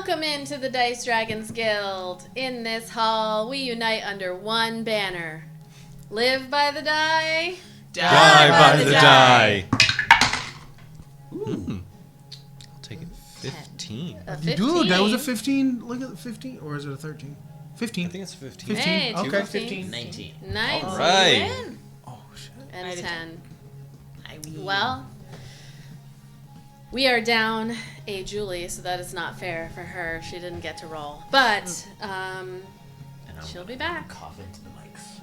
Welcome into the Dice Dragons Guild. In this hall, we unite under one banner. Live by the die. Die by the die. Ooh. I'll take it. 15. A 15. Dude, that was a 15. Look at the 15. Or is it a 13? 15. I think it's 15. 15. Hey, Okay. 15. 19. Nice. All right. Win. Oh, shit. And a 10. I mean, Well, we are down a Julie, so that is not fair for her. She didn't get to roll. But she'll be back. cough into the mics.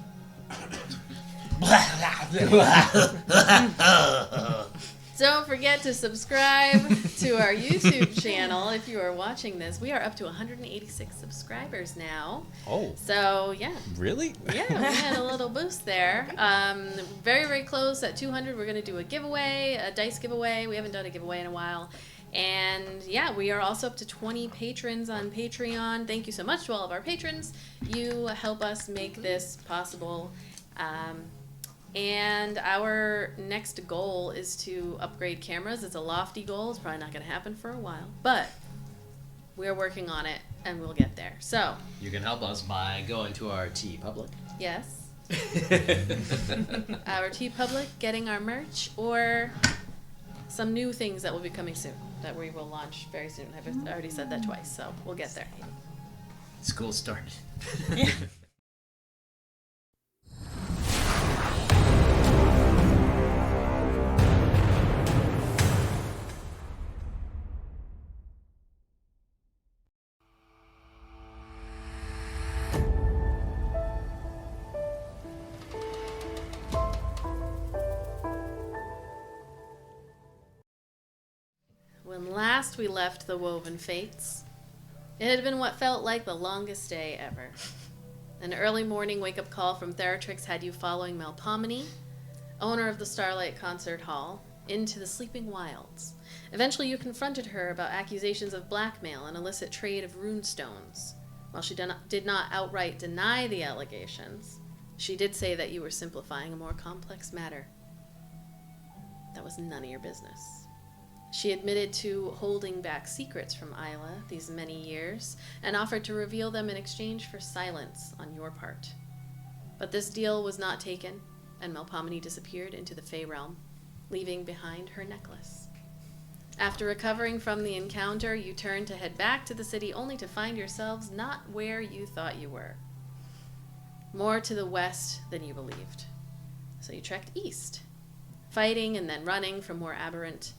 Don't forget to subscribe to our YouTube channel if you are watching this. We are up to 186 subscribers now. Oh, So, yeah. really? Yeah, we had a little boost there. Very, very close at 200. We're going to do a giveaway, a dice giveaway. We haven't done a giveaway in a while. And yeah, we are also up to 20 patrons on Patreon. Thank you so much to all of our patrons. You help us make this possible. And our next goal is to upgrade cameras. It's a lofty goal. It's probably not going to happen for a while. But we're working on it, and we'll get there. So, You can help us by going to our T Public. yes. Our TeePublic, getting our merch, or some new things that will be coming soon that we will launch very soon. I've already said that twice, so we'll get there. School started. When last we left the Woven Fates, it had been what felt like the longest day ever. An early morning wake-up call from Theratrix had you following Melpomene, owner of the Starlight Concert Hall, into the sleeping wilds. Eventually you confronted her about accusations of blackmail and illicit trade of runestones. While she did not outright deny the allegations, she did say that you were simplifying a more complex matter. That was none of your business. She admitted to holding back secrets from Ayla these many years and offered to reveal them in exchange for silence on your part. But this deal was not taken, and Melpomene disappeared into the Fey realm, leaving behind her necklace. After recovering from the encounter, you turned to head back to the city only to find yourselves not where you thought you were. More to the west than you believed. So you trekked east, fighting and then running from more aberrant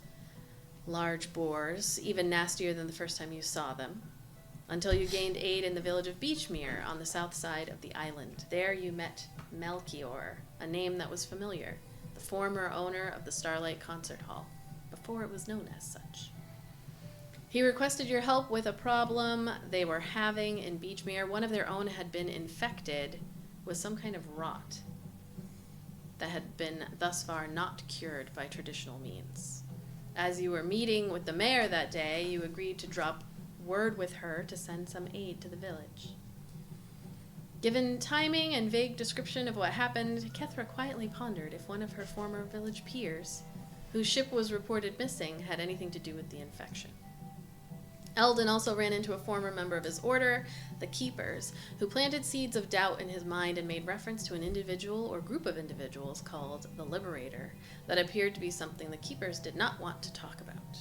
large boars, even nastier than the first time you saw them, until you gained aid in the village of Beachmere on the south side of the island. There you met Melchior, a name that was familiar, the former owner of the Starlight Concert Hall, before it was known as such. He requested your help with a problem they were having in Beachmere. One of their own had been infected with some kind of rot that had been thus far not cured by traditional means. As you were meeting with the mayor that day, you agreed to drop word with her to send some aid to the village. Given timing and vague description of what happened, Kethra quietly pondered if one of her former village peers, whose ship was reported missing, had anything to do with the infection. Eldon also ran into a former member of his order, the Keepers, who planted seeds of doubt in his mind and made reference to an individual or group of individuals called the Liberator that appeared to be something the Keepers did not want to talk about.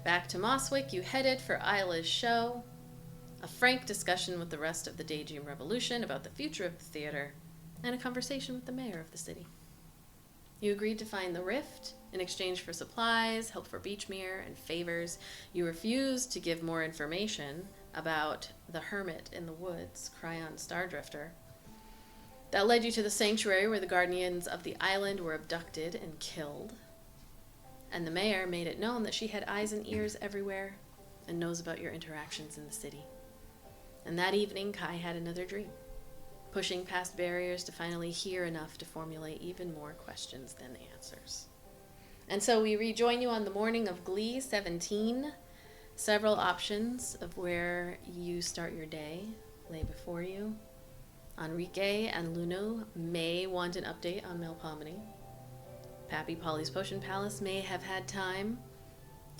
Back to Mosswick, you headed for Ayla's show, a frank discussion with the rest of the Daydream Revolution about the future of the theater, and a conversation with the mayor of the city. You agreed to find the rift in exchange for supplies, help for Beachmere, and favors. You refused to give more information about the hermit in the woods, Cryon Stardrifter. That led you to the sanctuary where the guardians of the island were abducted and killed. And the mayor made it known that she had eyes and ears everywhere and knows about your interactions in the city. And that evening, Kai had another dream, pushing past barriers to finally hear enough to formulate even more questions than answers. And so we rejoin you on the morning of Glee 17. Several options of where you start your day lay before you. Enrique and Luno may want an update on Melpomene. Pappy Polly's Potion Palace may have had time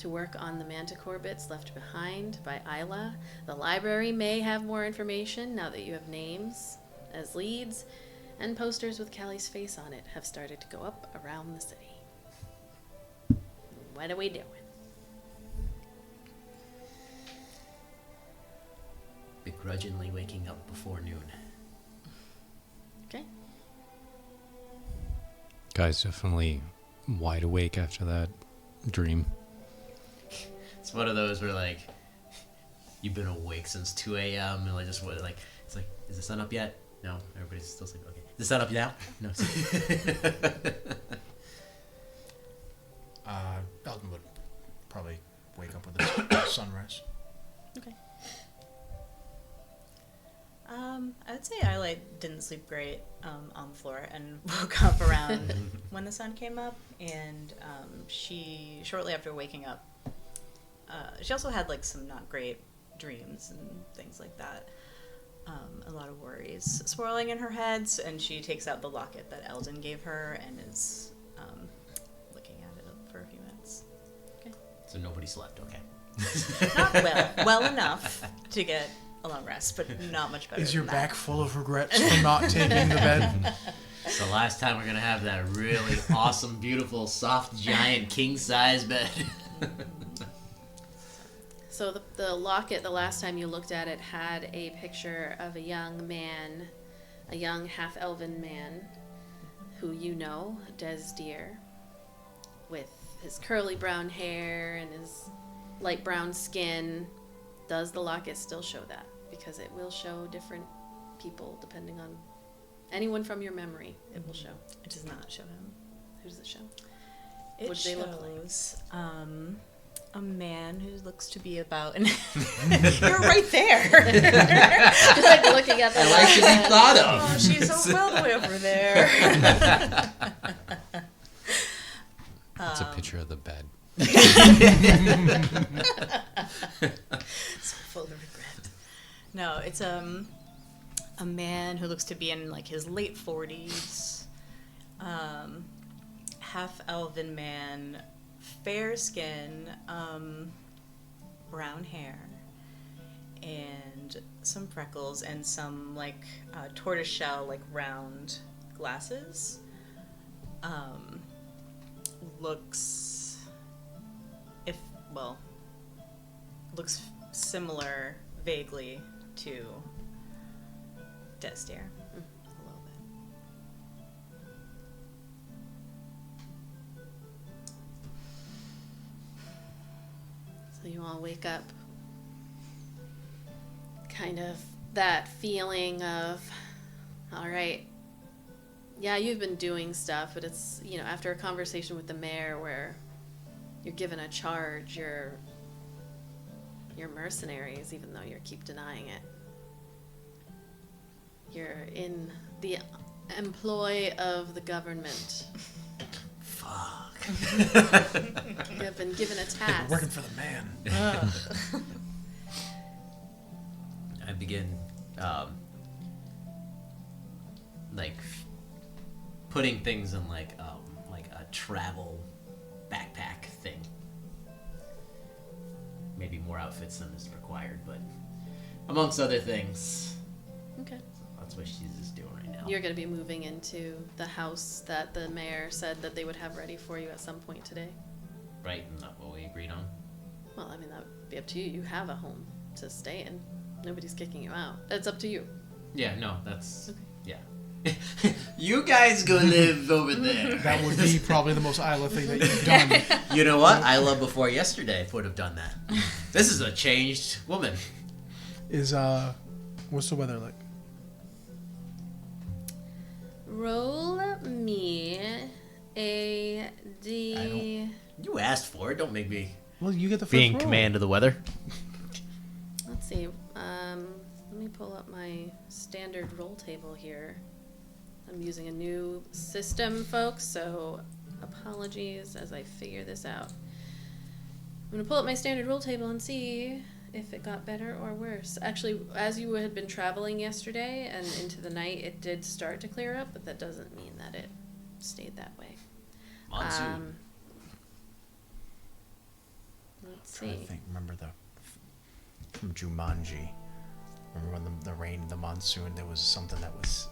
to work on the manticore bits left behind by Ayla. The library may have more information now that you have names as leads, and posters with Callie's face on it have started to go up around the city. What are we doing? Begrudgingly waking up before noon. Okay. Guys, definitely wide awake after that dream. It's one of those where like you've been awake since 2 a.m. and like just like it's like, is the sun up yet? No, everybody's still sleeping. Okay, is the sun up now? No. Eldon would probably wake up with the sunrise. Okay. I would say Iolite didn't sleep great on the floor and woke up around when the sun came up, and she, shortly after waking up, she also had like some not great dreams and things like that. A lot of worries swirling in her head, and she takes out the locket that Eldon gave her and is looking at it for a few minutes. Okay. So nobody slept. Okay. Not well enough to get a long rest, but not much better. Is your than back that. full of regrets for not taking the bed? It's the last time we're gonna have that really awesome, beautiful, soft, giant, king-size bed. So the locket, the last time you looked at it, had a picture of a young man, a young half-elven man, who you know, Desdeer, with his curly brown hair and his light brown skin. Does the locket still show that? Because it will show different people depending on anyone from your memory. It will show. It does not show him. Who does it show? It What do they look like? shows a man who looks to be about. You're right there. Like looking at the I like to be thought of. Oh, she's so well way over there. It's a picture of the bed. So full of regret. No, it's a man who looks to be in like his late 40s, half elven man, fair skin, brown hair, and some freckles and some like tortoiseshell like round glasses. Looks similar vaguely to Desdeer. A little bit. So you all wake up, kind of that feeling of, all right, yeah, you've been doing stuff, but it's, you know, after a conversation with the mayor where you're given a charge, you're mercenaries, even though you keep denying it. You're in the employ of the government. Fuck. You have been given a task. Working for the man. I begin, like, putting things in like a travel backpack thing. Maybe more outfits than is required, but amongst other things, Okay. that's what she's just doing right now. You're going to be moving into the house that the mayor said that they would have ready for you at some point today. Right, and that's what we agreed on. Well, I mean, that would be up to you. You have a home to stay in. Nobody's kicking you out. It's up to you. Yeah, no, that's Okay. yeah. You guys go live over there. That would be probably the most Ayla thing that you've done. You know what? Ayla before yesterday would have done that. This is a changed woman. Is what's the weather like? Roll me a D. You asked for it. Don't make me Well, you get the first be in roll. command of the weather. Let's see. Let me pull up my standard roll table here. I'm using a new system, folks, so apologies as I figure this out. I'm going to pull up my standard roll table and see if it got better or worse. Actually, as you had been traveling yesterday and into the night, it did start to clear up, but that doesn't mean that it stayed that way. Monsoon. Let's I see. think. Remember from Jumanji. Remember when the rain, the monsoon, there was something that was.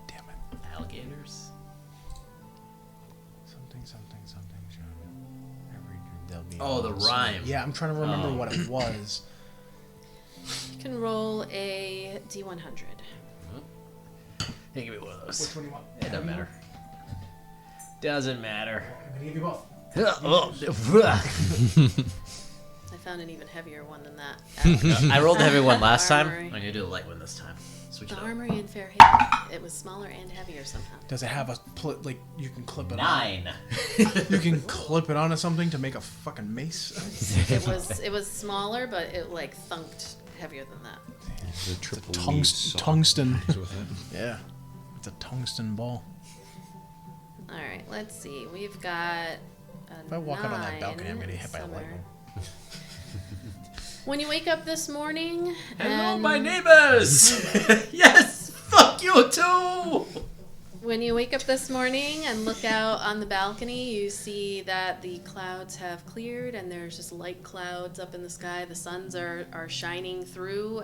Damn it. Alligators. Something. Every there'll be. Oh, the rhyme. Yeah, I'm trying to remember what it was. You can roll a D100. Hey, give me one of those. Which one do you want? It doesn't matter. Doesn't matter. I'm gonna give you both. I found an even heavier one than that. I rolled the heavy one last time. Armory. I'm gonna do the light one this time. Switch The it up. armory in Fairhaven. It was smaller and heavier somehow. Does it have a like you can clip it 9. on? You can clip it onto something to make a fucking mace. It was smaller, but it like thunked heavier than that. The triple tungsten. with it. Yeah, it's a tungsten ball. All right, let's see. We've got. If I walk out on that balcony, I'm gonna get hit by a somewhere. lightning. When you wake up this morning, Hello, and my neighbors. Yes, fuck you too. when you wake up this morning and look out on the balcony, you see that the clouds have cleared and there's just light clouds up in the sky. The suns are shining through.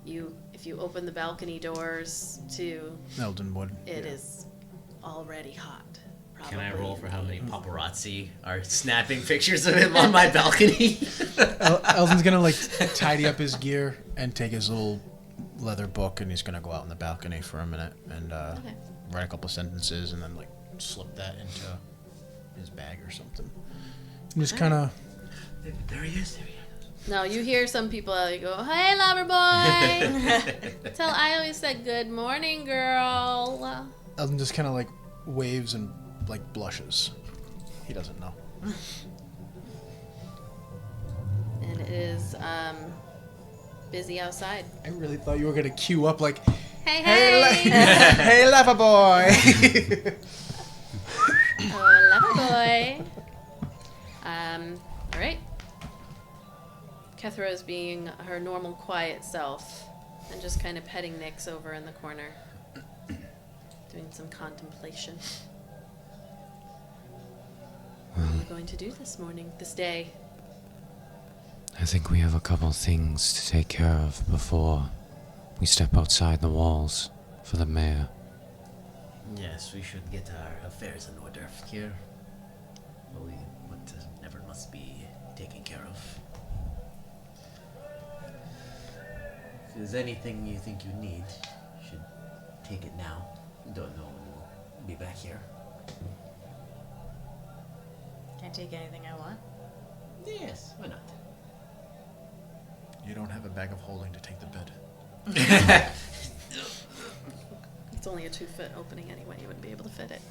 If you open the balcony doors to, Eldon would. it is already hot. Can I probably. roll for how many paparazzi are snapping pictures of him on my balcony? Eldon's gonna like tidy up his gear and take his little leather book, and he's gonna go out on the balcony for a minute and Okay. write a couple sentences, and then like slip that into his bag or something. And just kind of. There he is. There he is. No, you hear some people go, "Hey, lover boy." Tell Ayla we said good morning, girl. Eldon just kind of like waves and like blushes. He doesn't know. And it is busy outside. I really thought you were gonna queue up like, Hey, hey, hey! hey, lover boy. Oh, lover boy. All right. Kethra is being her normal quiet self and just kind of petting Nyx over in the corner, doing some contemplation. What are you going to do this morning, this day? I think we have a couple things to take care of before we step outside the walls for the mayor. Yes, we should get our affairs in order here. Whatever must be taken care of. If there's anything you think you need, you should take it now. Don't know when we'll be back here. Can't take anything I want. Yes, why not? You don't have a bag of holding to take the bed. It's only a 2-foot opening anyway. You wouldn't be able to fit it.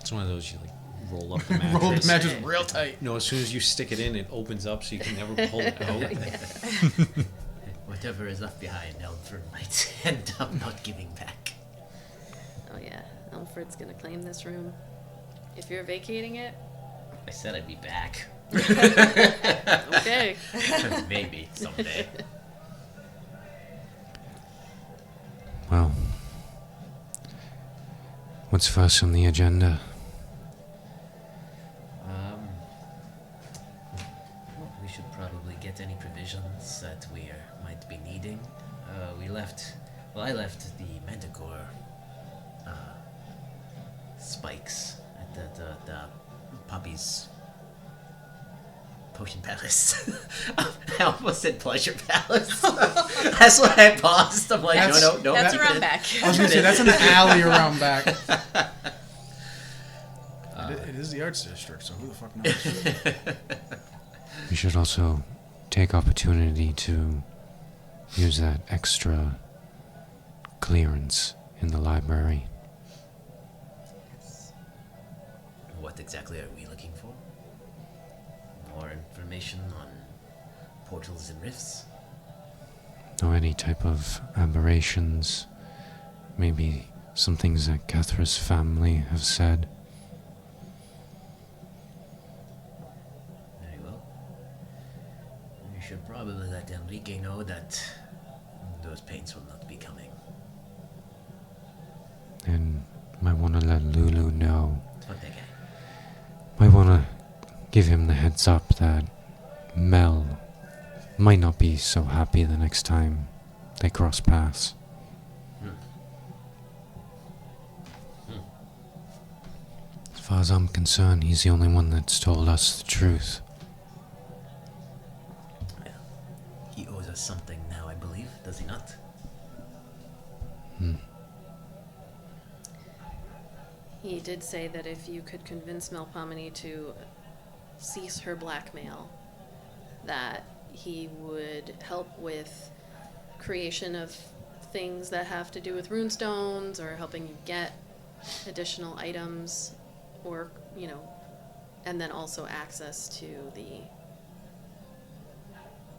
It's one of those you like roll up the mattress. Roll the mattress real tight. No, as soon as you stick it in, it opens up so you can never pull it out. Whatever is left behind, Elford might end up not giving back. Oh yeah, Alfred's gonna claim this room. If you're vacating it, I said I'd be back. okay. Maybe someday. Well, what's first on the agenda? Well, we should probably get any provisions that we might be needing. I left the Manticore spikes at the puppy's potion palace. I almost said pleasure palace. That's why I paused. I'm like, no. That's around back. I was gonna say that's in the alley around back. It is the arts district, so who the fuck knows? We should also take opportunity to use that extra clearance in the library. What exactly are we looking for? More information on portals and rifts? Or any type of aberrations. Maybe some things that Kethra's family have said. Very well. We should probably let Enrique know that those paints will not be coming. And might want to let Lulu know Fuck that guy. give him the heads up that Mel might not be so happy the next time they cross paths. As far as I'm concerned, he's the only one that's told us the truth. He owes us something now, I believe, does he not? He did say that if you could convince Melpomene to cease her blackmail, that he would help with creation of things that have to do with runestones or helping you get additional items or, and then also access to the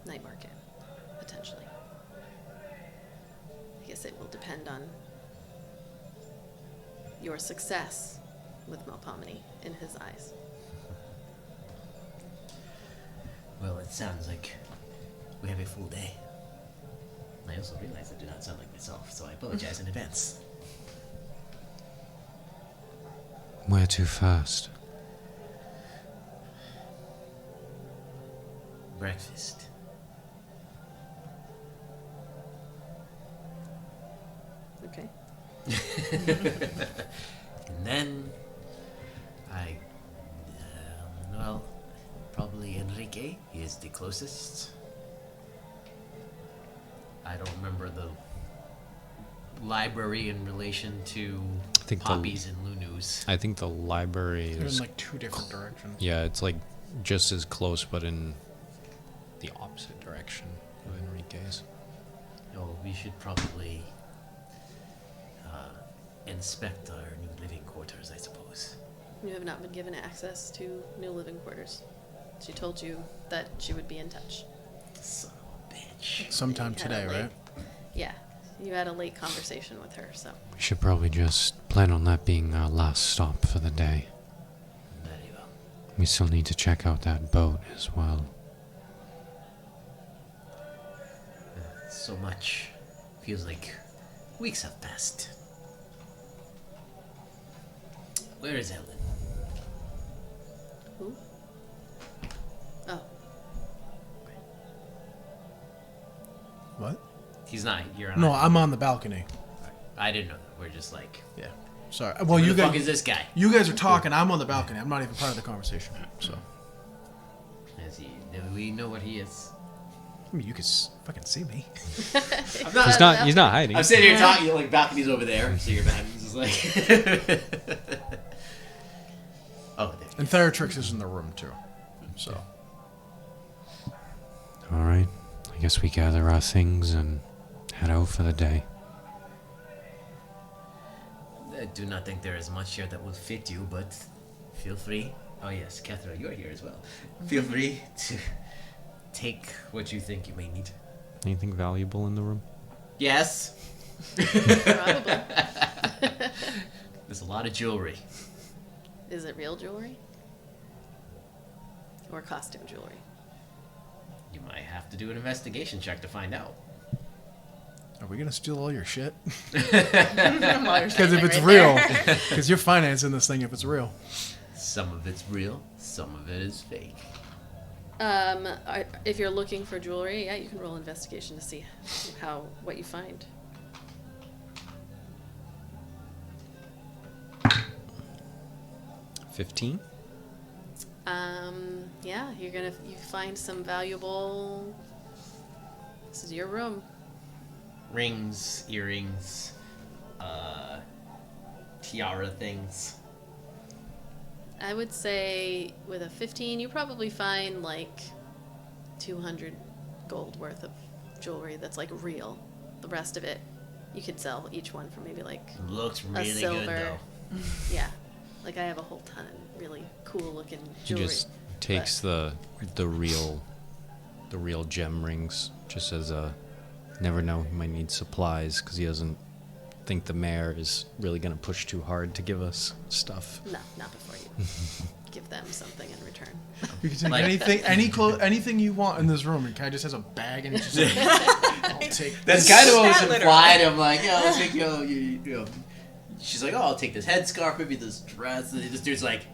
night market, potentially. I guess it will depend on your success with Melpomene in his eyes. Well, it sounds like we have a full day. I also realize I do not sound like myself, so I apologize in advance. Where to first? Breakfast. Okay. And then probably Enrique. He is the closest. I don't remember the library in relation to Poppies and Lunus. I think the library They're in is... like two different directions. Yeah, it's like just as close, but in the opposite direction of Enrique's. Oh, we should probably inspect our new living quarters, I suppose. You have not been given access to new living quarters. She told you that she would be in touch. Son of a bitch. Sometime You had a today, late- right? Yeah. You had a late conversation with her, so. We should probably just plan on that being our last stop for the day. Very well. We still need to check out that boat as well. So much. Feels like weeks have passed. Where is Eldon? Who? Oh. What? He's not. You're on. No, I'm on the balcony. I didn't know that. We're just like. Yeah. Sorry. Where Well, you the fuck guys. is this guy? You guys are talking. I'm on the balcony. I'm not even part of the conversation. So. Is he? Do we know what he is? I mean, you can fucking see me. I'm not. He's not hiding. I'm sitting here talking. Like balcony's over there. So your balcony's just like. Oh, there. And Theratrix is in the room too. So. Alright, I guess we gather our things and head out for the day. I do not think there is much here that would fit you, but feel free. Oh yes, Kethra, you're here as well. Feel free to take what you think you may need. Anything valuable in the room? Yes. Probably. There's a lot of jewelry. Is it real jewelry? Or costume jewelry? You might have to do an investigation check to find out. Are we gonna steal all your shit? Because Because if it's real, because you're financing this thing if it's real. Some of it's real, some of it is fake. If you're looking for jewelry, yeah, you can roll investigation to see what you find. 15? Yeah, you find some valuable. This is your room. Rings, earrings, tiara things. I would say with a 15, you probably find like 200 gold worth of jewelry that's like real. The rest of it, you could sell each one for maybe like Looks a really silver. good though. Yeah, like I have a whole ton of really cool looking He jewelry. just takes the real gem rings just as a never know, he might need supplies because he doesn't think the mayor is really going to push too hard to give us stuff. No, not before you give them something in return. You can take Like- anything, anything you want in this room. And Kai just has a bag and he's just like, I'll take That's this. kind of what was Literally. implied. I'm like, yeah, let's take you know. She's like, oh, I'll take this headscarf, maybe this dress. And this dude's like,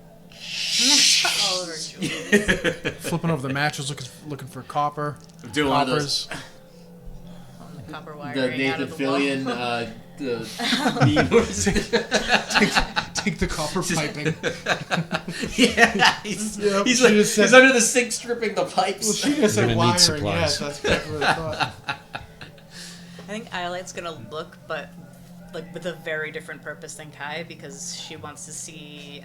All over jewels. Flipping over the mattress, looking for copper. Doing one of those. Coppers. The copper The wiring out Nathan of the wall. Fillion, the meme where it's- Take the copper piping. yeah, he's Yep, he's she like just said- he's under the sink stripping the pipes. Well, she just We're said gonna need wiring. supplies. Yes, that's exactly what I thought. I think Iolite's gonna look, but like with a very different purpose than Kai, because she wants to see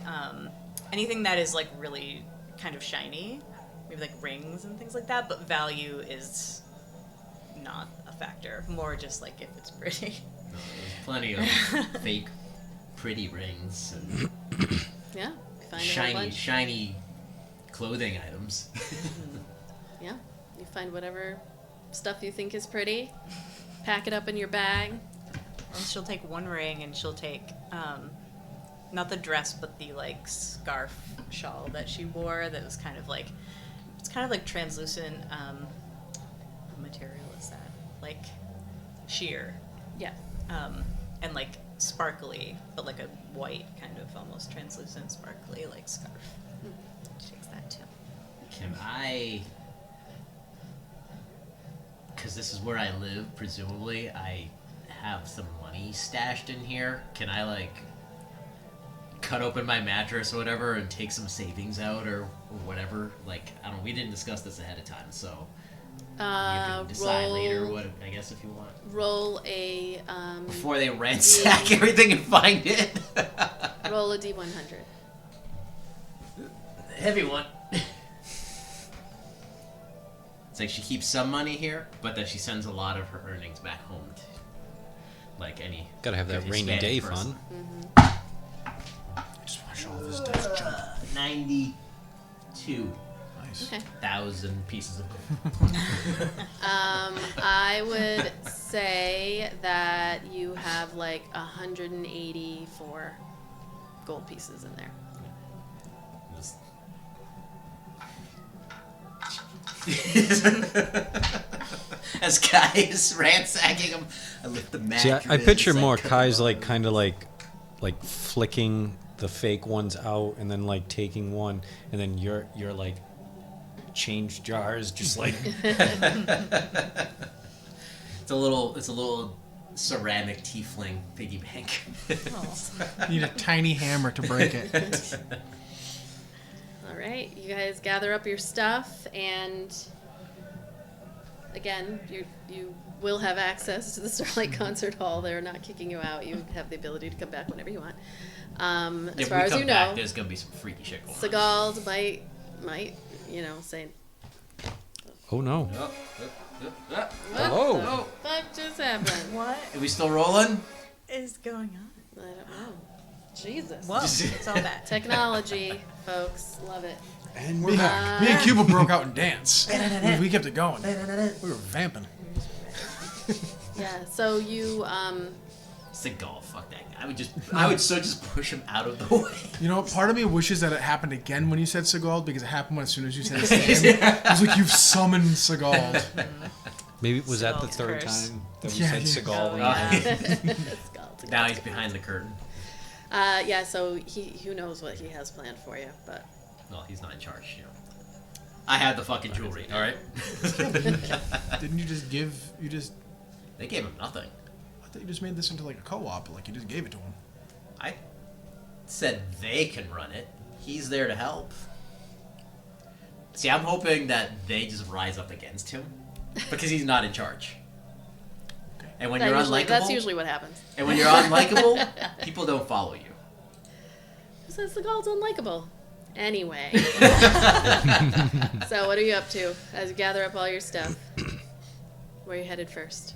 anything that is like really kind of shiny, maybe like rings and things like that. But value is not a factor. More just like if it's pretty. There's plenty of fake, pretty rings and Yeah. Find a whole bunch. shiny clothing items. Yeah. You find whatever stuff you think is pretty. Pack it up in your bag. And she'll take one ring, and she'll take not the dress, but the like scarf shawl that she wore. That was kind of like translucent. What material is that? Like sheer. Yeah. And like sparkly, but like a white kind of almost translucent, sparkly like scarf. She takes that too. Can I? Because this is where I live. Presumably, I have some money stashed in here. Can I like cut open my mattress or whatever and take some savings out or whatever? Like I don't. We didn't discuss this ahead of time, so. You can decide later what I guess if you want. Roll a Before they ransack everything and find it. roll a d100. Heavy one. It's like she keeps some money here, but then she sends a lot of her earnings back home. Like any. Gotta have that rainy Hispanic day person. fun. I just watched all of his dice jump. 92,000 Nice. pieces of gold. I would say that you have like 184 gold pieces in there. As Kai is ransacking him, I lift the match. See, I picture more Kai's like kind of like flicking the fake ones out and then like taking one, and then you're like change jars just like It's a little ceramic tiefling piggy bank. You need a tiny hammer to break it. All right, you guys gather up your stuff, and again, you will have access to the Starlight Concert Hall. They're not kicking you out. You have the ability to come back whenever you want. As If far we as come you back, know, there's gonna be some freaky shit going on. Sagald might say, oh no. "What Hello. the fuck just happened?" What Are we still rolling? is going on? I don't know. Jesus. Whoa, it's all that. Technology, folks, love it. And Me and Cuba broke out in dance. We kept it going. We were vamping. Yeah. So you Seagal, fuck that guy. I would just push him out of the way. You know, part of me wishes that it happened again when you said Seagal, because it happened as soon as you said his name. It was like, you've summoned Seagal. maybe was that the Seagal's third curse. time that we Yeah, said yeah. Seagal? Oh, when yeah. you- Skull, Now he's behind the curtain. Yeah, so who knows what he has planned for you, but Well, he's not in charge, you know. I had the fucking jewelry, alright? Didn't you just They gave him nothing. I thought you just made this into like a co-op, like you just gave it to him. I said they can run it. He's there to help. See, I'm hoping that they just rise up against him because he's not in charge. And when you're unlikable, that's usually what happens. and when you're unlikable, people don't follow you. Who says the Gauld's unlikable? Anyway. So what are you up to as you gather up all your stuff? Where are you headed first?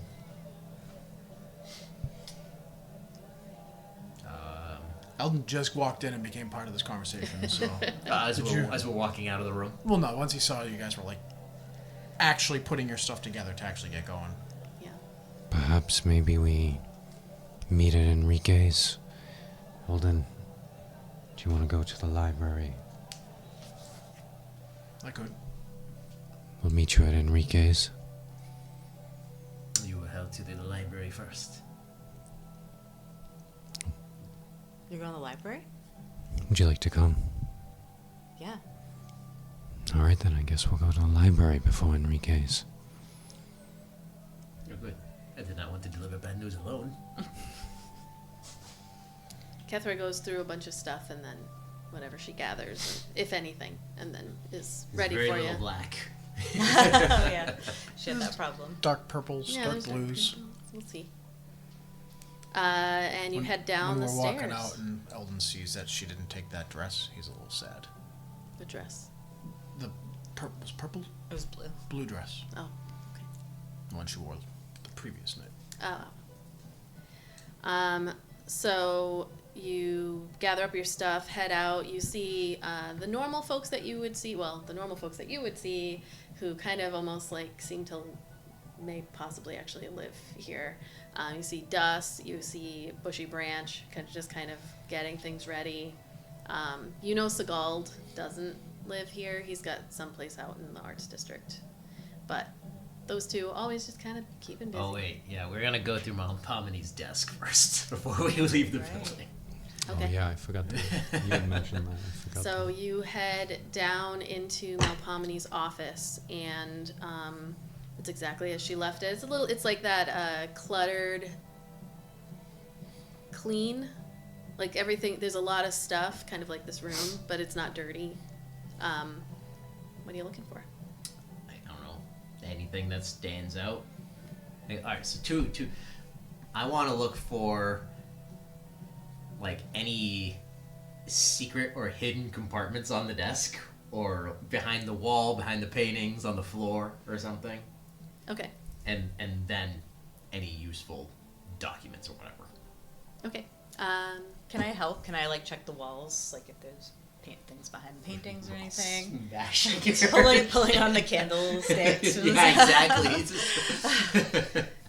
Eldon just walked in and became part of this conversation, so... As we're walking out of the room. Well, no, once he saw you guys were like actually putting your stuff together to actually get going. Yeah. Perhaps maybe we meet at Enrique's. Eldon, do you want to go to the library? I could. We'll meet you at Enrique's. You will head to the library first. You're going to the library? Would you like to come? Yeah. All right, then I guess we'll go to the library before Enrique's. You're good. I did not want to deliver bad news alone. Kethra goes through a bunch of stuff and then whatever she gathers, if anything, and then is ready very for little you. black. Oh, yeah. She had that problem. Dark purples, Yeah, dark there's blues. purple. We'll see. And you head down the when we're stairs. walking out and Eldon sees that she didn't take that dress, he's a little sad. The dress. The was purple? It was blue. Blue dress. Oh, okay. The one she wore the previous night. Oh. So you gather up your stuff, head out. You see the normal folks that you would see. Well, the normal folks that you would see, who kind of almost like seem to may possibly actually live here. You see Dust. You see Bushy Branch, kind of getting things ready. You know, Sigald doesn't live here. He's got someplace out in the arts district, but those two always just kind of keeping busy. Oh wait, yeah, we're gonna go through Melpomeny's desk first before we leave the building. Okay. Oh yeah, I forgot that. You had mentioned that. I forgot So that. you head down into Melpomeny's office, and it's exactly as she left it. It's like that cluttered, clean, like everything. There's a lot of stuff, kind of like this room, but it's not dirty. What are you looking for? I don't know, anything that stands out. All right, so two. I want to look for like any secret or hidden compartments on the desk, or behind the wall, behind the paintings, on the floor, or something. Okay. And then any useful documents or whatever. Okay. Can I help? Can I like check the walls, like if there's things behind the paintings or anything? Smashing pulling on the candlesticks. Yeah, exactly.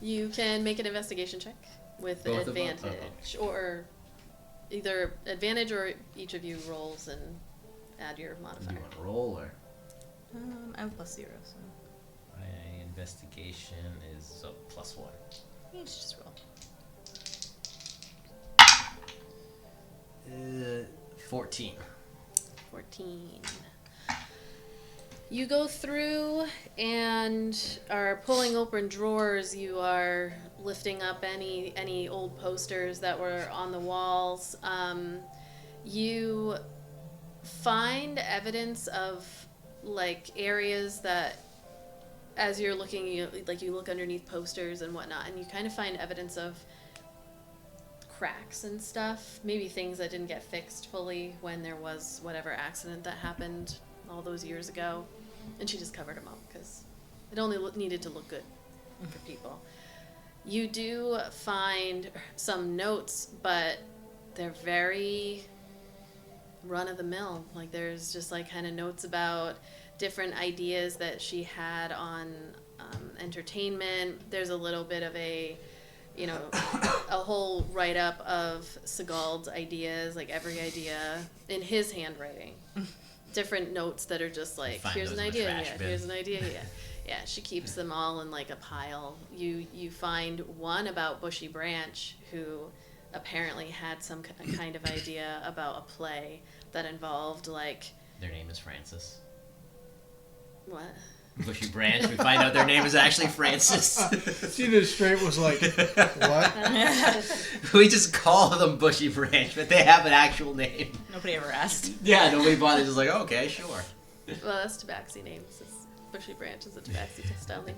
You can make an investigation check with Both of them? advantage, or either advantage, or each of you rolls and add your Do modifier. you want to roll or? I have +0, so My investigation is a +1. you just roll. 14. 14. You go through and are pulling open drawers. You are lifting up any old posters that were on the walls. You find evidence of like areas that, as you're looking, you look underneath posters and whatnot, and you kind of find evidence of cracks and stuff, maybe things that didn't get fixed fully when there was whatever accident that happened all those years ago, and she just covered them up because it only needed to look good for people. You do find some notes, but they're very run-of-the-mill. Like there's just like kind of notes about different ideas that she had on entertainment. There's a little bit of a a whole write-up of Sigald's ideas, like every idea in his handwriting. Different notes that are just like, here's an idea, here's an idea, yeah. She keeps them all in like a pile. You find one about Bushy Branch, who apparently had some kind of idea about a play that involved like... Their name is Francis. What? Bushy Branch. We find out their name is actually Francis. She just straight was like, what? We just call them Bushy Branch, but they have an actual name. Nobody ever asked. Yeah, nobody bothers. Just like, okay, sure. Well, that's Tabaxi names. Bushy Branch is a Tabaxi style name.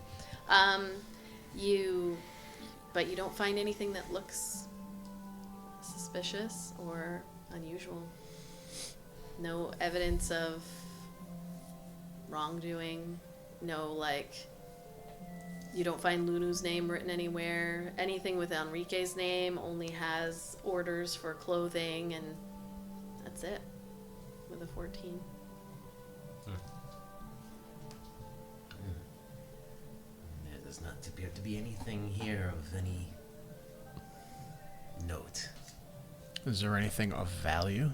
But you don't find anything that looks suspicious or unusual. No evidence of wrongdoing. No, like, you don't find Lunu's name written anywhere. Anything with Enrique's name only has orders for clothing, and that's it. With a 14. There does not appear to be anything here of any note. Is there anything of value?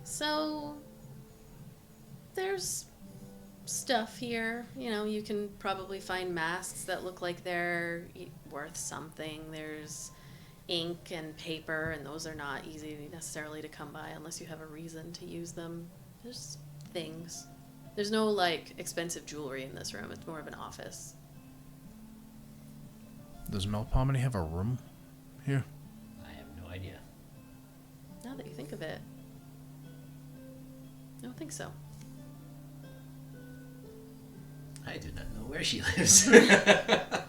So, there's stuff here. You can probably find masks that look like they're worth something. There's ink and paper, and those are not easy necessarily to come by unless you have a reason to use them. There's things. There's no, like, expensive jewelry in this room. It's more of an office. Does Melpomene have a room here? I have no idea. Now that you think of it, I don't think so. I do not know where she lives. I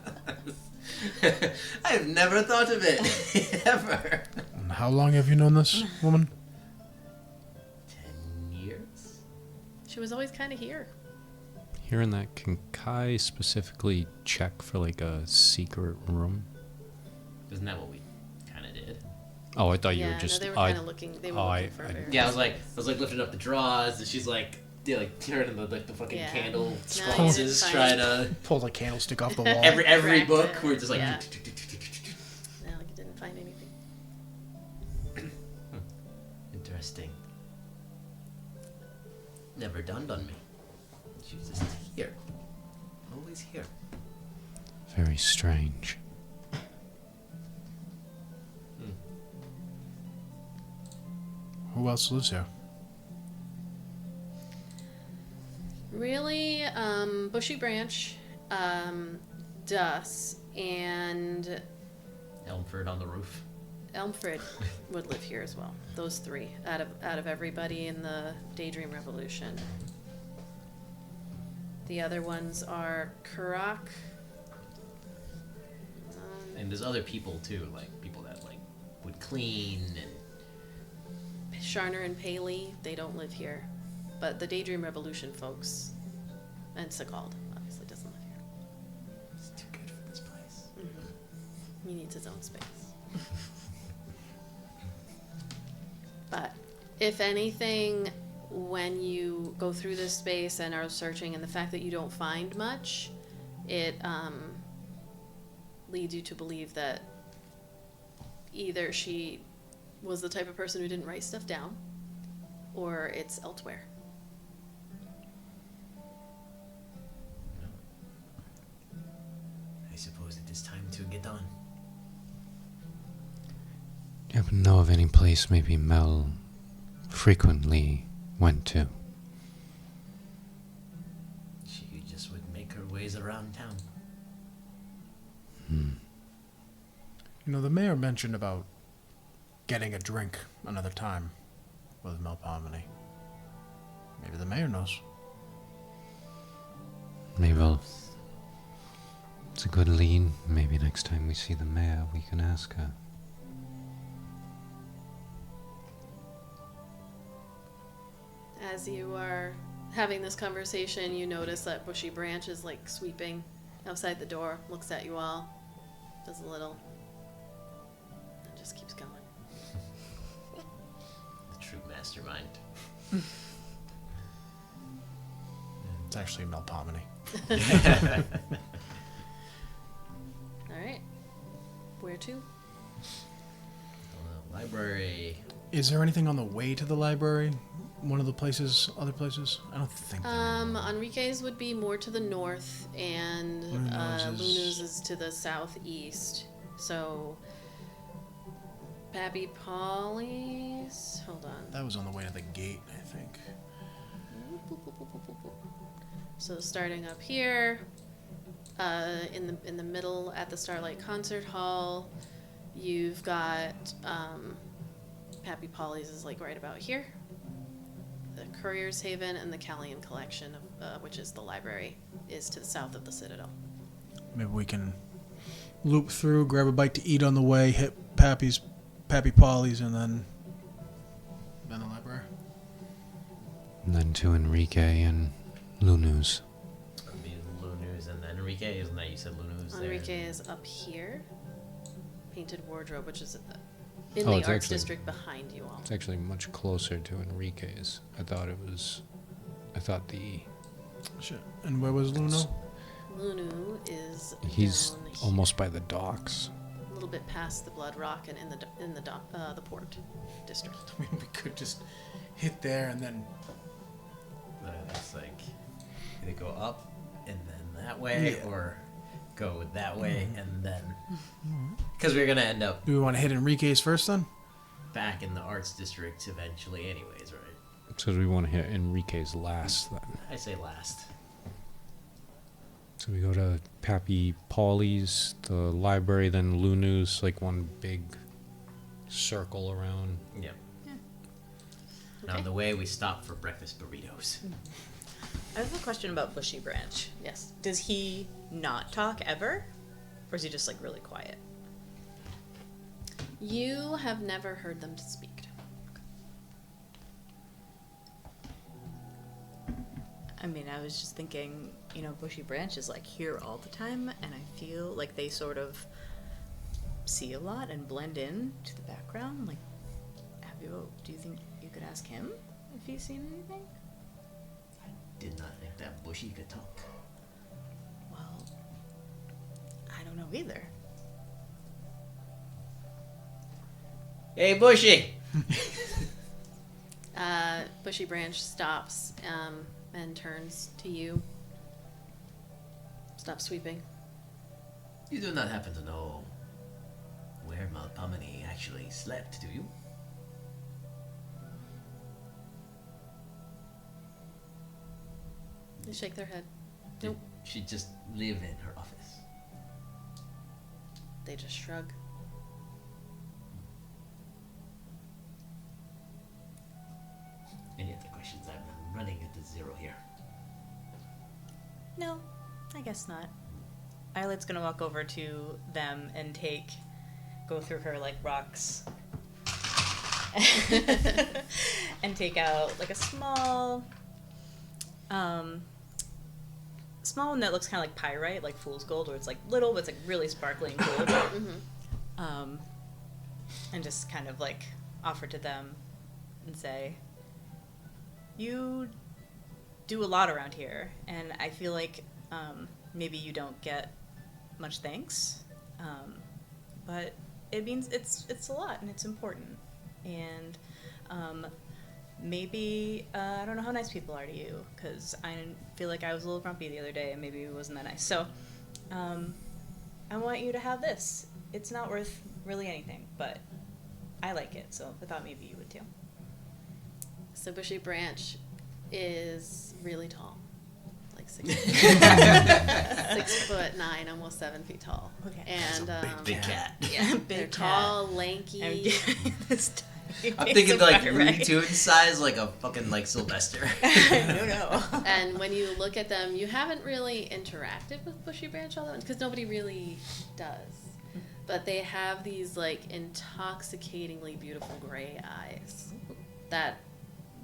have never thought of it. Ever. And how long have you known this woman? 10 years? She was always kind of here. Hearing that, can Kai specifically check for like a secret room? Isn't that what we kind of did? Oh, I thought you Yeah, were just. no, they were kind of looking. They were looking for her. Yeah, I was like lifting up the drawers, and she's like, turning the fucking Yeah. candle No, you sconces, didn't trying find- to Pull the candlestick off the wall. every Cracked book. it. We're just like. Yeah. No, you didn't find anything. Interesting. Never dawned on me. She was just here. Always here. Very strange. Who else lives here? Really, Bushy Branch, Dus, and Elmford on the roof. Elmford would live here as well. Those three out of everybody in the Daydream Revolution. The other ones are Karak. And there's other people too, like people that like would clean and Sharner and Paley, they don't live here. But the Daydream Revolution folks, and Sakald, obviously doesn't live here. it's too good for this place. He needs his own space. But if anything, when you go through this space and are searching, and the fact that you don't find much, it leads you to believe that either she was the type of person who didn't write stuff down, or it's elsewhere. I suppose it is time to get on. Do you happen to know of any place maybe Mel frequently went to? She just would make her ways around town. You know, the mayor mentioned about getting a drink another time with Melpomene. Maybe the mayor knows. Maybe well, it's a good lead. Maybe next time we see the mayor, we can ask her. As you are having this conversation, you notice that Bushy Branch is like sweeping outside the door, looks at you all, does a little, and just keeps going. The true mastermind. It's actually Melpomene. Alright. Where to? The library. Is there anything on the way to the library? One of the places, other places? I don't think there is. Enrique's would be more to the north, and Lunu's Lunu's is to the southeast. So, Pappy Polly's. Hold on. That was on the way to the gate, I think. So starting up here, in the middle at the Starlight Concert Hall, you've got Pappy Polly's is like right about here. The Courier's Haven and the Callian Collection, which is the library, is to the south of the Citadel. Maybe we can loop through, grab a bite to eat on the way, hit Pappy Polly's, and then the library. And then to Enrique and Lunu's. It'd be Lunu's and then Enrique. Isn't that you said Lunu's there? Enrique is up here. Painted Wardrobe, which is in Oh, the it's Arts actually- District behind you all. It's actually much closer to Enrique's. I thought the Shit. And where was Luno? Lunu is he's down here, almost by the docks. a little bit past the Blood Rock and in the port district. I mean, we could just hit there and then... It's like either go up and then that way, Yeah. or go that way, and then because we're gonna end up Do we want to hit Enrique's first then? back in the arts district eventually, anyways, right? So we want to hit Enrique's last then. I say last. So we go to Pappy Paulie's, the library, then Lunu's, like one big circle around. Yep. Yeah. Now on the way, we stop for breakfast burritos. I have a question about Bushy Branch. Yes. Does he not talk ever? Or is he just, like, really quiet? You have never heard them speak. I mean, I was just thinking, you know, Bushy Branch is, like, here all the time, and I feel like they sort of see a lot and blend in to the background. Like, do you think you could ask him if he's seen anything? Did not think that Bushy could talk. Well, I don't know either. Hey, Bushy! Bushy Branch stops and turns to you. Stop sweeping. You do not happen to know where Melpomene actually slept, do you? They shake their head. Did Nope. she just live in her office? They just shrug. Any other questions? I'm running at the zero here. No, I guess not. Iolite's gonna walk over to them and go through her, like, rocks. And take out, like, a small one that looks kind of like pyrite, like fool's gold, where it's, like, little, but it's, like, really sparkling gold. And just kind of, like, offer to them and say, you do a lot around here, and I feel like maybe you don't get much thanks, but it means it's a lot and it's important, and maybe I don't know how nice people are to you, because I feel like I was a little grumpy the other day and maybe it wasn't that nice. So I want you to have this. It's not worth really anything, but I like it, so I thought maybe you would too. So Bushy Branch is really tall. Like 6'9", almost 7 feet tall. Okay. And Big cat. yeah, Big they're cat. tall, lanky. I'm getting this tiny I'm piece thinking of like pyrite. Looney Tunes size, like a fucking like Sylvester. No. And when you look at them, you haven't really interacted with Bushy Branch all that much, because nobody really does. But they have these, like, intoxicatingly beautiful gray eyes that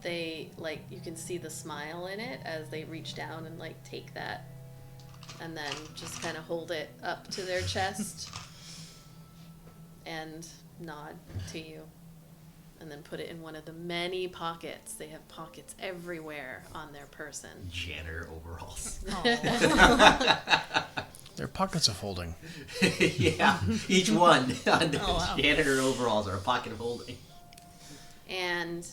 they, like, you can see the smile in it as they reach down and, like, take that and then just kind of hold it up to their chest and nod to you. And then put it in one of the many pockets. They have pockets everywhere on their person. Janitor overalls. They're pockets of holding. Yeah, each one on the Oh, wow. janitor overalls are a pocket of holding. And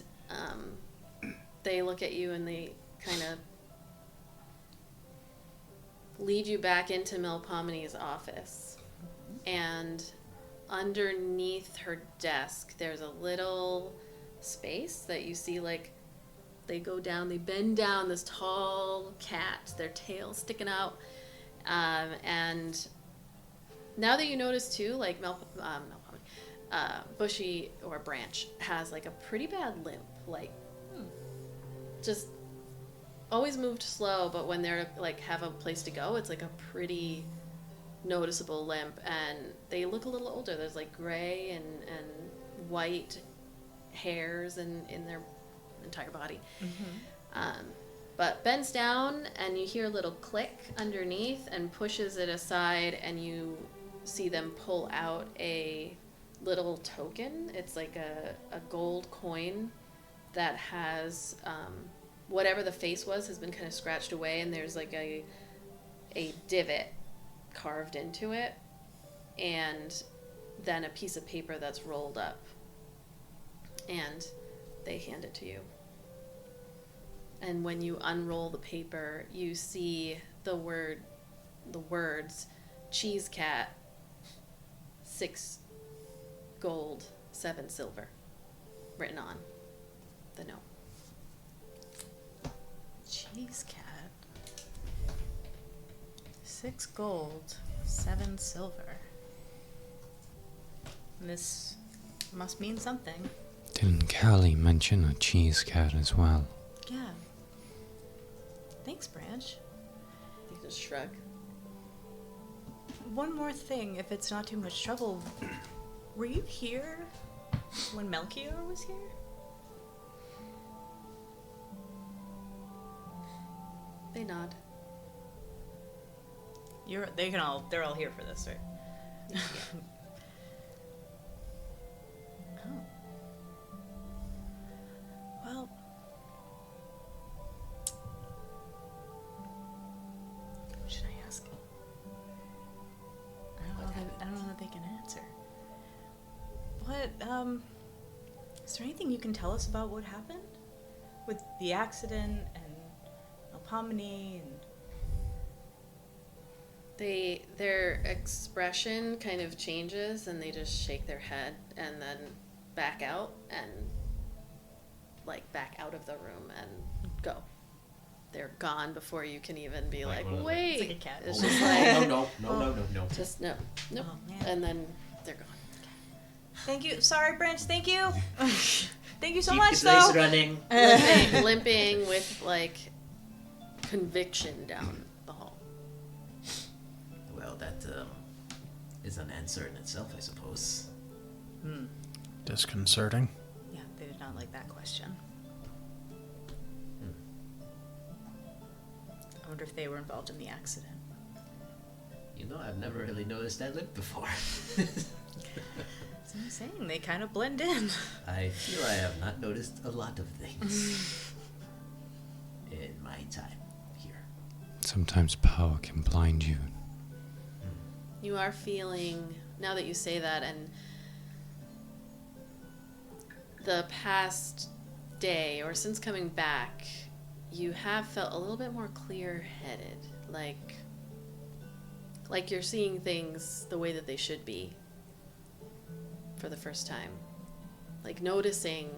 they look at you and they kind of lead you back into Melpomene's office. And underneath her desk, there's a little space that you see, like, they bend down, this tall cat, their tail sticking out. And now that you notice too, like Bushy or Branch has like a pretty bad limp, like just always moved slow, but when they're like have a place to go, it's like a pretty noticeable limp, and they look a little older. There's like gray and white hairs in their entire body. But bends down, and you hear a little click underneath and pushes it aside, and you see them pull out a little token. It's like a gold coin that has whatever the face was has been kind of scratched away, and there's like a divot carved into it, and then a piece of paper that's rolled up, and they hand it to you. And when you unroll the paper, you see the words Cheese Cat, 6 gold, 7 silver, written on the note. Cheese Cat. 6 gold, 7 silver. This must mean something. Didn't Callie mention a cheese cat as well? Yeah. Thanks, Branch. You just shrug. One more thing, if it's not too much trouble. Were you here when Melchior was here? They nod. They're all here for this, right? Yeah. Oh. Well. What should I ask? I don't know that they can answer. What, is there anything you can tell us about what happened? With the accident and Melpomene and... Their expression kind of changes and they just shake their head and then back out and back out of the room and go. They're gone before you can even be like, wait. It's like a cat. It's just like, no. just no. Nope. Oh, man. And then they're gone. Thank you. Sorry, Branch. Thank you. Thank you so Keep much, the place though. running. Limping with conviction down the hall. Well, that is an answer in itself, I suppose. Disconcerting. Yeah, they did not like that question. I wonder if they were involved in the accident. You know, I've never really noticed that lip before. That's what I'm saying. They kind of blend in. I feel I have not noticed a lot of things in my time here. Sometimes power can blind you. You are feeling, now that you say that, and the past day, or since coming back, you have felt a little bit more clear-headed. Like you're seeing things the way that they should be for the first time. Like noticing,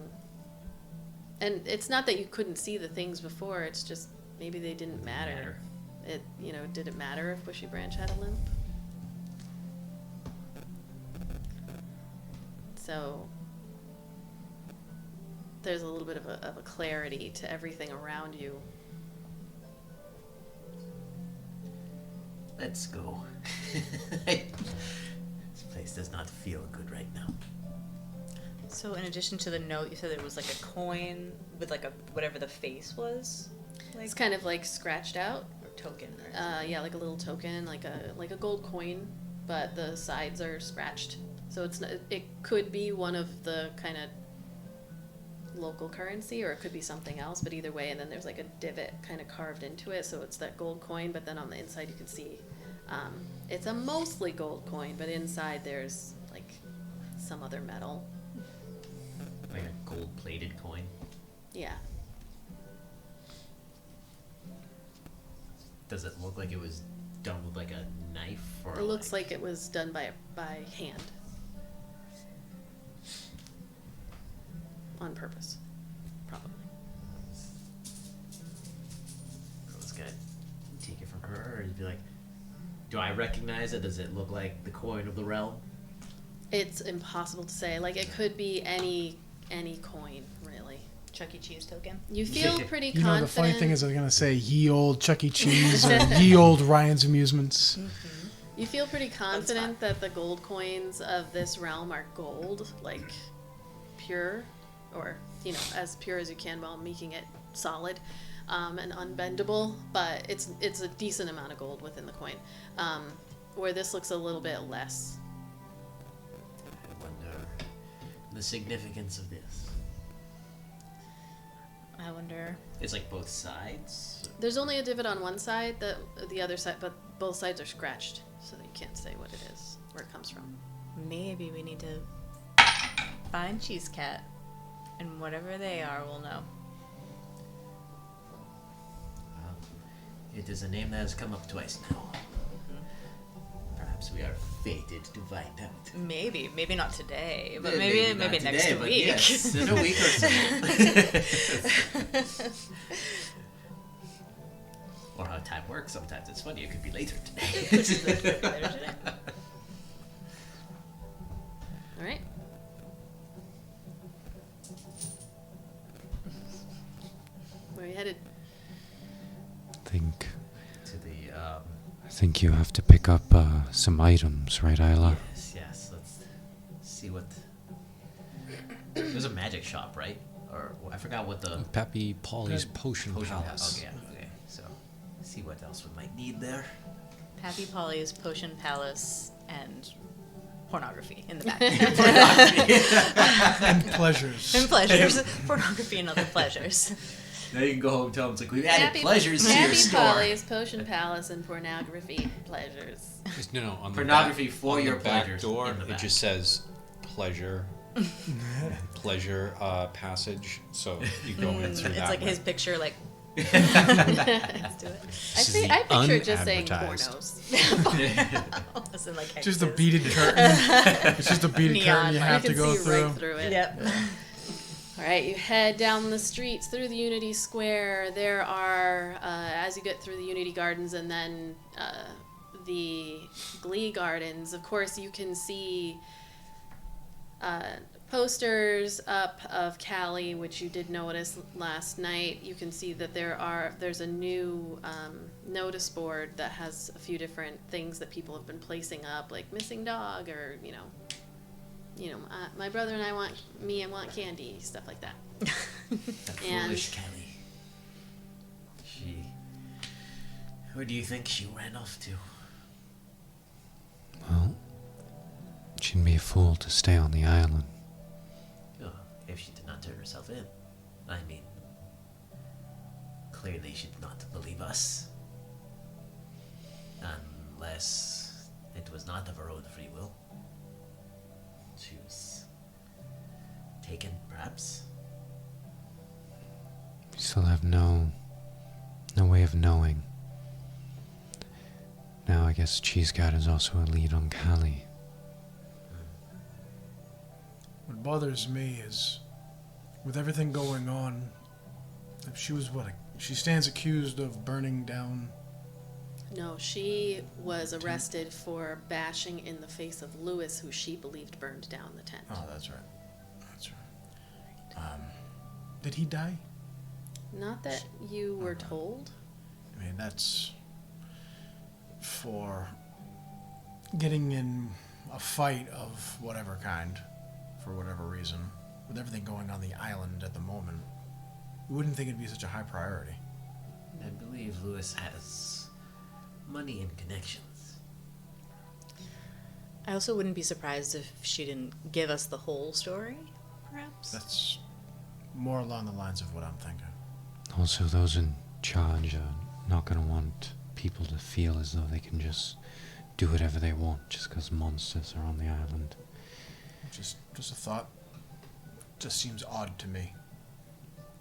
and it's not that you couldn't see the things before, it's just maybe they didn't matter. Did it matter if Bushy Branch had a limp? So there's a little bit of a clarity to everything around you. Let's go. This place does not feel good right now. So in addition to the note, you said there was a coin with whatever the face was? It's kind of scratched out. Or token. Or Yeah, like a little token, like a gold coin, but the sides are scratched. So it could be one of the kind of local currency, or it could be something else, but either way, and then there's a divot kind of carved into it, so it's that gold coin, but then on the inside you can see it's a mostly gold coin, but inside there's some other metal. Like a gold-plated coin. Yeah. Does it look like it was done with a knife, or It looks like it was done by hand. On purpose, probably. Girl's gonna take it from her, or be like, do I recognize it? Does it look like the coin of the realm? It's impossible to say. It could be any coin, really. Chuck E. Cheese token. You feel pretty You know, confident. the funny thing is I was going to say ye old Chuck E. Cheese or ye old Ryan's Amusements. You feel pretty confident that the gold coins of this realm are gold, pure, or, as pure as you can while making it solid and unbendable, but it's a decent amount of gold within the coin, where this looks a little bit less. I wonder the significance of this. I wonder. It's both sides. There's only a divot on one side, the other side, but both sides are scratched, so that you can't say what it is, where it comes from. Maybe we need to find Cheese Cat, and whatever they are, we'll know. It is a name that has come up twice now. Perhaps we are fated to find out. Maybe not today, but Yeah, maybe not next today, but week. yes, in a week or so. Or how time works. Sometimes it's funny. It could be later today. All right. Where are you headed? I think you have to pick up some items, right, Ayla? Yes. Let's see what. There's a magic shop, right? Or I forgot what the Pappy Polly's Potion Palace. Okay. So, see what else we might need there. Pappy Polly's Potion Palace and pornography in the back. And pleasures. And pleasures. Pornography and other pleasures. Now you can go home and tell them, it's like, we've added pleasures to your Happy store. Polly's Potion Palace and pornography pleasures. No, on Pornography the back, for on your the back pleasures door, in the it back. just says pleasure. Pleasure passage. So you go in through It's that like way. his picture, like. Let's do it. I picture just saying unadvertised. pornos. Listen, like Just a hexes. beaded curtain. It's just a beaded Neon curtain you light. have You to can go see through. right through it. Yep. All right, you head down the streets through the Unity Square. There are, as you get through the Unity Gardens and then the Glee Gardens, of course, you can see posters up of Callie, which you did notice last night. You can see that there's a new notice board that has a few different things that people have been placing up, like missing dog, or my brother and I want candy, stuff like that. That And- foolish Kelly. Where do you think she ran off to? Well, she'd be a fool to stay on the island. Oh, if she did not turn herself in. I mean, clearly she did not believe us. Unless it was not of her own free will. She was taken, perhaps. We still have no way of knowing. Now I guess Cheese God is also a lead on Callie. What bothers me is, with everything going on, if she was she stands accused of burning down. No, she was arrested for bashing in the face of Lewis, who she believed burned down the tent. Oh, that's right. Did he die? Not that you were told. I mean, that's for getting in a fight of whatever kind, for whatever reason. With everything going on the island at the moment, you wouldn't think it'd be such a high priority. I believe Lewis has money and connections. I also wouldn't be surprised if she didn't give us the whole story, perhaps. That's more along the lines of what I'm thinking. Also, those in charge are not going to want people to feel as though they can just do whatever they want just because monsters are on the island. Just a thought. Just seems odd to me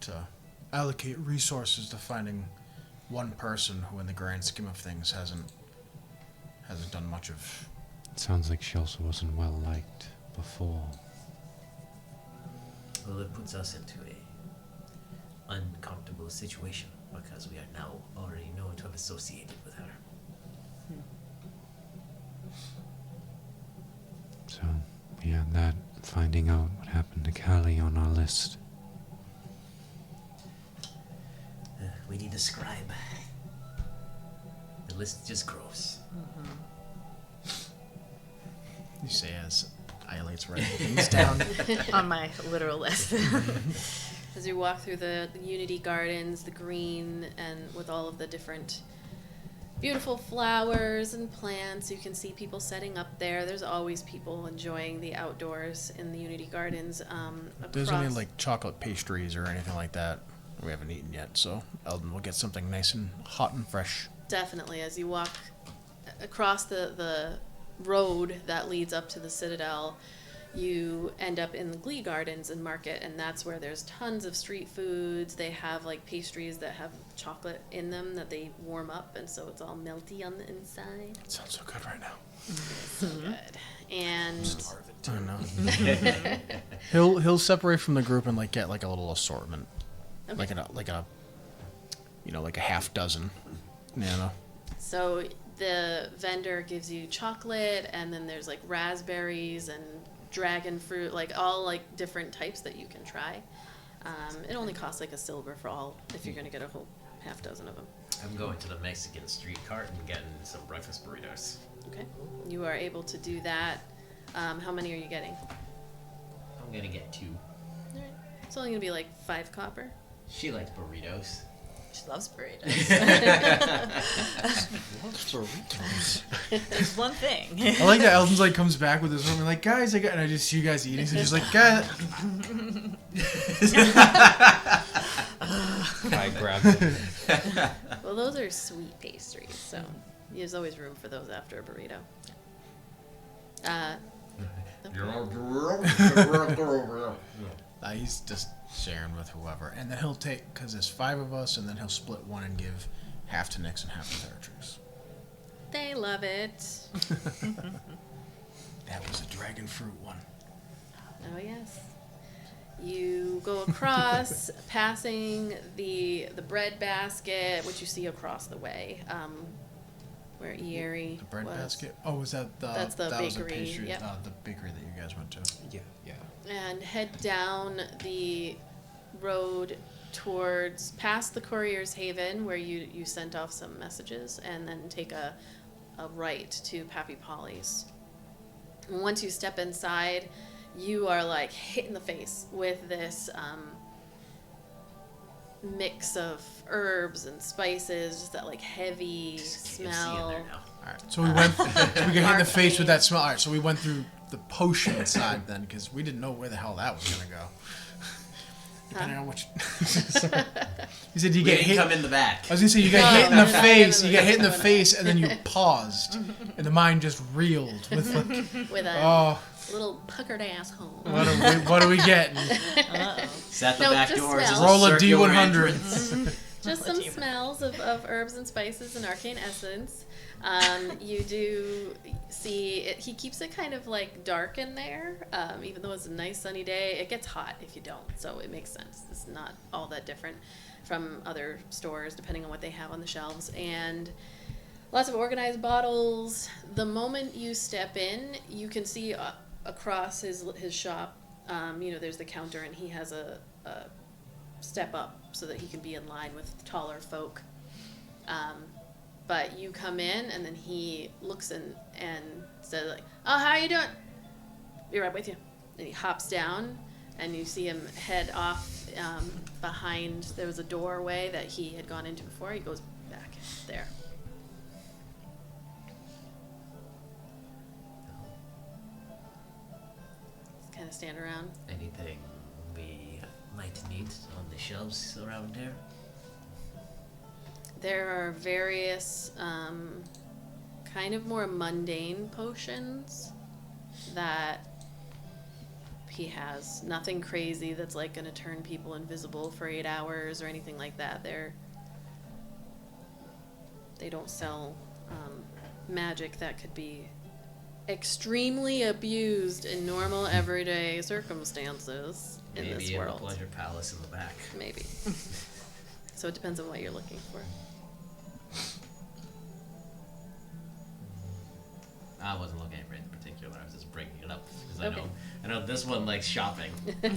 to allocate resources to finding one person who, in the grand scheme of things, hasn't done much of. It sounds like she also wasn't well liked before. Well, it puts us into a uncomfortable situation because we are now already known to have associated with her. So, we had that, finding out what happened to Callie on our list. We need a scribe. The list just grows. You say as Iolite's writing things down. On my literal list. As you walk through the Unity Gardens, the green, and with all of the different beautiful flowers and plants, you can see people setting up there. There's always people enjoying the outdoors in the Unity Gardens. There's any like chocolate pastries or anything like that we haven't eaten yet, so Eldon will get something nice and hot and fresh. Definitely, as you walk across the road that leads up to the Citadel, you end up in the Glee Gardens and Market, and that's where there's tons of street foods. They have like pastries that have chocolate in them that they warm up, and so it's all melty on the inside. It sounds so good right now. So good. And I know. He'll separate from the group and like get like a little assortment, Okay. like a like a half dozen. So the vendor gives you chocolate, and then there's like raspberries and dragon fruit, like all like different types that you can try. It only costs like a silver for all if you're gonna get a whole half dozen of them. I'm going to the Mexican street cart and getting some breakfast burritos. Okay, you are able to do that. How many are you getting? I'm gonna get 2. All right. It's only gonna be like 5 copper. She likes burritos. She loves burritos. There's one thing. I like that Eldon's like comes back with his woman like, guys, and I just see you guys eating, so just like, guys. I grabbed it. Well, those are sweet pastries, so there's always room for those after a burrito. He's just sharing with whoever, and then he'll take, because there's 5 of us, and then he'll split one and give half to Nyx and half to Theratrix. They love it. That was a dragon fruit one. Oh yes. You go across, passing the bread basket, which you see across the way, where Ieri The bread was. basket. Oh, was that the? That's the that was the bakery, pastry, yep. the bakery that you guys went to. Yeah. And head down the road towards past the Courier's Haven, where you sent off some messages, and then take a right to Pappy Polly's. And once you step inside, you are like hit in the face with this mix of herbs and spices, just that like heavy Just can't see in smell. there now. All right, so we went. We got hit in the face with that smell. All right, so we went through the potion side then, because we didn't know where the hell that was gonna go. Depending on which. You said you We get didn't hit. come in the back. I was gonna say you get No, hit in the no, no, face. no, You no, get hit in the no, no. face, and then you paused, and the mind just reeled with like, With a oh, little puckered asshole. what are we getting? Uh-oh. Sat the No, back just doors. smell. As a Roll a circular D100. entrance. Just some smells of herbs and spices and arcane essence. You do see it, he keeps it kind of like dark in there, even though it's a nice sunny day. It gets hot if you don't, so it makes sense. It's not all that different from other stores, depending on what they have on the shelves. And lots of organized bottles. The moment you step in, you can see across his shop, there's the counter, and he has a step up so that he can be in line with taller folk. But you come in, and then he looks and says like, "Oh, how are you doing?" "Be right with you." And he hops down, and you see him head off behind. There was a doorway that he had gone into before. He goes back there. Just kind of stand around. Anything we might need on the shelves around here? There are various kind of more mundane potions that he has. Nothing crazy that's like going to turn people invisible for 8 hours or anything like that. They don't sell magic that could be extremely abused in normal everyday circumstances in Maybe this in world. the pleasure palace in the back. Maybe. So it depends on what you're looking for. I wasn't looking at it in particular. I was just breaking it up because Okay. I know this one likes shopping. You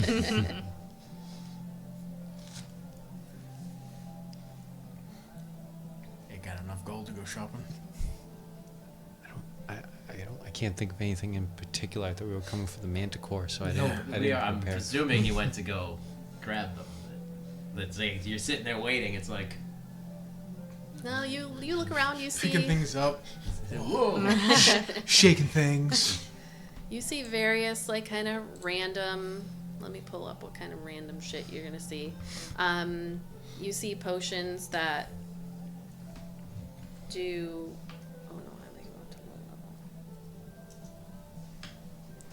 got enough gold to go shopping? I can't think of anything in particular. I thought we were coming for the Manticore, so I didn't I'm compare. presuming he went to go grab them. That's like you're sitting there waiting. It's like, No, you look around, you see Picking things up, whoa. shaking things. you see various like kind of random, let me pull up what kind of random shit you're gonna see. You see potions that do, oh no, I like go to low level.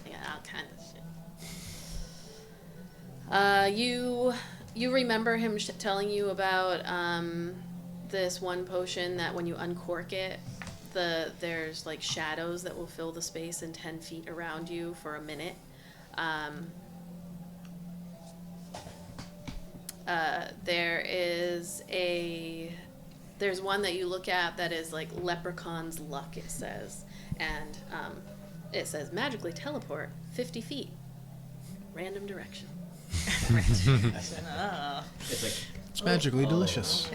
Hang Yeah, all kind of shit. You remember him telling you about this one potion that when you uncork it, there's like shadows that will fill the space in 10 feet around you for a minute. There's one that you look at that is like Leprechaun's Luck, it says. And it says magically teleport 50 feet. Random direction. It's like It's magically delicious.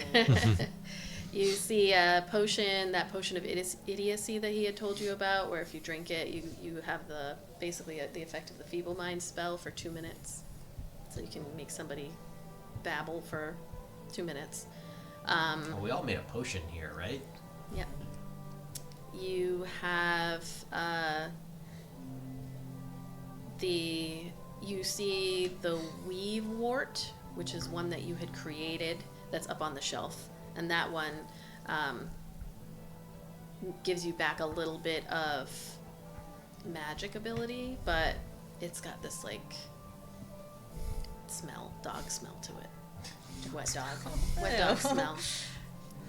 You see that potion of idiocy that he had told you about, where if you drink it, you have basically the effect of the Feeble Mind spell for 2 minutes. So you can make somebody babble for 2 minutes. well, we all made a potion here, right? Yep. You have you see the weave wart, which is one that you had created that's up on the shelf, and that one gives you back a little bit of magic ability, but it's got this like dog smell to it. Wet dog smell.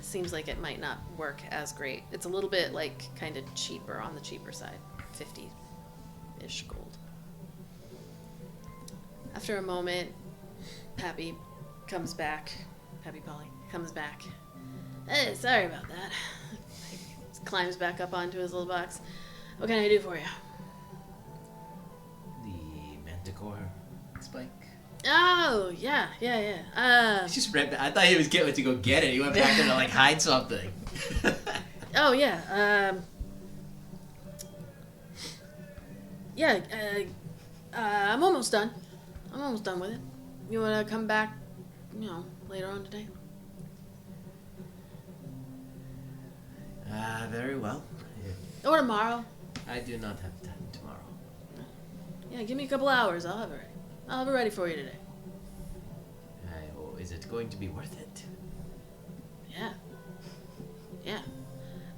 Seems like it might not work as great. It's a little bit like kind of cheaper, on the cheaper side, 50-ish gold. After a moment, Happy Polly comes back. Hey, sorry about that. He climbs back up onto his little box. What can I do for you? The manticore spike. Oh, yeah. I just read that. I thought he was getting to go get it. He went back there to like hide something. Oh, yeah. I'm almost done. I'm almost done with it. You want to come back, later on today? Very well. Or tomorrow? I do not have time tomorrow. Yeah, give me a couple hours. I'll have it ready for you today. Is it going to be worth it? Yeah.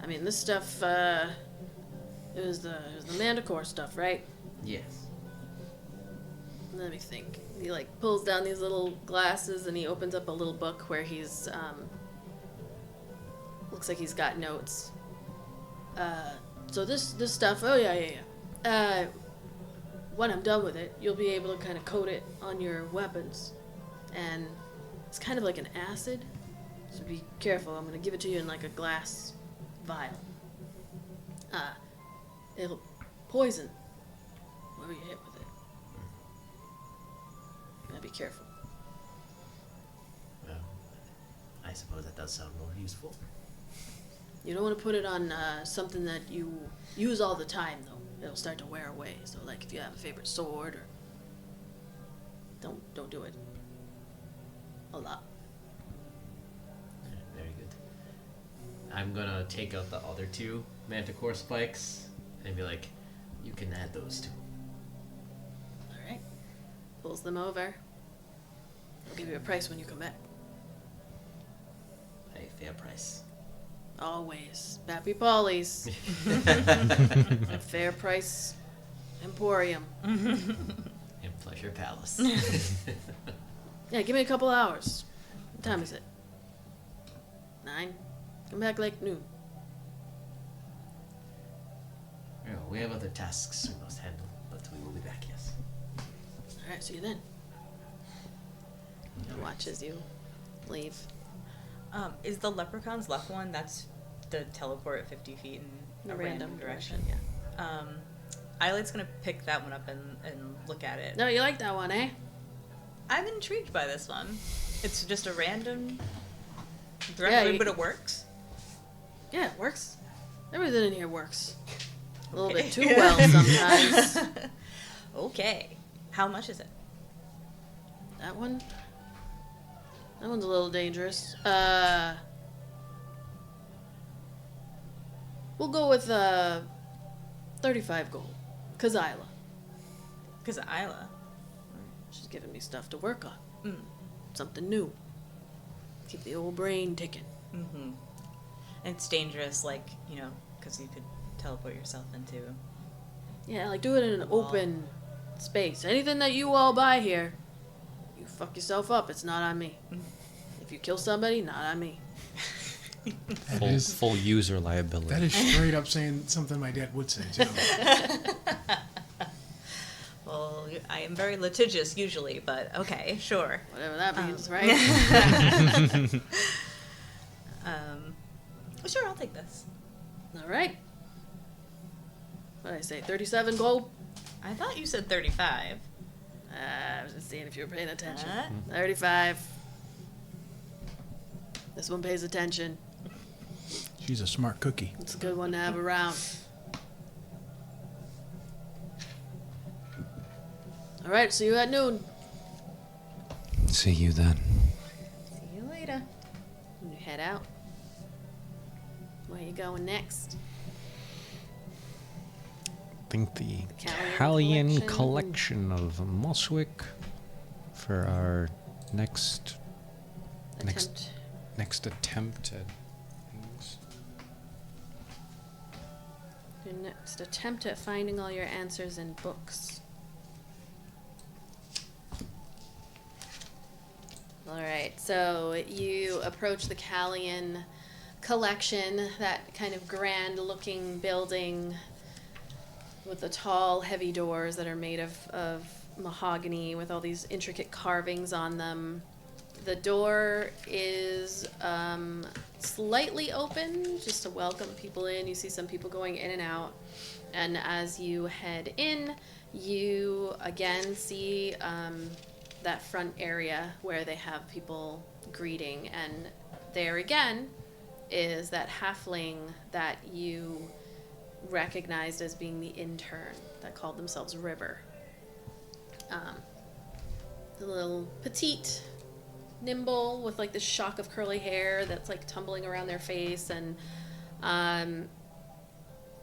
I mean, this stuff, it was the Manticore stuff, right? Yes. Let me think. He pulls down these little glasses and he opens up a little book where he's looks like he's got notes. So this stuff. Oh yeah. When I'm done with it, you'll be able to kind of coat it on your weapons, and it's kind of like an acid. So be careful. I'm gonna give it to you in like a glass vial. It'll poison whoever you hit with it. Gotta be careful. Well, I suppose that does sound more useful. You don't want to put it on something that you use all the time, though. It'll start to wear away. So, like, if you have a favorite sword, or don't do it a lot. Very good. I'm gonna take out the other 2 manticore spikes and be like, you can add those 2. All right. Pulls them over. I'll give you a price when you come back. A fair price. Always. Pappy Polly's. A fair price emporium. In Pleasure Palace. Yeah, give me a couple hours. What time is it? 9? Come back like noon. Yeah, we have other tasks we must handle, but we will be back, yes. Alright, see you then. He watches you leave. Is the Leprechaun's Luck one, that's the teleport at 50 feet in a random direction? Yeah. Iolite's gonna pick that one up and look at it. No, you like that one, eh? I'm intrigued by this one. It's just a random direction, but it works. Yeah, it works. Everything in here works. A little bit too well sometimes. Okay. How much is it? That one's a little dangerous. We'll go with 35 gold. 'Cause Ayla. Because Ayla. She's giving me stuff to work on. Mm. Something new. Keep the old brain ticking. Mm-hmm. And it's dangerous, because you could teleport yourself into Yeah, like do it in an open space. Anything that you all buy here, you fuck yourself up. It's not on me. If you kill somebody, not on me. Full user liability. That is straight up saying something my dad would say, too. Well, I am very litigious usually, but okay, sure. Whatever that means, right? Sure, I'll take this. All right. What did I say? 37 gold? I thought you said 35. I was just seeing if you were paying attention. 35. 35. This one pays attention. She's a smart cookie. It's a good one to have around. All right, see you at noon. See you then. See you later. And you head out. Where you going next? I think the Callian Callian collection of Moswick for our next attempt at things. Your next attempt at finding all your answers in books. Alright, so you approach the Callian collection, that kind of grand looking building with the tall, heavy doors that are made of mahogany with all these intricate carvings on them. The door is slightly open just to welcome people in. You see some people going in and out. And as you head in, you again see that front area where they have people greeting. And there again is that halfling that you recognized as being the intern that called themselves River. The little petite, nimble, with like this shock of curly hair that's like tumbling around their face, and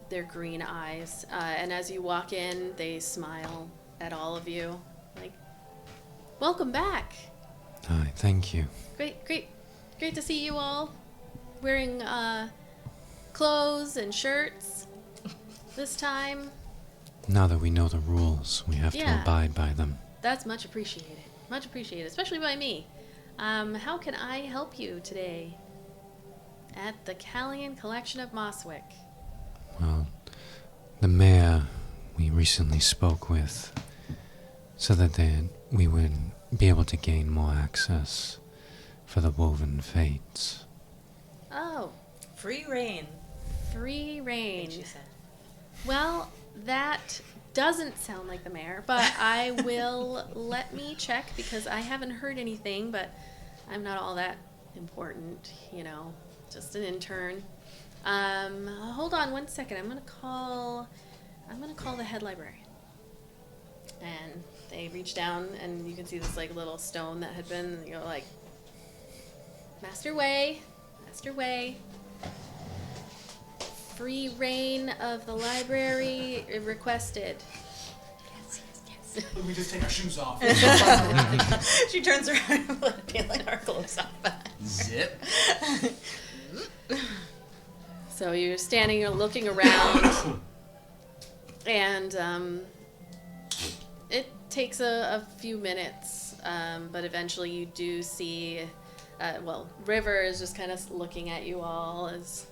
their green eyes. And as you walk in, they smile at all of you, like, "Welcome back. Hi, thank you. Great to see you all wearing clothes and shirts this time." Now that we know the rules, we have to abide by them. That's much appreciated. Much appreciated, especially by me. How can I help you today at the Callian Collection of Moswick? Well, the mayor we recently spoke with said that we would be able to gain more access for the woven fates. Oh, Free reign, free reign. she said. Well, that doesn't sound like the mayor, but I will let me check because I haven't heard anything, but I'm not all that important, just an intern. Hold on one second. I'm gonna call the head librarian. And they reach down and you can see this like little stone that had been, like, Master Way. Free reign of the library requested. Yes. Let me just take our shoes off. She turns around and peeling our clothes off. Zip. So you're standing, you're looking around, and it takes a few minutes, but eventually you do see, River is just kind of looking at you all as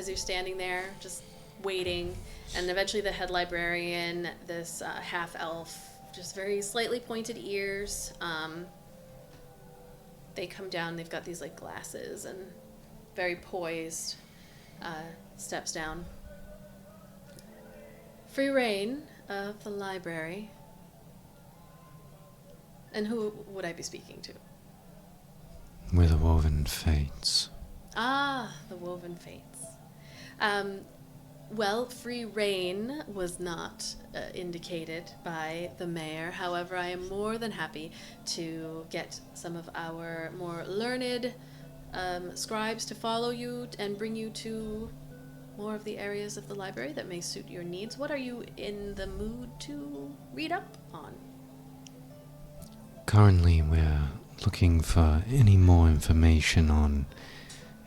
you're standing there, just waiting, and eventually the head librarian, this half-elf, just very slightly pointed ears, they come down, they've got these like glasses, and very poised, steps down. Free reign of the library. And who would I be speaking to? With the woven fates. Ah, the woven fates. Well, free reign was not indicated by the mayor. However, I am more than happy to get some of our more learned scribes to follow you and bring you to more of the areas of the library that may suit your needs. What are you in the mood to read up on? Currently, we're looking for any more information on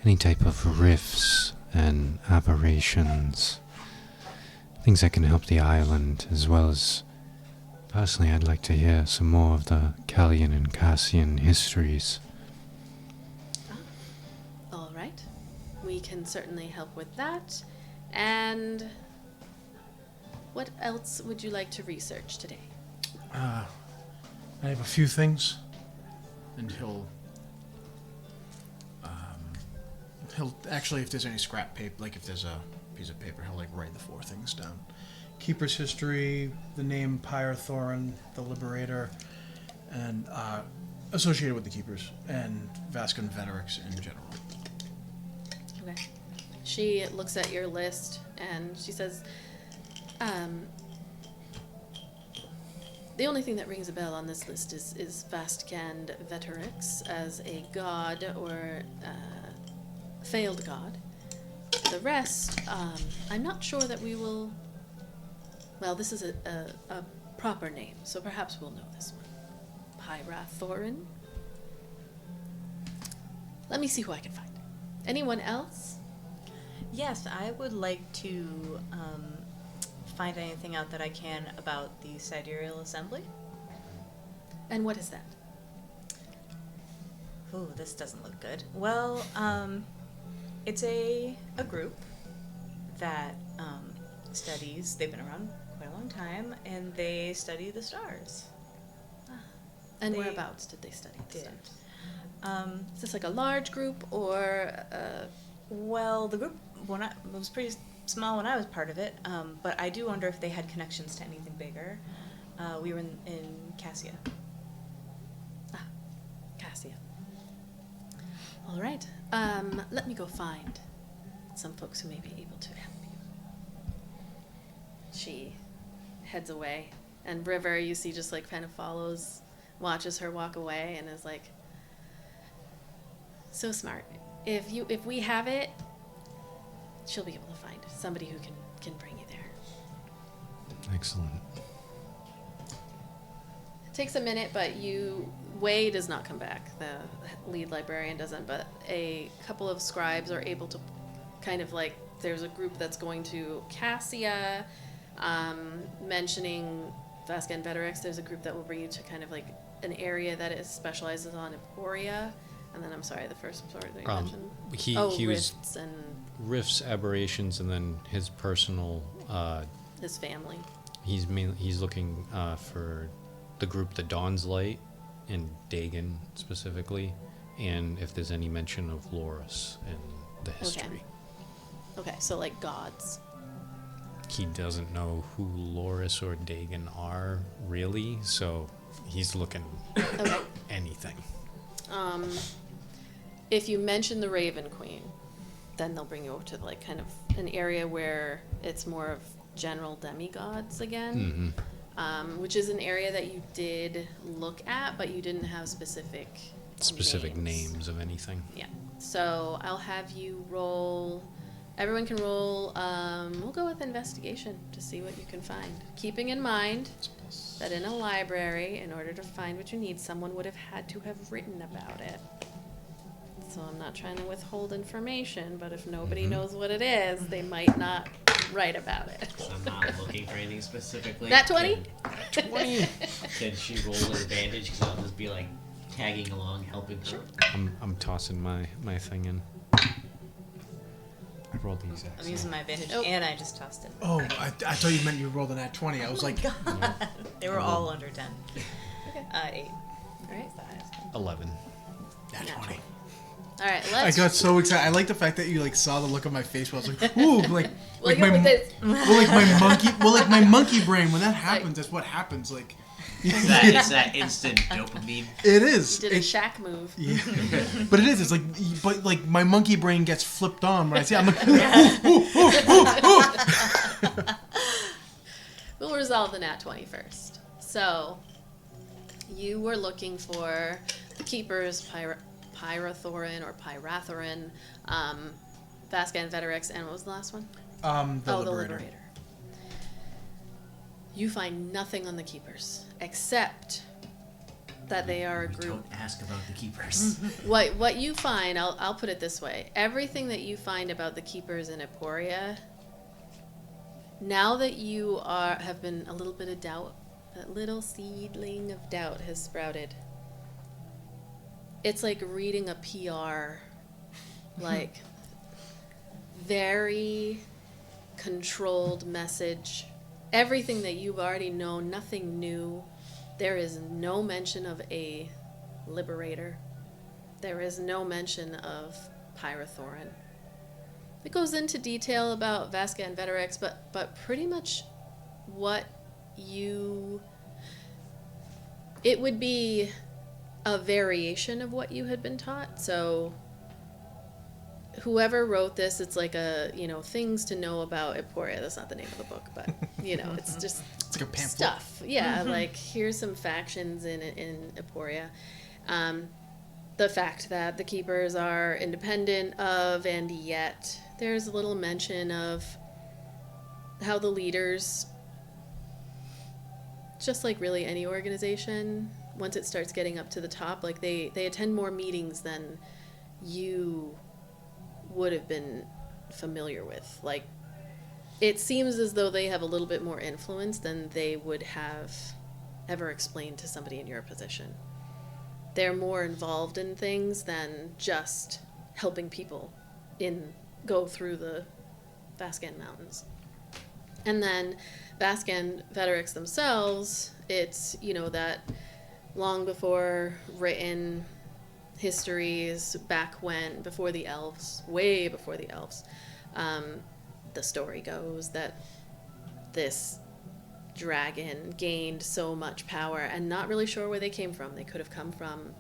any type of rifts and aberrations. Things that can help the island, as well as, personally, I'd like to hear some more of the Callian and Cassian histories. All right. We can certainly help with that. And what else would you like to research today? I have a few things, and he'll actually, if there's any scrap paper, like if there's a piece of paper, he'll like write the 4 things down. Keeper's history, the name Pyrethorin, the Liberator, and associated with the Keepers, and Vascan Veterix in general. Okay. She looks at your list and she says, the only thing that rings a bell on this list is Vascan Veterix as a god or failed god. The rest, I'm not sure that we will... Well, this is a proper name, so perhaps we'll know this one. Pyrethorin. Let me see who I can find. Anyone else? Yes, I would like to find anything out that I can about the Sidereal Assembly. And what is that? Ooh, this doesn't look good. Well, it's a group that studies, they've been around quite a long time, and they study the stars. And They whereabouts did they study the did. stars? Is this like a large group or... Well, the group it was pretty small when I was part of it, but I do wonder if they had connections to anything bigger. We were in Cassia. Cassia. All right. Let me go find some folks who may be able to help you. She heads away, and River, you see, just like kind of watches her walk away, and is like, so smart. If we have it, she'll be able to find somebody who can bring you there. Excellent. It takes a minute, but Way does not come back. The lead librarian doesn't, but a couple of scribes are able to kind of like, there's a group that's going to Cassia, mentioning Vascan Veterix. There's a group that will bring you to kind of like an area that it specializes on Emporia. And then, I'm sorry, the first part that you mentioned. He was rifts and rifts, aberrations, and then his personal. his family. He's looking for the group, the Dawn's Light, and Dagon specifically, and if there's any mention of Loris in the history. Okay, so like gods. He doesn't know who Loris or Dagon are really, so he's looking Okay. anything. If you mention the Raven Queen, then they'll bring you over to like kind of an area where it's more of general demigods again, which is an area that you did look at, but you didn't have specific names of anything. Yeah. So I'll have you roll. Everyone can roll. We'll go with investigation to see what you can find. Keeping in mind that in a library, in order to find what you need, someone would have had to have written about it. So I'm not trying to withhold information, but if nobody knows what it is, they might not write about it. I'm not looking for anything specifically. That 20? 20. Can she roll an advantage? Because I'll just be like tagging along, helping her. I'm tossing my thing in. I rolled the exact I'm same. using my advantage, Oh. and I just tossed it. Oh, I thought you meant you rolled an at 20. I was like, God. They were all under 10. Okay. 8. All right. 11. at Natural. 20. All right, I let's... got so excited. I like the fact that you like saw the look on my face. Where I was like, "Ooh!" Like Well, my this. monkey brain. When that happens, that's what happens. Like, It's that instant dopamine. it is. You did a It- Shaq move. yeah. But it is. It's like, but like my monkey brain gets flipped on when I see it. I'm like, ooh, ooh, ooh, ooh, ooh. We'll resolve the nat 20 first. So, you were looking for the Keepers, Pyrethorin or Pyrathorin, Vascan Veterix, and what was the last one? The The Liberator. Liberator. You find nothing on the Keepers, except that they are a group. Don't ask about the keepers. What you find, I'll put it this way. Everything that you find about the keepers in Emporia, now that you have been a little bit of doubt, that little seedling of doubt has sprouted. It's like reading a PR, like very controlled message. Everything that you've already known, nothing new. There is no mention of a liberator. There is no mention of Pyrathoran. It goes into detail about Vasca and Veterex, but pretty much what it would be a variation of what you had been taught. So whoever wrote this, it's like things to know about Emporia. That's not the name of the book, but it's just It's like a pamphlet. stuff. Yeah, like here's some factions in Emporia. The fact that the keepers are independent of, and yet there's a little mention of how the leaders, just like really any organization, once it starts getting up to the top, like they attend more meetings than you would have been familiar with. Like, it seems as though they have a little bit more influence than they would have ever explained to somebody in your position. They're more involved in things than just helping people go through the Vascan Mountains. And then Vascan Veterix themselves, it's, that long before written histories, back when, before the elves, way before the elves, the story goes that this dragon gained so much power, and not really sure where they came from. They could have come from...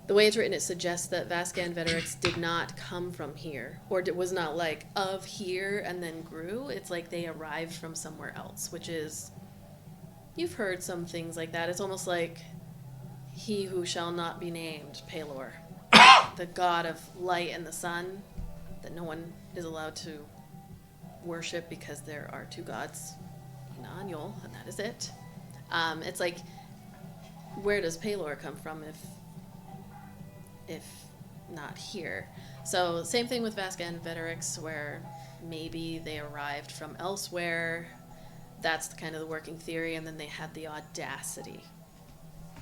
The way it's written, it suggests that Vascan Veterix did not come from here, or was not like of here and then grew. It's like they arrived from somewhere else, which is... You've heard some things like that. It's almost like he who shall not be named, Pelor, the god of light and the sun, that no one is allowed to worship because there are two gods, and Yol, and that is it. It's like, where does Pelor come from if not here? So same thing with Vasca and Veterix, where maybe they arrived from elsewhere. That's kind of the working theory, and then they had the audacity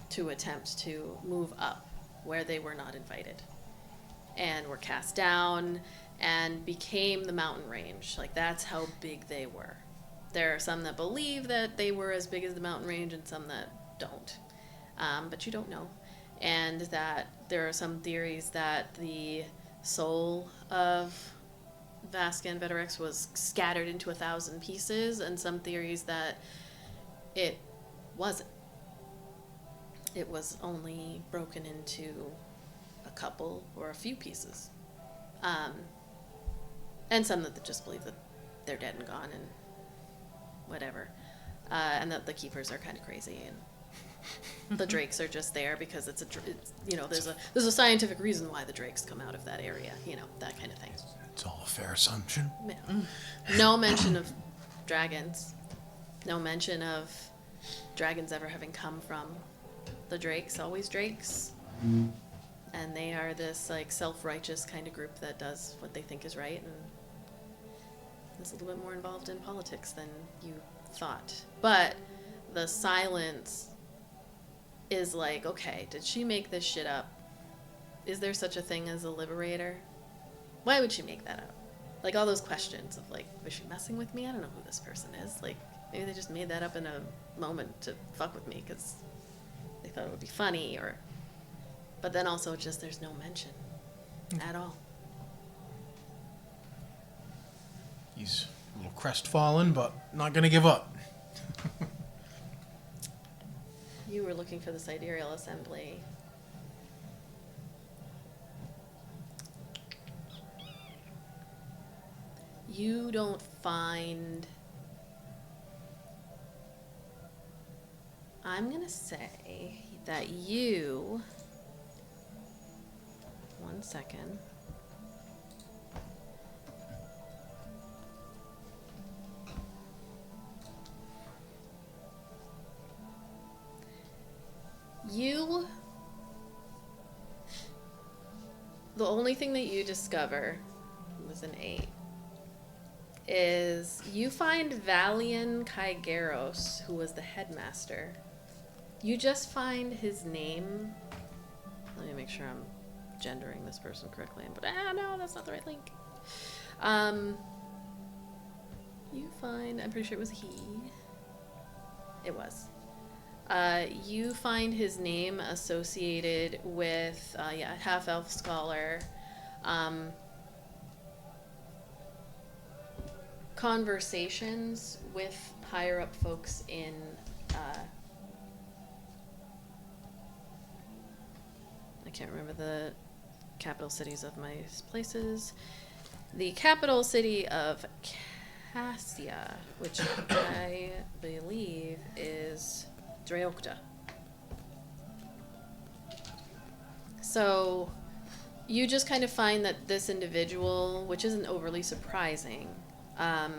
to attempt to move up where they were not invited, and were cast down and became the mountain range. Like, that's how big they were. There are some that believe that they were as big as the mountain range, and some that don't. But you don't know. And that there are some theories that the soul of Vasca and Veterix was scattered into 1,000 pieces, and some theories that it wasn't. It was only broken into a couple or a few pieces. And some that just believe that they're dead and gone and whatever. And that the keepers are kind of crazy, and the drakes are just there because there's a scientific reason why the drakes come out of that area, that kind of thing. It's all a fair assumption. Yeah. No mention of dragons. No mention of dragons ever having come from the drakes. Always drakes. And they are this like self-righteous kind of group that does what they think is right, and is a little bit more involved in politics than you thought. But the silence is like, okay, did she make this shit up? Is there such a thing as a liberator? Why would she make that up? Like, all those questions of like, was she messing with me? I don't know who this person is. Like, maybe they just made that up in a moment to fuck with me because they thought it would be funny, or... But then also just there's no mention at all. He's a little crestfallen, but not gonna give up. You were looking for the sidereal assembly. You don't find... I'm gonna say that you... One second. the only thing that you discover was an 8 is you find Valian Kaigeros, who was the headmaster. You just find his name. Let me make sure I'm gendering this person correctly. But no, that's not the right link. You find, I'm pretty sure it was he. It was. You find his name associated with, half-elf scholar. Conversations with higher-up folks in, I can't remember the capital cities of my places. The capital city of Cassia, which I believe is Dreokta. So you just kind of find that this individual, which isn't overly surprising, let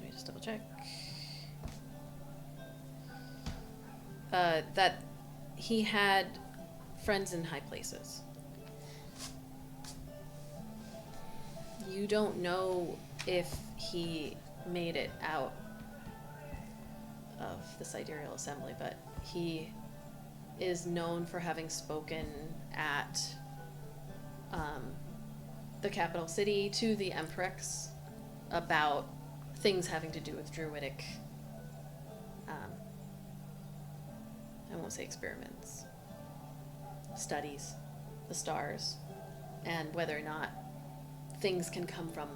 me just double check, that he had friends in high places. You don't know if he made it out of the Sidereal Assembly, but he is known for having spoken at the capital city to the Empress about things having to do with druidic, I won't say experiments, studies, the stars, and whether or not things can come from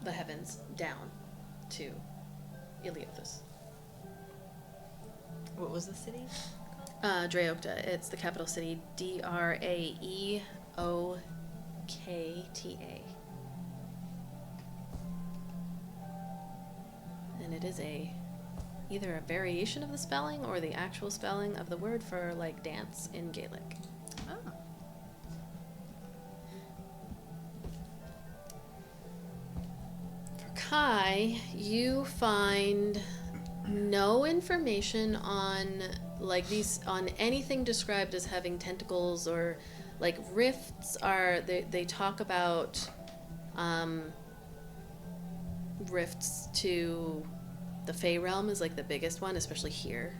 the heavens down to Eleothis. What was the city? Dreokta. It's the capital city, Draeokta. And it is either a variation of the spelling or the actual spelling of the word for, like, dance in Gaelic. Oh. For Kai, you find no information on, like, on anything described as having tentacles, or, like, rifts are, they talk about rifts to the Fey realm is, like, the biggest one, especially here,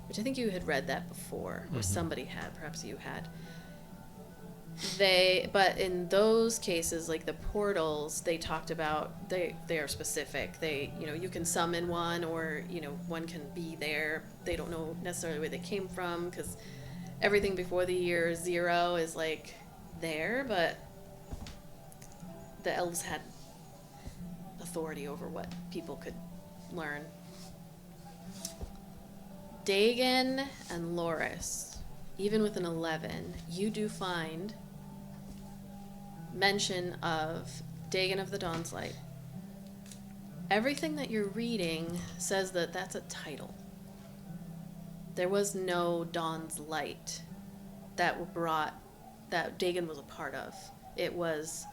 which I think you had read that before, or somebody had, perhaps you had. But in those cases, like the portals, they talked about, they are specific. You can summon one, or, one can be there. They don't know necessarily where they came from, because everything before the year 0 is, like, there, but the elves had authority over what people could learn. Dagon and Loris, even with an 11, you do find mention of Dagon of the Dawn's Light. Everything that you're reading says that that's a title. There was no Dawn's Light that Dagon was a part of. It was,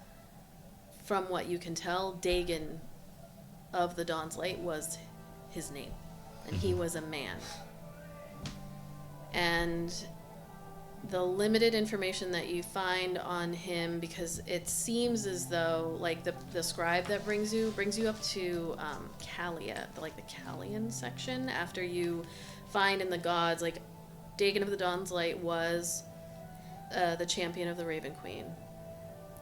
from what you can tell, Dagon of the Dawn's Light was his name, and he was a man. And the limited information that you find on him, because it seems as though, like, the scribe that brings you up to Kalia, the Kalian section, after you find in the gods, like, Dagon of the Dawn's Light was the champion of the Raven Queen.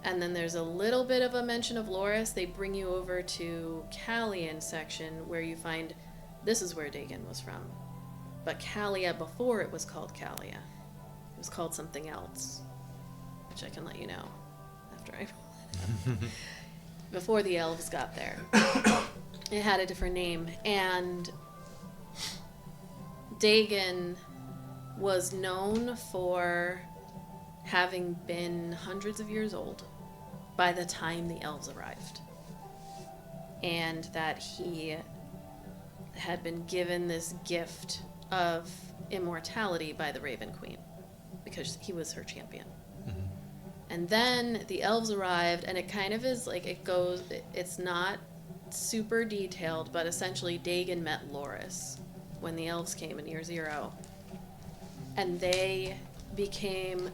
And then there's a little bit of a mention of Loris. They bring you over to Kalian section, where you find this is where Dagon was from. But Kalia, before it was called Kalia, it was called something else, which I can let you know after I roll it up. Before the elves got there, it had a different name. And Dagon was known for having been hundreds of years old by the time the elves arrived, and that he had been given this gift of immortality by the Raven Queen because he was her champion. And then the elves arrived, and it kind of is like, it's not super detailed, but essentially Dagon met Loris when the elves came in year 0, and they became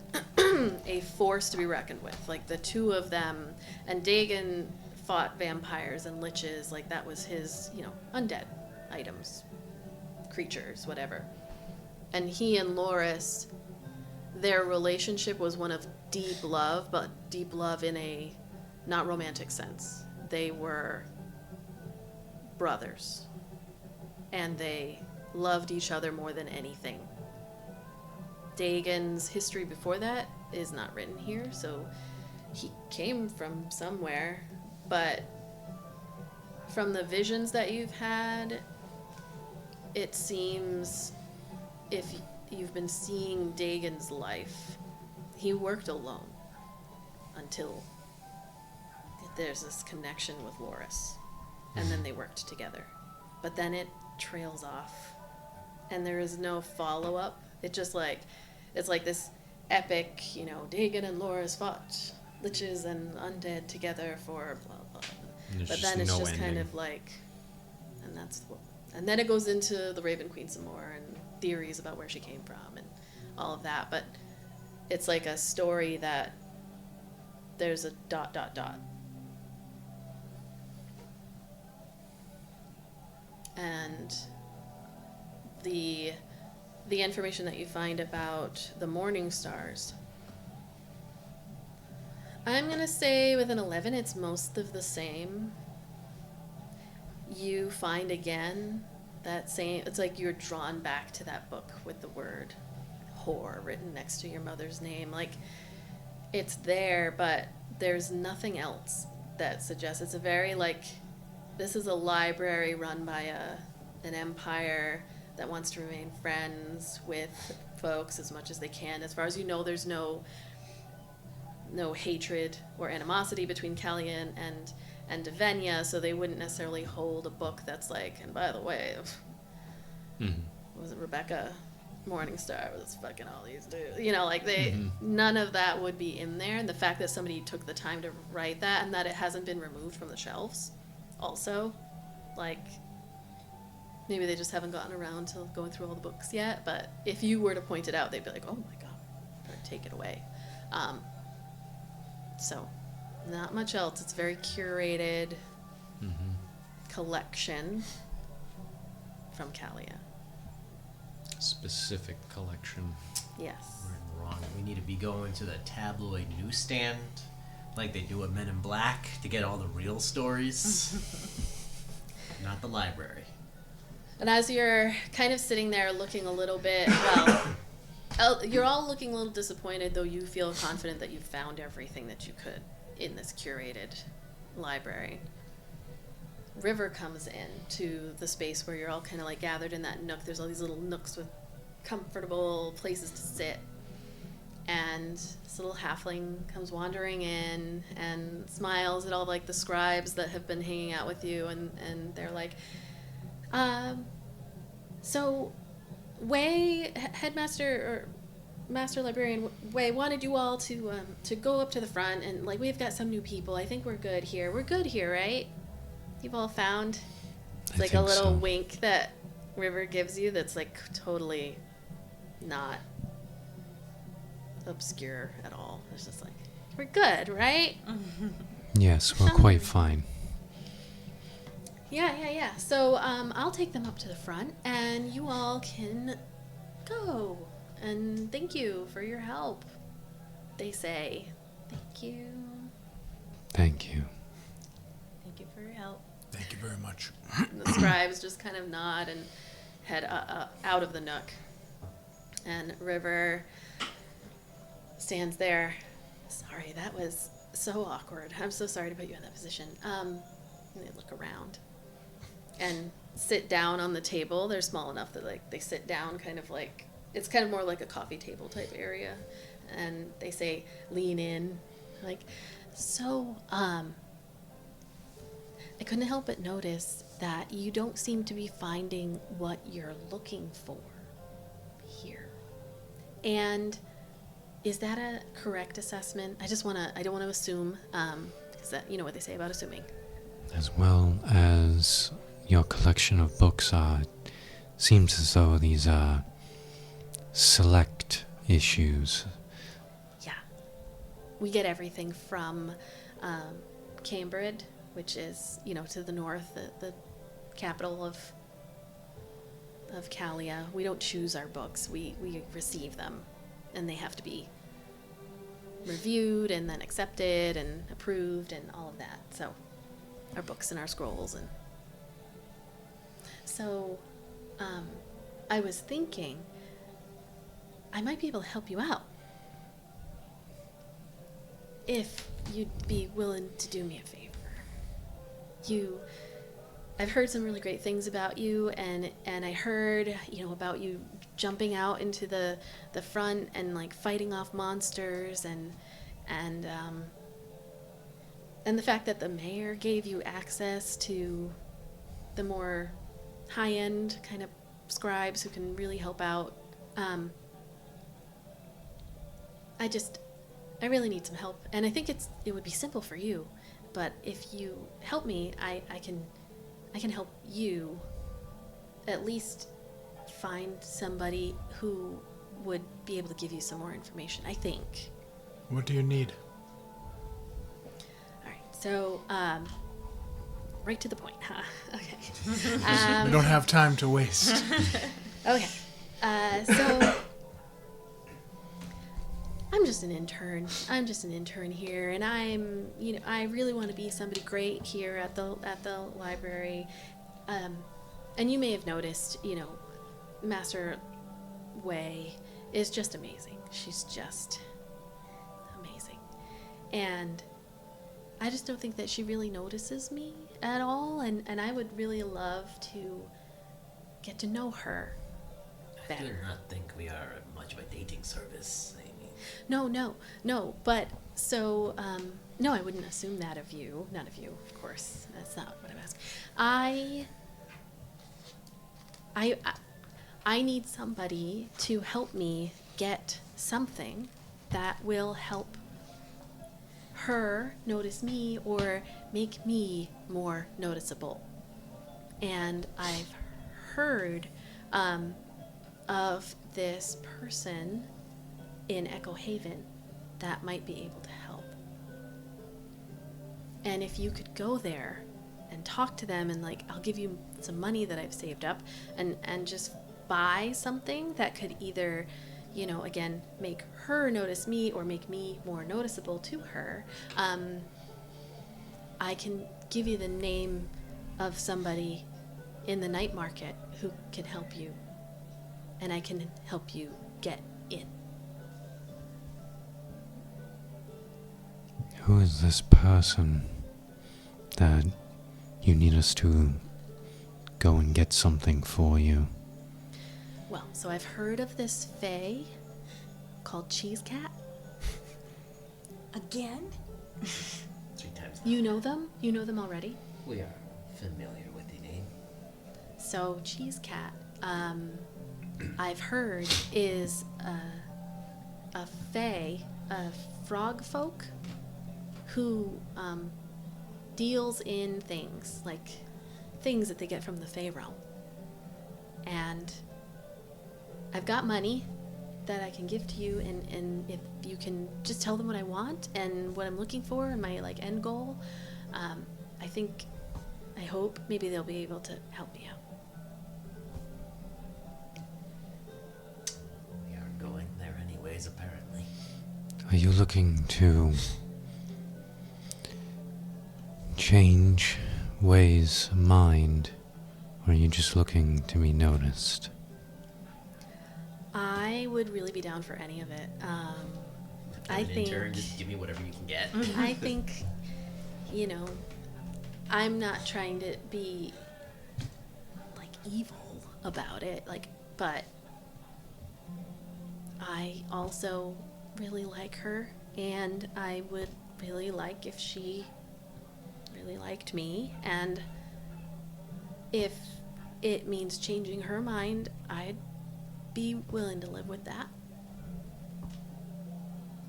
a force to be reckoned with. Like, the two of them, and Dagon fought vampires and liches, like, that was his, undead items, creatures, whatever. And he and Loris, their relationship was one of deep love, but deep love in a not romantic sense. They were brothers, and they loved each other more than anything. Dagon's history before that is not written here, so he came from somewhere, but from the visions that you've had, it seems, if you've been seeing Dagon's life, he worked alone until there's this connection with Loris, and then they worked together. But then it trails off, and there is no follow-up. It's like this epic, Dagon and Loris fought liches and undead together for blah blah. But then it's just kind of like, and then it goes into the Raven Queen some more and theories about where she came from and all of that. But it's like a story that there's a ... And the information that you find about the Morning Stars, I'm going to say with an 11, it's most of the same. You find again that same, it's like you're drawn back to that book with the word whore written next to your mother's name. Like, it's there, but there's nothing else that suggests. It's a very, this is a library run by an empire that wants to remain friends with folks as much as they can. As far as you know, there's no hatred or animosity between Callian and Devenia, so they wouldn't necessarily hold a book that's like, and by the way, was it Rebecca Morningstar was fucking all these dudes? None of that would be in there. And the fact that somebody took the time to write that and that it hasn't been removed from the shelves also, maybe they just haven't gotten around to going through all the books yet, but if you were to point it out, they'd be like, oh my god, take it away. So not much else. It's a very curated collection from Kalia. Specific collection. Yes. We're wrong. We need to be going to the tabloid newsstand like they do at Men in Black to get all the real stories. Not the library. And as you're kind of sitting there looking a little bit, you're all looking a little disappointed, though you feel confident that you've found everything that you could in this curated library. River comes in to the space where you're all kind of gathered in that nook. There's all these little nooks with comfortable places to sit. And this little halfling comes wandering in and smiles at all the scribes that have been hanging out with you, and they're like, so Way, headmaster or master librarian Way wanted you all to go up to the front, and we've got some new people. I think we're good here. We're good here, right? You've all found? It's a little wink that River gives you that's totally not obscure at all. It's just we're good, right? Yes, we're quite fine. Yeah. So I'll take them up to the front, and you all can go. And thank you for your help, they say. Thank you. Thank you. Thank you for your help. Thank you very much. And the scribes just kind of nod and head out of the nook. And River stands there. Sorry, that was so awkward. I'm so sorry to put you in that position. And they look around and sit down on the table. They're small enough that they sit down kind of it's kind of more like a coffee table type area. And they say, lean in. So, I couldn't help but notice that you don't seem to be finding what you're looking for here. And is that a correct assessment? I don't want to assume, because that, you know what they say about assuming. As well as your collection of books seems as though these are select issues. Yeah. we get everything from Cambridge, which is, to the north, the capital of Calia. We don't choose our books. We receive them, and they have to be reviewed and then accepted and approved and all of that. So our books and our scrolls. And so I was thinking I might be able to help you out if you'd be willing to do me a favor. I've heard some really great things about you, and I heard, about you jumping out into the front and like fighting off monsters, and the fact that the mayor gave you access to the more high-end kind of scribes who can really help out. I really need some help, and I think it would be simple for you, but if you help me, I can help you at least find somebody who would be able to give you some more information, I think. What do you need? All right, so, right to the point, huh? Okay. We don't have time to waste. Okay, so I'm just an intern. I'm just an intern here, and I really want to be somebody great here at the library. And you may have noticed, Master Wei is just amazing. She's just amazing. And I just don't think that she really notices me at all, and I would really love to get to know her better. I do not think we are much of a dating service. No, but so, no, I wouldn't assume that of you. None of you, of course. That's not what I'm asking. I need somebody to help me get something that will help her notice me or make me more noticeable. And I've heard of this person in Echo Haven that might be able to help. And if you could go there and talk to them, and I'll give you some money that I've saved up, and just buy something that could either, again, make her notice me or make me more noticeable to her, I can give you the name of somebody in the night market who can help you, and I can help you get in. Who is this person that you need us to go and get something for you? Well, so I've heard of this fae called Cheese Cat. Again? 3 times. You know them? You know them already? We are familiar with the name. So Cheese Cat, I've heard is a fae, a frog folk who deals in things, like things that they get from the Fae realm. And I've got money that I can give to you, and if you can just tell them what I want and what I'm looking for and my end goal, I hope maybe they'll be able to help me out. We are going there anyways, apparently. Are you looking to change Wei's mind, or are you just looking to be noticed? I would really be down for any of it. I An think intern, just give me whatever you can get. I think, I'm not trying to be evil about it, but I also really like her, and I would really like if she really liked me, and if it means changing her mind, I'd be willing to live with that.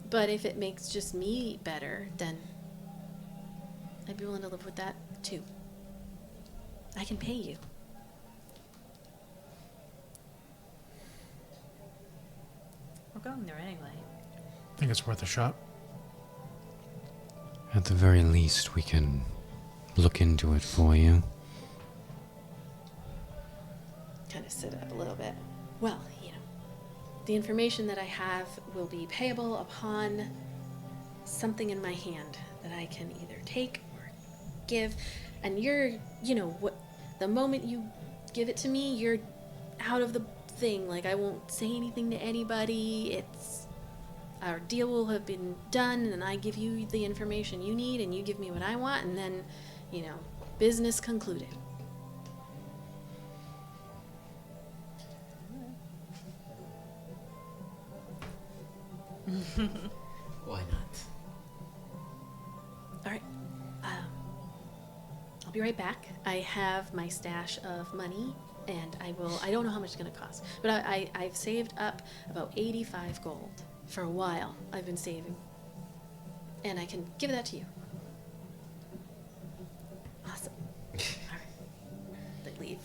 But if it makes just me better, then I'd be willing to live with that too. I can pay you. We're going there anyway. I think it's worth a shot. At the very least, we can look into it for you. Kind of sit up a little bit. Well, the information that I have will be payable upon something in my hand that I can either take or give. And the moment you give it to me, you're out of the thing. Like, I won't say anything to anybody. Our deal will have been done, and I give you the information you need, and you give me what I want, and then, business concluded. Why not? All right. I'll be right back. I have my stash of money, and I don't know how much it's going to cost, but I've saved up about 85 gold. For a while, I've been saving. And I can give that to you. Awesome. All right. They leave.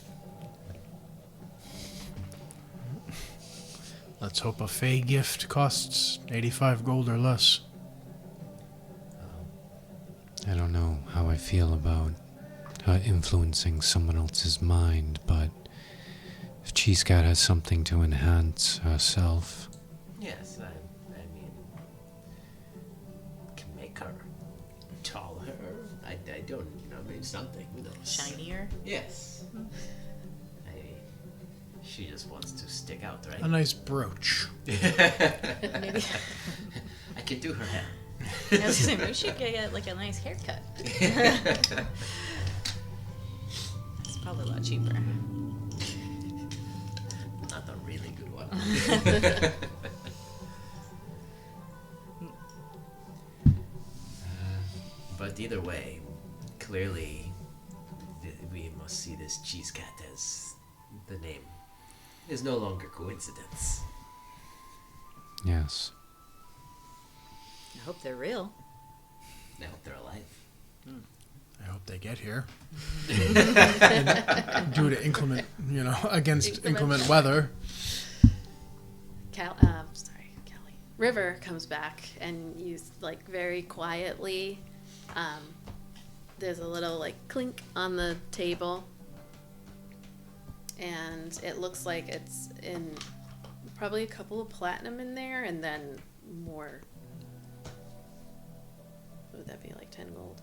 Let's hope a Fey gift costs 85 gold or less. I don't know how I feel about influencing someone else's mind, but if Cheesecat has something to enhance herself... Yes, I mean, can make her taller. I don't, maybe something. Who knows? Shinier. Yes. She just wants to stick out, right? A nice brooch. Maybe. I can do her hair. I was gonna say, maybe she could get like a nice haircut. It's probably a lot cheaper. Not the really good one. But either way, clearly, we must see this Cheesecat as the name is no longer coincidence. Yes. I hope they're real. I hope they're alive. I hope they get here. Due to against inclement weather. Callie. River comes back, and you, very quietly, there's a little, clink on the table. And it looks like it's in probably a couple of platinum in there, and then more. What would that be, 10 gold?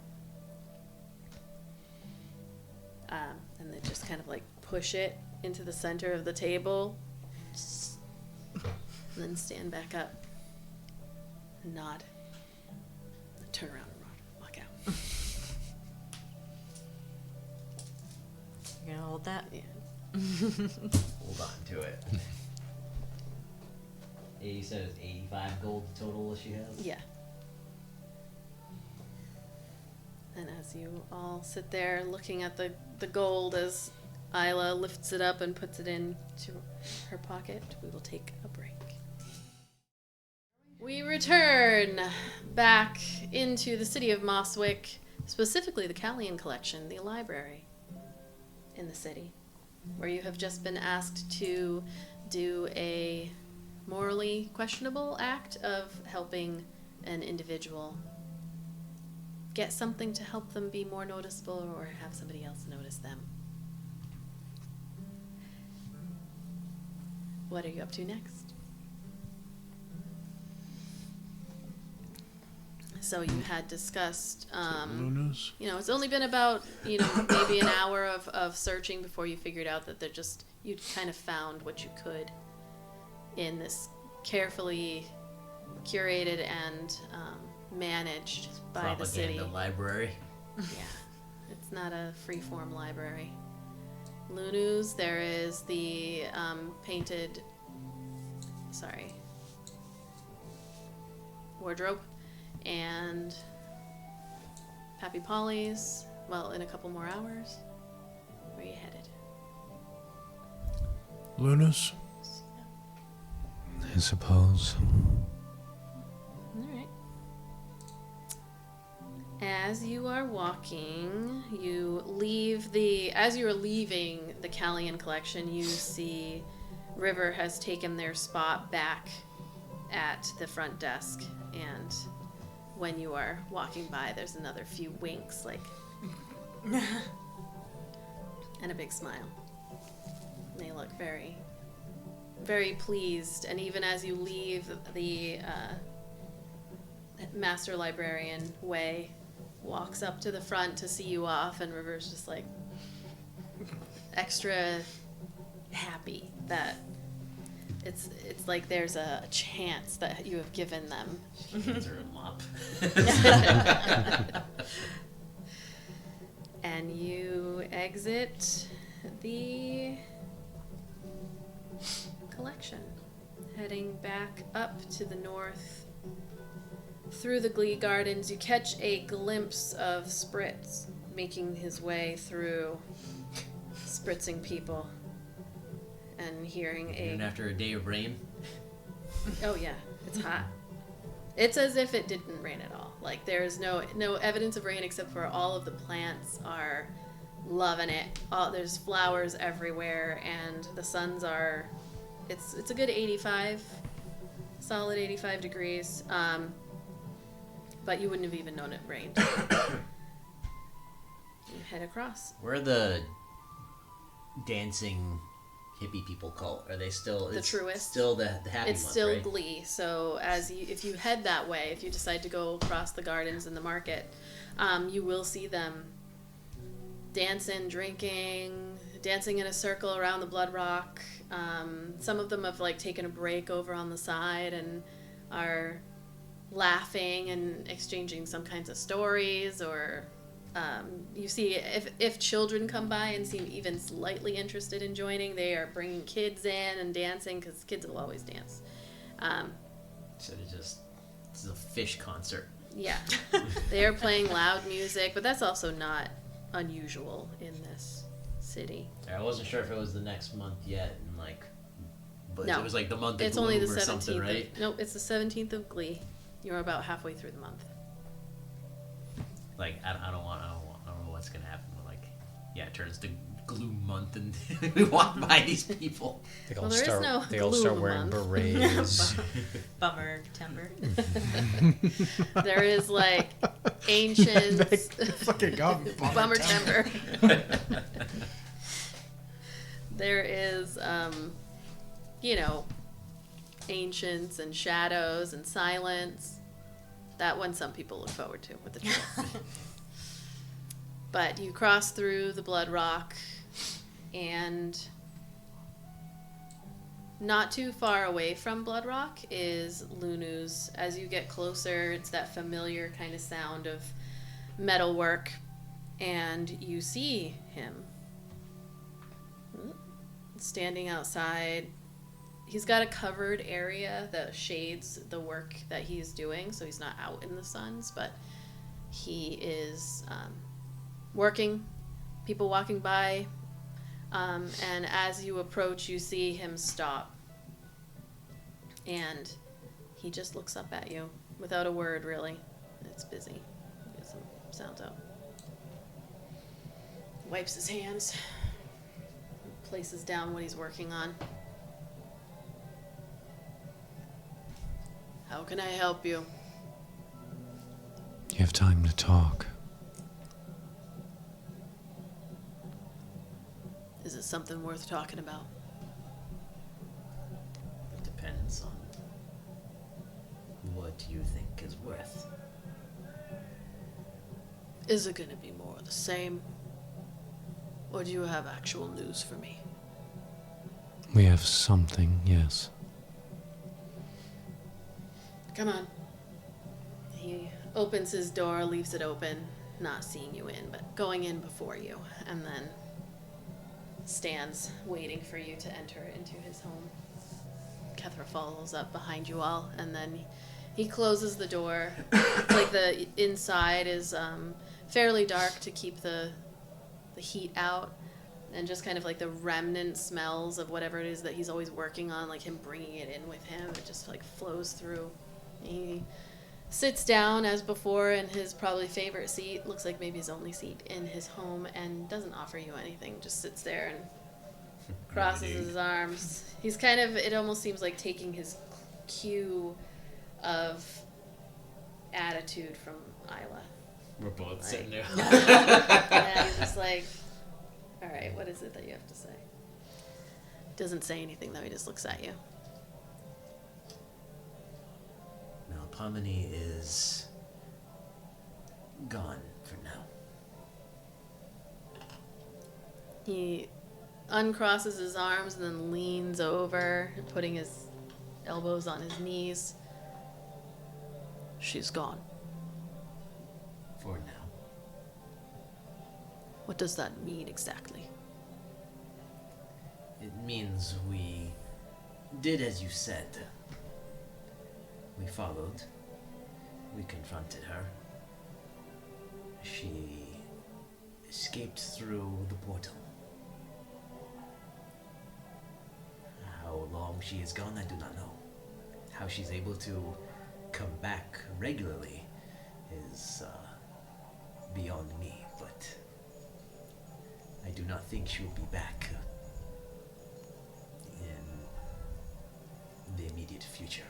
And they just kind of push it into the center of the table, and then stand back up, and nod, and turn around and walk out. You're gonna hold that? Yeah. Hold on to it. You said it's 85 gold total she has? Yeah. And as you all sit there looking at the gold as Ayla lifts it up and puts it into her pocket, we will take a break. We return back into the city of Mosswick, specifically the Callian Collection, the library in the city, where you have just been asked to do a morally questionable act of helping an individual get something to help them be more noticeable or have somebody else notice them. What are you up to next? So you had discussed, Lunas. it's only been about, maybe an hour of searching before you figured out that you'd kind of found what you could in this carefully curated and managed by the city. Propaganda library. Yeah, it's not a free-form library. Lunus, there is the painted, wardrobe, and Pappy Polly's, in a couple more hours. Where are you headed? Lunas. I suppose. All right. As you are walking, as you're leaving the Callian Collection, you see River has taken their spot back at the front desk and when you are walking by, there's another few winks, like, and a big smile. They look very, very pleased. And even as you leave the Master Librarian Way, walks up to the front to see you off, and River's just like extra happy that it's like there's a chance that you have given them. She hands her a mop. And you exit the collection, heading back up to the north through the Glee Gardens. You catch a glimpse of Spritz making his way through, spritzing people, and hearing And after a day of rain. Oh yeah, it's hot. It's as if it didn't rain at all. Like there's no evidence of rain except for all of the plants are loving it. There's flowers everywhere, and the suns are. It's a good 85, solid 85 degrees. But you wouldn't have even known it rained. You head across. Where are the dancing hippie people called? Are they still The truest. Still the happy It's month, still right? Glee. So if you head that way, if you decide to go across the gardens and the market, you will see them dancing, drinking, dancing in a circle around the Blood Rock. Some of them have like taken a break over on the side and are laughing and exchanging some kinds of stories, or you see if children come by and seem even slightly interested in joining, they are bringing kids in and dancing, because kids will always dance. So this is a fish concert. Yeah, they are playing loud music, but that's also not unusual in this city. I wasn't sure if it was the next month yet, and but No. it was like the month of It's Gloom only the or 17th. something, right? Nope, it's the 17th of Glee. You're about halfway through the month. Like I don't know what's gonna happen. But it turns to Gloom month, and we walk by these people. They Well, all there is start. no They all start gloom wearing month. berets. Bummer timber. There is like ancient Fucking God, bummer timber. There is, ancients and shadows and silence. That one some people look forward to with the trip. But you cross through the Blood Rock, and not too far away from Blood Rock is Lunu's. As you get closer, it's that familiar kind of sound of metalwork, and you see him standing outside. He's got a covered area that shades the work that he's doing, so he's not out in the suns, but he is working, people walking by, and as you approach, you see him stop, and he just looks up at you without a word, really. It's busy. Get some sounds out. Wipes his hands, places down what he's working on. How can I help you? You have time to talk. Is it something worth talking about? It depends on what you think is worth. Is it going to be more of the same? Or do you have actual news for me? We have something, yes. Come on. He opens his door, leaves it open, not seeing you in, but going in before you, and then stands waiting for you to enter into his home. Kethra follows up behind you all, and then he closes the door. Like the inside is fairly dark to keep the heat out, and just kind of like the remnant smells of whatever it is that he's always working on, like him bringing it in with him. It just like flows through. He sits down as before in his probably favorite seat, looks like maybe his only seat in his home, and doesn't offer you anything, just sits there and crosses his arms. He's kind of, it almost seems like taking his cue of attitude from Ayla. We're both sitting there. Yeah, he's just like, all right, what is it that you have to say? Doesn't say anything though. He just looks at you. Melpomene is gone for now. He uncrosses his arms and then leans over, putting his elbows on his knees. She's gone. For now. What does that mean exactly? It means we did as you said. We followed. We confronted her. She escaped through the portal. How long she is gone, I do not know. How she's able to come back regularly is beyond me, but I do not think she will be back in the immediate future.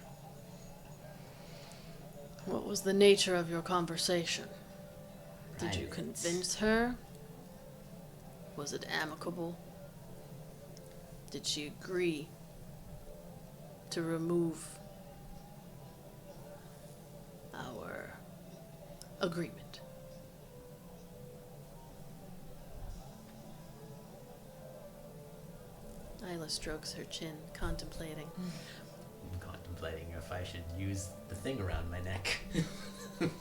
What was the nature of your conversation? Did you Private. convince her? Was it amicable? Did she agree to remove our agreement? Ayla strokes her chin, contemplating. I'm contemplating if I should use the thing around my neck. Can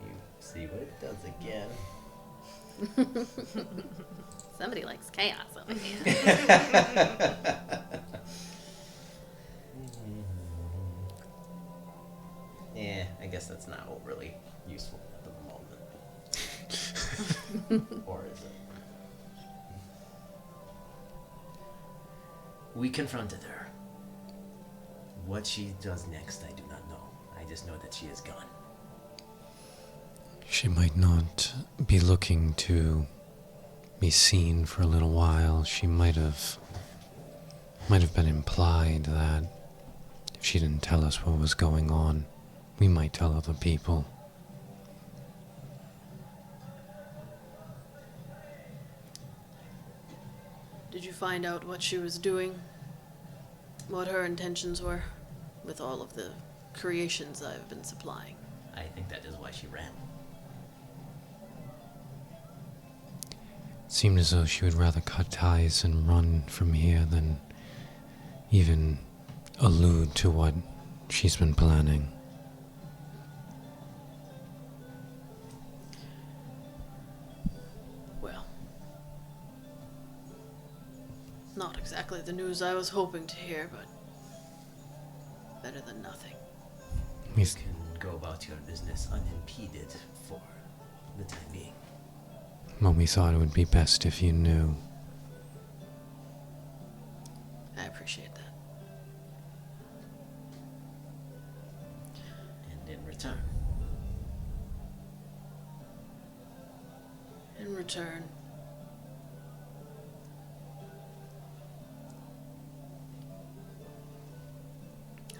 you see what it does again? Somebody likes chaos over here. Yeah, I guess that's not overly useful at the moment. Or is it? We confronted her. What she does next, I do not know. I just know that she is gone. She might not be looking to be seen for a little while. She might have been implied that if she didn't tell us what was going on, we might tell other people. Did you find out what she was doing? What her intentions were with all of the creations I've been supplying? I think that is why she ran. It seemed as though she would rather cut ties and run from here than even allude to what she's been planning. Well, not exactly the news I was hoping to hear, but better than nothing. We You can go about your business unimpeded for the time being. Well, we thought it would be best if you knew. I appreciate that. And in return, In return,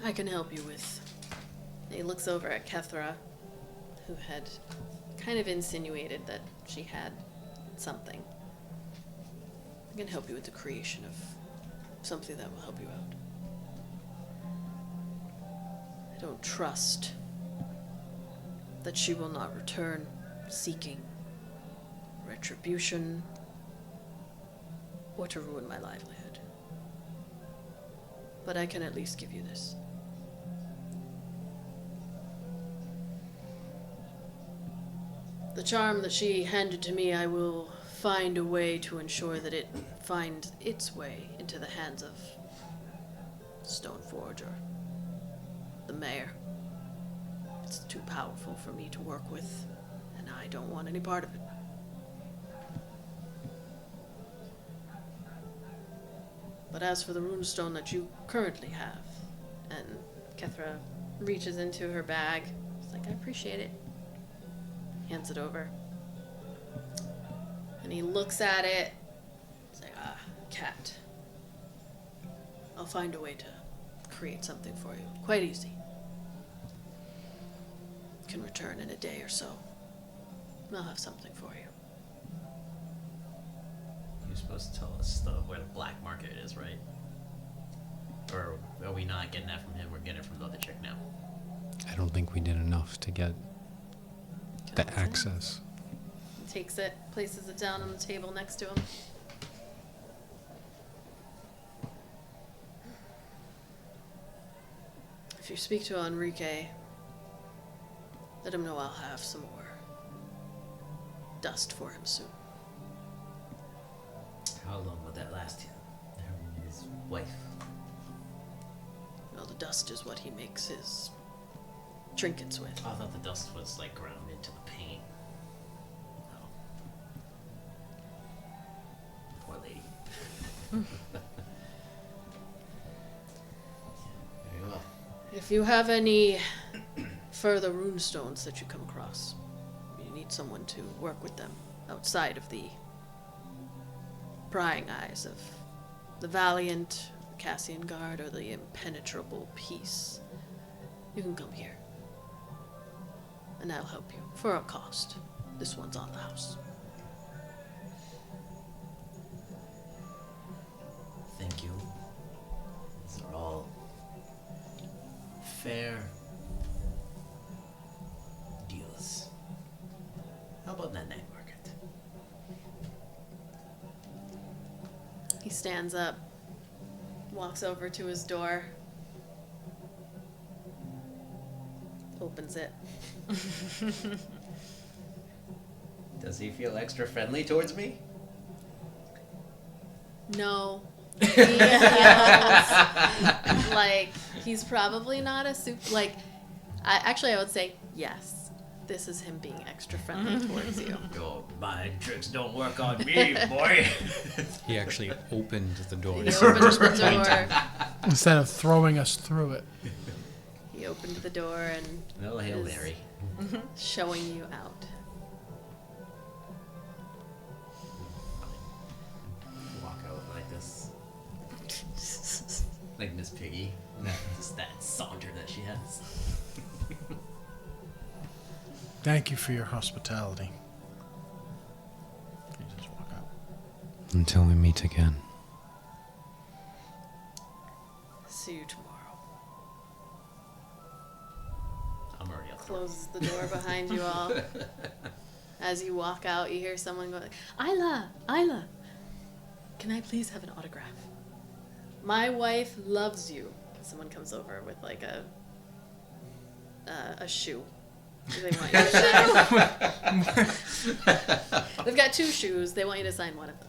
I can help you with. He looks over at Kethra, who had kind of insinuated that she had something. I can help you with the creation of something that will help you out. I don't trust that she will not return seeking retribution or to ruin my livelihood. But I can at least give you this. The charm that she handed to me, I will find a way to ensure that it finds its way into the hands of Stoneforge or the mayor. It's too powerful for me to work with, and I don't want any part of it. But as for the runestone that you currently have, and Kethra reaches into her bag, it's like, I appreciate it. Hands it over. And he looks at it. It's like, cat. I'll find a way to create something for you. Quite easy. Can return in a day or so. I'll have something for you. You're supposed to tell us where the black market is, right? Or are we not getting that from him? We're getting it from the other chick now. I don't think we did enough to get the access. He takes it, places it down on the table next to him. If you speak to Enrique, let him know I'll have some more dust for him soon. How long will that last him? His wife. Well, the dust is what he makes his trinkets with. I thought the dust was like ground into the paint. Oh. Poor lady. Very well. If you have any further runestones that you come across, you need someone to work with them outside of the prying eyes of the Valiant, Cassian Guard, or the Impenetrable Peace, you can come here. And I'll help you for a cost. This one's on the house. Thank you. These are all fair deals. How about that night market? He stands up, walks over to his door, opens it. Does he feel extra friendly towards me? No. He feels like he's probably not a I would say yes. This is him being extra friendly towards you. Your mind tricks don't work on me, boy. He actually opened the door. He opened the door. Instead of throwing us through it. He opened the door and Well, Hail is Mary. showing you out. Walk out like this. Like Miss Piggy. Just that saunter that she has. Thank you for your hospitality. You just walk out. Until we meet again. See you tomorrow. I'm already up. Closes the door behind you all. As you walk out, you hear someone go, Ayla, Ayla, can I please have an autograph? My wife loves you. Someone comes over with like a shoe. They want you to sign. They've got 2 shoes. They want you to sign one of them.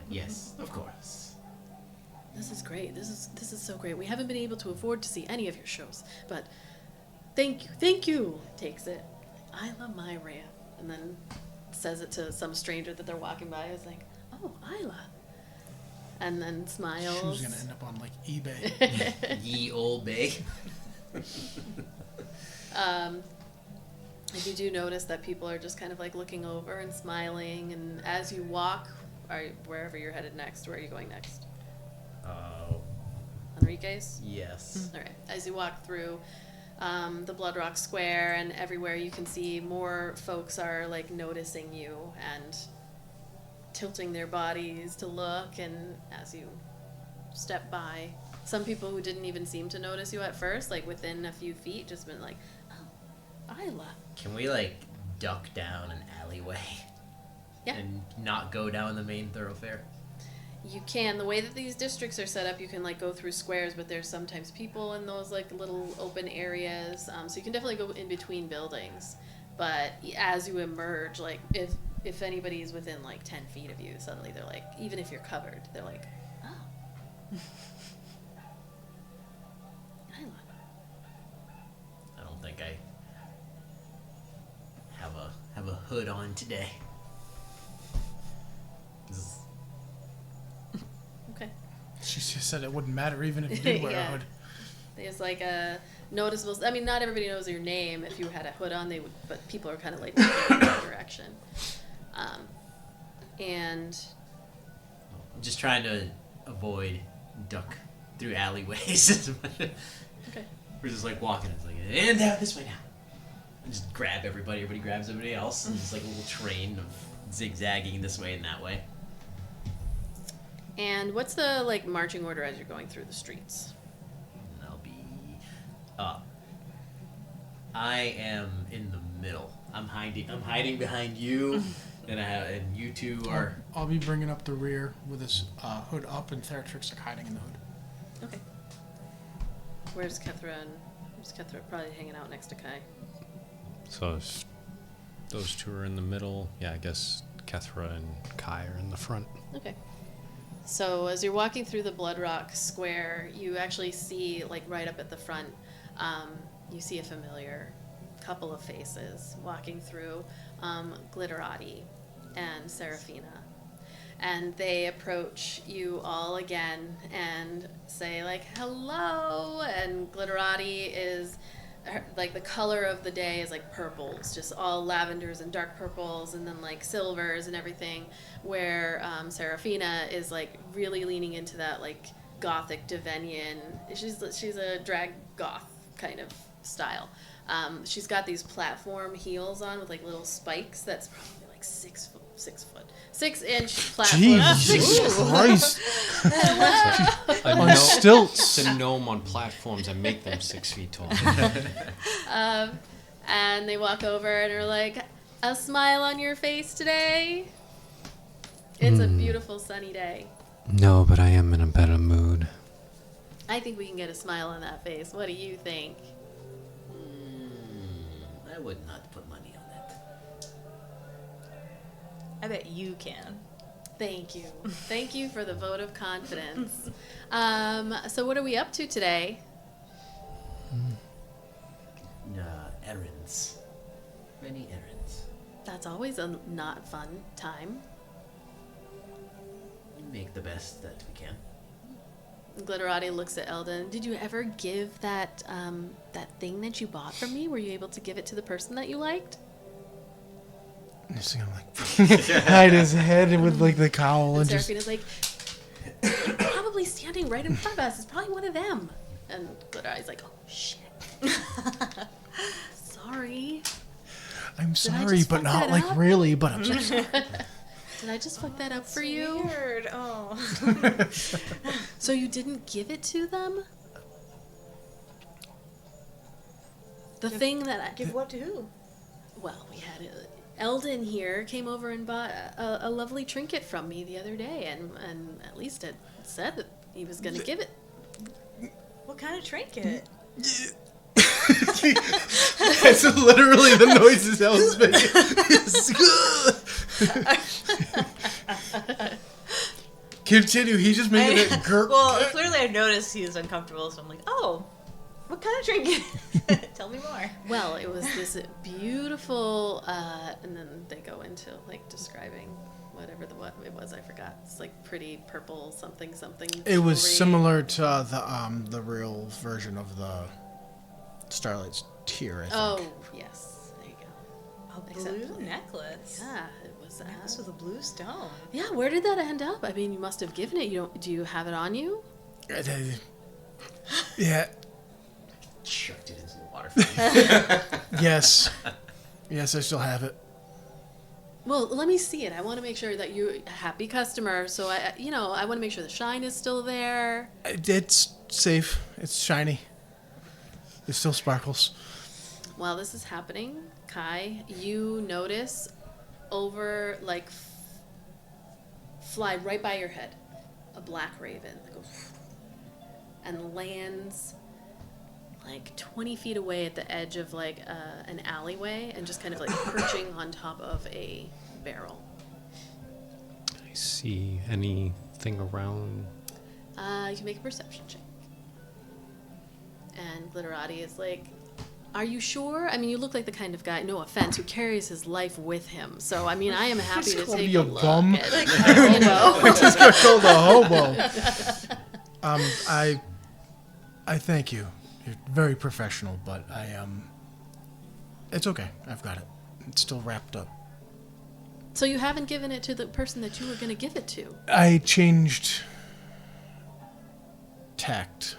Yes, of course. This is great. This is so great. We haven't been able to afford to see any of your shows, but thank you. Takes it. I love my Rhea, and then says it to some stranger that they're walking by. Is like, oh, Ayla, and then smiles. She's gonna end up on like eBay. Ye old bay. You do notice that people are just kind of like looking over and smiling, and as you walk, wherever you're headed next, where are you going next? Enrique's? Yes. All right. As you walk through the Bloodrock Square and everywhere, you can see more folks are like noticing you and tilting their bodies to look, and as you step by, some people who didn't even seem to notice you at first, like within a few feet, just been like, oh, Ayla. Can we like duck down an alleyway? Yeah. And not go down the main thoroughfare? You can. The way that these districts are set up, you can like go through squares, but there's sometimes people in those like little open areas. So you can definitely go in between buildings. But as you emerge, like if anybody's within like 10 feet of you, suddenly they're like, even if you're covered, they're like, oh. Ayla. I don't think I have a hood on today. Okay. She just said it wouldn't matter even if you did wear Yeah. a hood. There's like a noticeable. I mean, not everybody knows your name. If you had a hood on, they would. But people are kind of like looking in that direction. And I'm just trying to avoid duck through alleyways. Okay. We're just like walking. It's like, and out this way now. And just grab everybody. Everybody grabs everybody else. And it's like a little train of zigzagging this way and that way. And what's the like marching order as you're going through the streets? And I'll be up. I am in the middle. I'm hiding behind you, and you two are. I'll be bringing up the rear with his hood up, and Theratrix like hiding in the hood. Okay. Where's Kethra? Where's Kethra? Probably hanging out next to Kai. So if those two are in the middle, yeah, I guess Kethra and Kai are in the front. Okay. So as you're walking through the Bloodrock Square, you actually see, like right up at the front, you see a familiar couple of faces walking through, Glitterati and Seraphina. And they approach you all again and say, like, hello! And Glitterati is, like, the color of the day is, like, purples, just all lavenders and dark purples, and then, like, silvers and everything, where Seraphina is, like, really leaning into that, like, gothic Devenian. She's a drag goth kind of style. She's got these platform heels on with, like, little spikes that's probably, like, 6-inch platform. Jesus Christ! On stilts. It's a gnome on platforms that make them 6 feet tall. And they walk over and are like, a smile on your face today? It's a beautiful sunny day. No, but I am in a better mood. I think we can get a smile on that face. What do you think? I would not put money on that. I bet you can. Thank you. Thank you for the vote of confidence. So what are we up to today? Errands. Many errands. That's always a not fun time. We make the best that we can. Glitterati looks at Eldon. Did you ever give that that thing that you bought from me? Were you able to give it to the person that you liked? Just gonna like hide his head with like the cowl And and just. Seraphina's like, they're probably standing right in front of us. It's probably one of them. And Glitterati's like, oh shit. Sorry. I'm I sorry, just but fuck not that like up? really. But I'm just. Did I just fuck that up for you? Weird. Oh. So you didn't give it to them? The thing that I... Give what to who? Well, we had Eldon here came over and bought a lovely trinket from me the other day, and at least it said that he was going to give it. What kind of trinket? That's literally the noises I was making. Continue. He just made it gurk. Well, clearly I noticed he was uncomfortable, so I'm like, oh, what kind of trinket? Tell me more. Well, it was this beautiful, and then they go into like describing whatever what it was. I forgot. It's like pretty purple something. It was jewelry. similar to the real version of the Starlight's tear, I think. Oh yes, there you go. A Except blue like- necklace. Yeah, it was. Necklace with a blue stone. Yeah, where did that end up? I mean, you must have given it. Do you have it on you? Yeah. Chucked it into the water. Yes. Yes, I still have it. Well, let me see it. I want to make sure that you're a happy customer. So I want to make sure the shine is still there. It's safe. It's shiny. It still sparkles. While this is happening, Kai, you notice over, like, fly right by your head, a black raven that goes and lands like 20 feet away at the edge of like an alleyway and just kind of like perching on top of a barrel. I see anything around. You can make a perception check. And Glitterati is like, are you sure? I mean, you look like the kind of guy, no offense, who carries his life with him. So, I mean, I am happy to Just call take me a a look bum. at, you know. I just got called a hobo. I thank you. You're very professional, but it's okay. I've got it. It's still wrapped up. So you haven't given it to the person that you were going to give it to? I changed protect.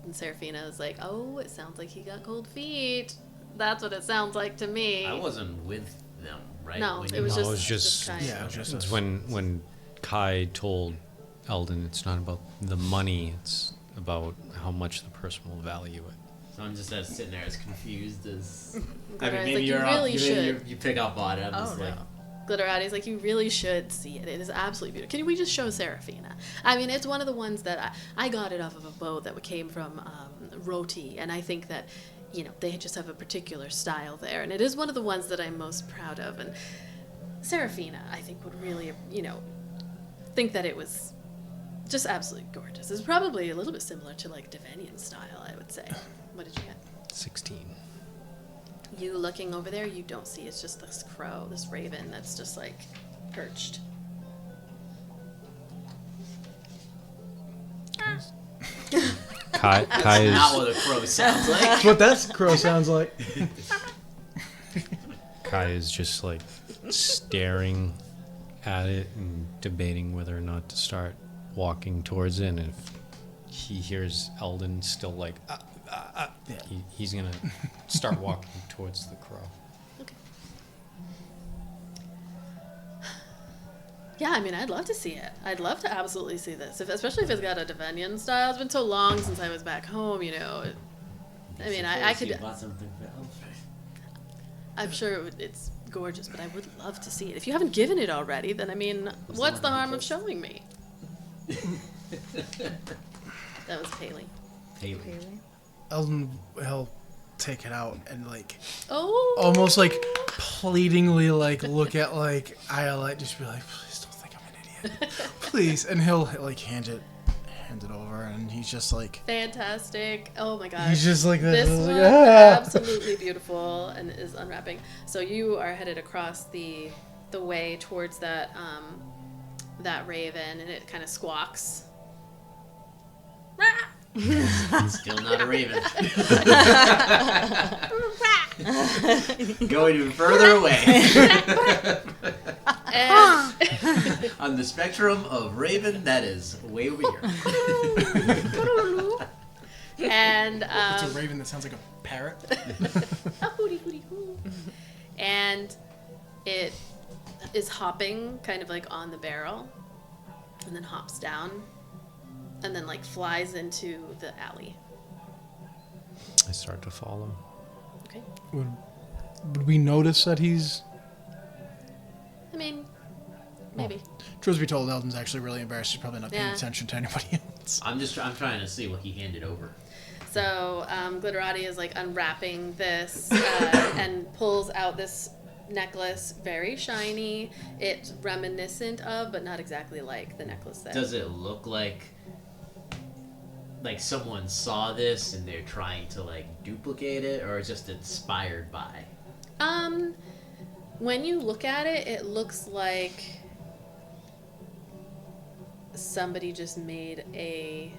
And Seraphina is like, oh, it sounds like he got cold feet. That's what it sounds like to me. I wasn't with them, right? No, When it you- was No, just, it was just- Kai. Yeah, just It's us. when Kai told Eldon it's not about the money, it's about how much the person will value it. So I'm just sitting there as confused as. Glitterati's maybe like, you you're really up, should. you pick up on it. I'm Oh, just no. like, Glitterati's like, you really should see it. It is absolutely beautiful. Can we just show Seraphina? I mean, it's one of the ones that I got it off of a boat that came from Roti, and I think that, you know, they just have a particular style there, and it is one of the ones that I'm most proud of. And Seraphina, I think, would really, you know, think that it was just absolutely gorgeous. It's probably a little bit similar to like Devenian style, I would say. What did you get? 16. You looking over there, you don't see. It's just this crow, this raven that's just like perched. Kai not is what a crow sounds like. That's what that crow sounds like. Kai is just like staring at it and debating whether or not to start walking towards it. And if he hears Eldon still like, Yeah. he's gonna start walking towards the crow. Okay. Yeah, I mean, I'd love to see it. I'd love to absolutely see this, especially if it's got a Devenian style. It's been so long since I was back home, you know. I mean, I could. You bought something for Elf. I'm sure it's gorgeous, but I would love to see it. If you haven't given it already, then I mean, what's the harm of showing me? That was Paley. Haley. Really? Eldon will take it out and like Oh. almost like pleadingly like look at like Iolite, just be like, please don't think I'm an idiot, please. And he'll like hand it over, and he's just like, Fantastic. Oh my gosh. he's just like This like, one, "Ah." absolutely beautiful, and is unwrapping. So you are headed across the way towards that that raven, and it kind of squawks. Still not a raven. Going even further away. And On the spectrum of raven, that is way over here. and It's a raven that sounds like a parrot. hooty, hooty, hoo. And it is hopping kind of like on the barrel, and then hops down, and then like flies into the alley. I start to follow. Okay. Would we notice that he's? I mean, maybe. Truth be told, Eldon's actually really embarrassed. He's probably not paying Yeah. attention to anybody else. I'm trying to see what he handed over. So Glitterati is like unwrapping this and pulls out this necklace, very shiny. It's reminiscent of, but not exactly like the necklace that. Does it look like someone saw this and they're trying to like duplicate it, or just inspired by? When you look at it, it looks like somebody just made a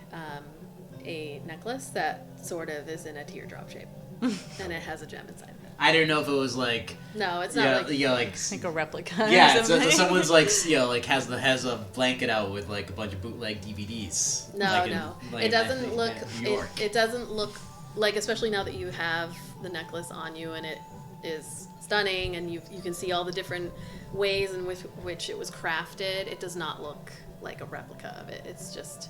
necklace that sort of is in a teardrop shape, and it has a gem inside of it. I didn't know if it was like No, it's not like. Like a replica. yeah, or so something. someone's like like has a blanket out with like a bunch of bootleg DVDs. No, like no. like It doesn't in look. New York. It doesn't look like, especially now that you have the necklace on you, and it is stunning, and you can see all the different ways in which it was crafted. It does not look like a replica of it. It's just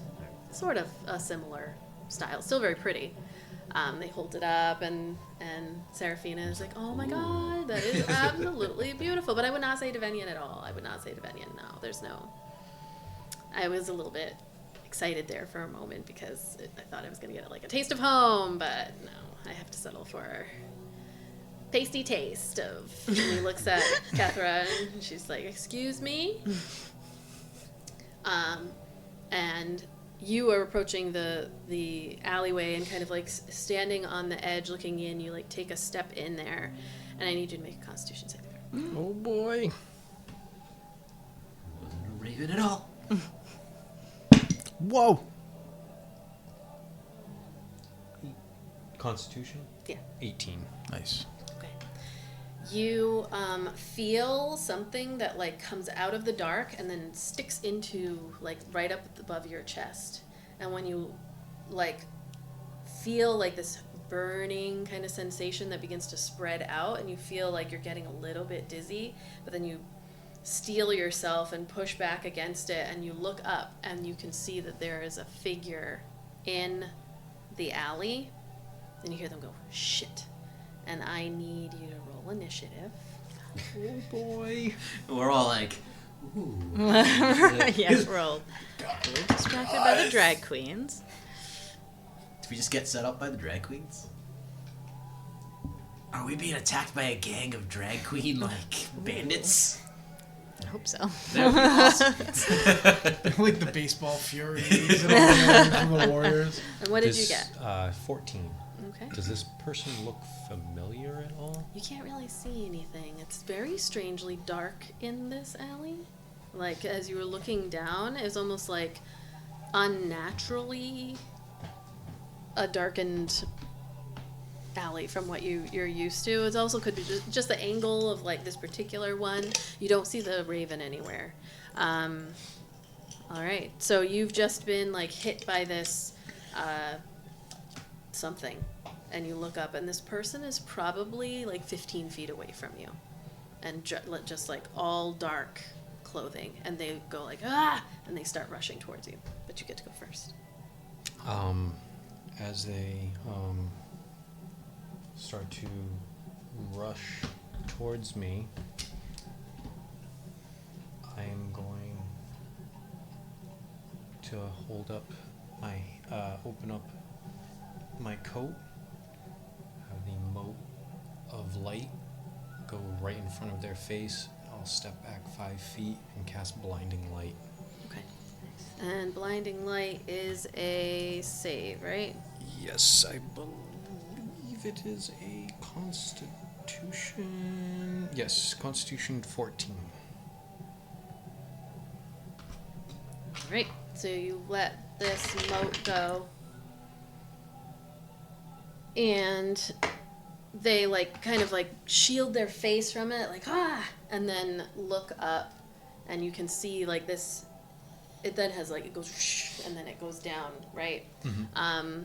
sort of a similar style. Still very pretty. They hold it up, and Seraphina is like, "Oh my God, that is absolutely beautiful." But I would not say Devenian at all. I would not say Devenian. No, there's no. I was a little bit excited there for a moment because I thought I was going to get like a taste of home, but no, I have to settle for pasty taste of. And he looks at Kethra and she's like, "Excuse me," and you are approaching the alleyway and kind of like standing on the edge, looking in. You like take a step in there, and I need you to make a Constitution saving throw. Oh boy. Wasn't a raven at all. Whoa! Constitution? Yeah. 18. Nice. Okay. You feel something that like comes out of the dark and then sticks into like right up above your chest, and when you like feel like this burning kind of sensation that begins to spread out, and you feel like you're getting a little bit dizzy, but then you steel yourself and push back against it, and you look up and you can see that there is a figure in the alley, and you hear them go, shit, and I need you to roll initiative. Oh boy. We're all like, ooh. Yes, rolled. Distracted by the drag queens. Did we just get set up by the drag queens? Are we being attacked by a gang of drag queen, like, bandits? I hope so. That would be awesome. Like the baseball furies and all the warriors. And what did you get? 14. Okay. Does this person look familiar at all? You can't really see anything. It's very strangely dark in this alley. Like, as you were looking down, it's almost like unnaturally a darkened alley from what you're used to. It also could be just the angle of, like, this particular one. You don't see the raven anywhere. All right. So you've just been, like, hit by this something. And you look up, and this person is probably like 15 feet away from you, and just like all dark clothing, and they go like, ah, and they start rushing towards you, but you get to go first. As they start to rush towards me, I am going to hold up my, open up my coat, have the mote of light go right in front of their face. I'll step back 5 feet and cast blinding light. Okay. And blinding light is a save, right? Yes, I believe it is a Constitution. Yes, Constitution 14. All right. So you let this mote go, and they like kind of like shield their face from it, like and then look up, and you can see like this. It then has like, it goes whoosh, and then it goes down, right? Mm-hmm.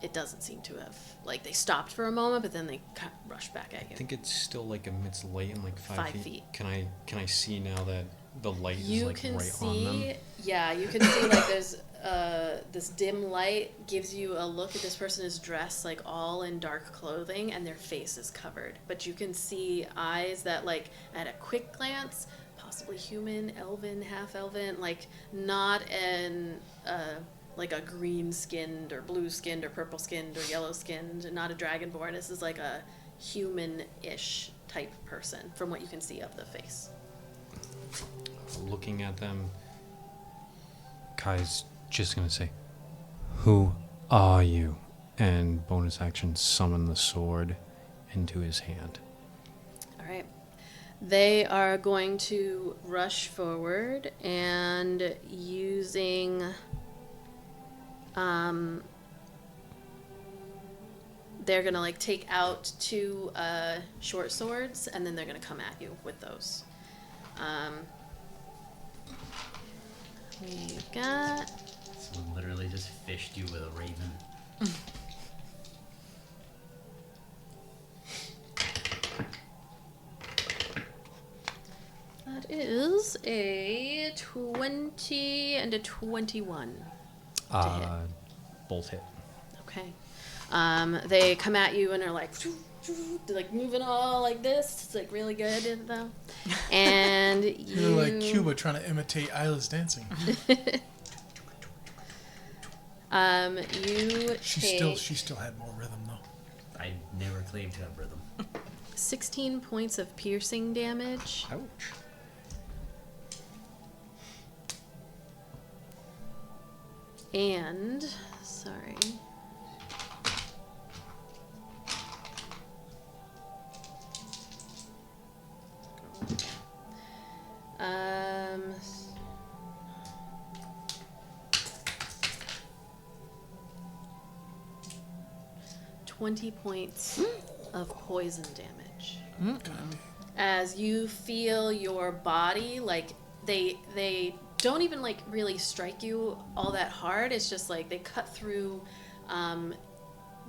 It doesn't seem to have, like, they stopped for a moment, but then they rushed back at you. I think it's still like emits light in like 5 5 feet. feet. Can I see now that the light is You like can right see, on them? yeah, you can see like there's this dim light gives you a look at this person is dressed like all in dark clothing, and their face is covered, but you can see eyes that, like, at a quick glance, possibly human, elven, half elven, like not an like a green skinned or blue skinned or purple skinned or yellow skinned, not a dragonborn. This is like a human-ish type person from what you can see of the face. Looking at them, Kai's just gonna say, "Who are you?" And bonus action, summon the sword into his hand. All right. They are going to rush forward and using they're gonna like take out 2 short swords, and then they're gonna come at you with those. We've got Someone literally just fished you with a raven. that is a 20 and a 21 to hit. Both hit. Okay. They come at you and are like, they're like moving all like this. It's like really good though. And You're like Cuba trying to imitate Ayla's dancing. You She still had more rhythm though. I never claimed to have rhythm. 16 points of piercing damage. Ouch. And, sorry. Um, 20 points of poison damage. God. As you feel your body, like they don't even like really strike you all that hard. It's just like they cut through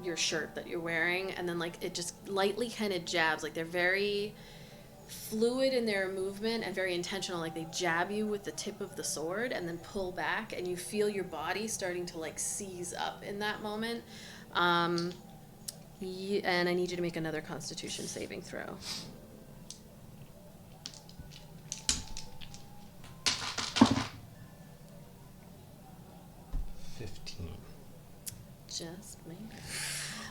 your shirt that you're wearing, and then like it just lightly kind of jabs. Like they're very fluid in their movement and very intentional. Like they jab you with the tip of the sword and then pull back, and you feel your body starting to like seize up in that moment. And I need you to make another Constitution saving throw. 15. Just maybe.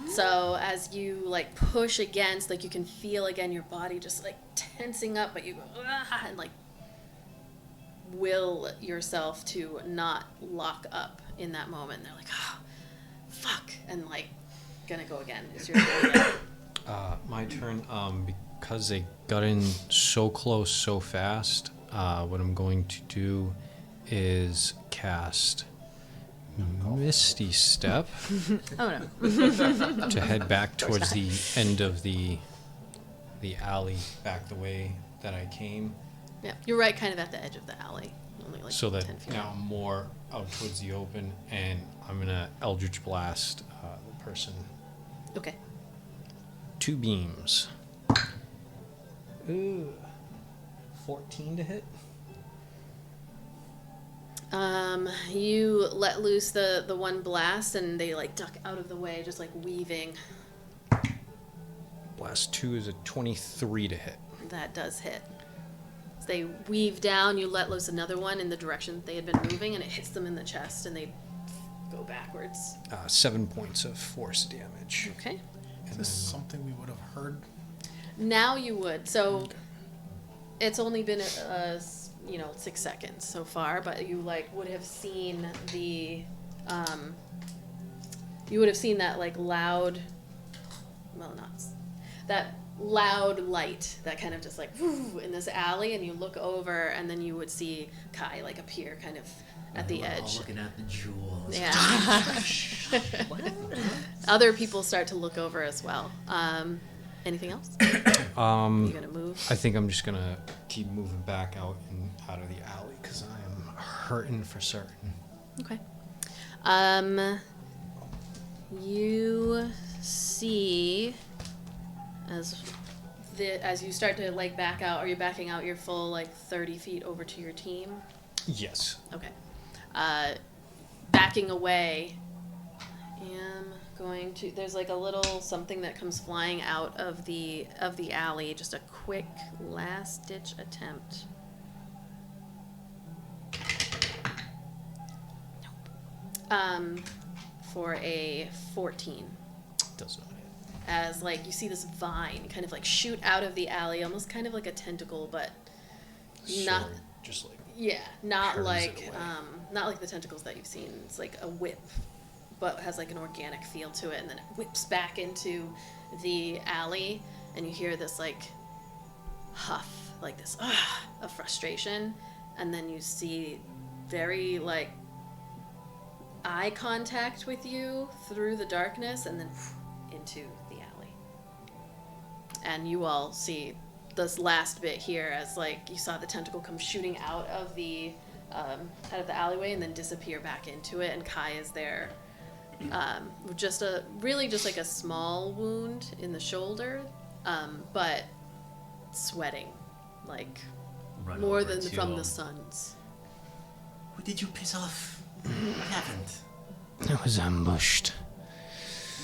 So as you like push against, like you can feel again your body just like tensing up, but you go and like will yourself to not lock up in that moment. They're like, oh, fuck, and like gonna go again. It's your turn again. My turn. Because they got in so close so fast, what I'm going to do is cast Misty Step Oh no. to head back towards the end of the alley, back the way that I came, Yeah, you're right, kind of at the edge of the alley, only like so that 10 feet. now I'm more out towards the open, and I'm gonna Eldritch Blast the person. Okay. 2 beams. Ooh, 14 to hit. You let loose the one blast, and they like duck out of the way, just like weaving. Blast 2 is a 23 to hit. That does hit. As they weave down, you let loose another one in the direction that they had been moving, and it hits them in the chest, and they go backwards. 7 points of force damage. Okay. Is this something we would have heard? Now you would. So it's only been 6 seconds so far, but you like would have seen the you would have seen that like loud, well, not that loud light that kind of just like whoo, in this alley, and you look over, and then you would see Kai like appear kind of at the We're all edge. looking at the jewels. Yeah. What? Other people start to look over as well. Anything else? You gonna move? I think I'm just gonna keep moving back out and out of the alley because I am hurting for certain. Okay. You see as you start to like back out, are you backing out your full like 30 feet over to your team? Yes. Okay. Backing away, I am going to. There's like a little something that comes flying out of the alley. Just a quick last ditch attempt. Nope. For a 14. Does not hit. As like you see this vine kind of like shoot out of the alley, almost kind of like a tentacle, but not. Sword, just like. Yeah, not Curves like it away. not like the tentacles that you've seen. It's like a whip, but has like an organic feel to it, and then it whips back into the alley, and you hear this like huff, like this of frustration, and then you see very like eye contact with you through the darkness, and then into the alley, and you all see this last bit here as like you saw the tentacle come shooting out of the alleyway and then disappear back into it, and Kai is there with just like a small wound in the shoulder, but sweating like Run more over than to from him. the suns. Who did you piss off? What happened? I was ambushed.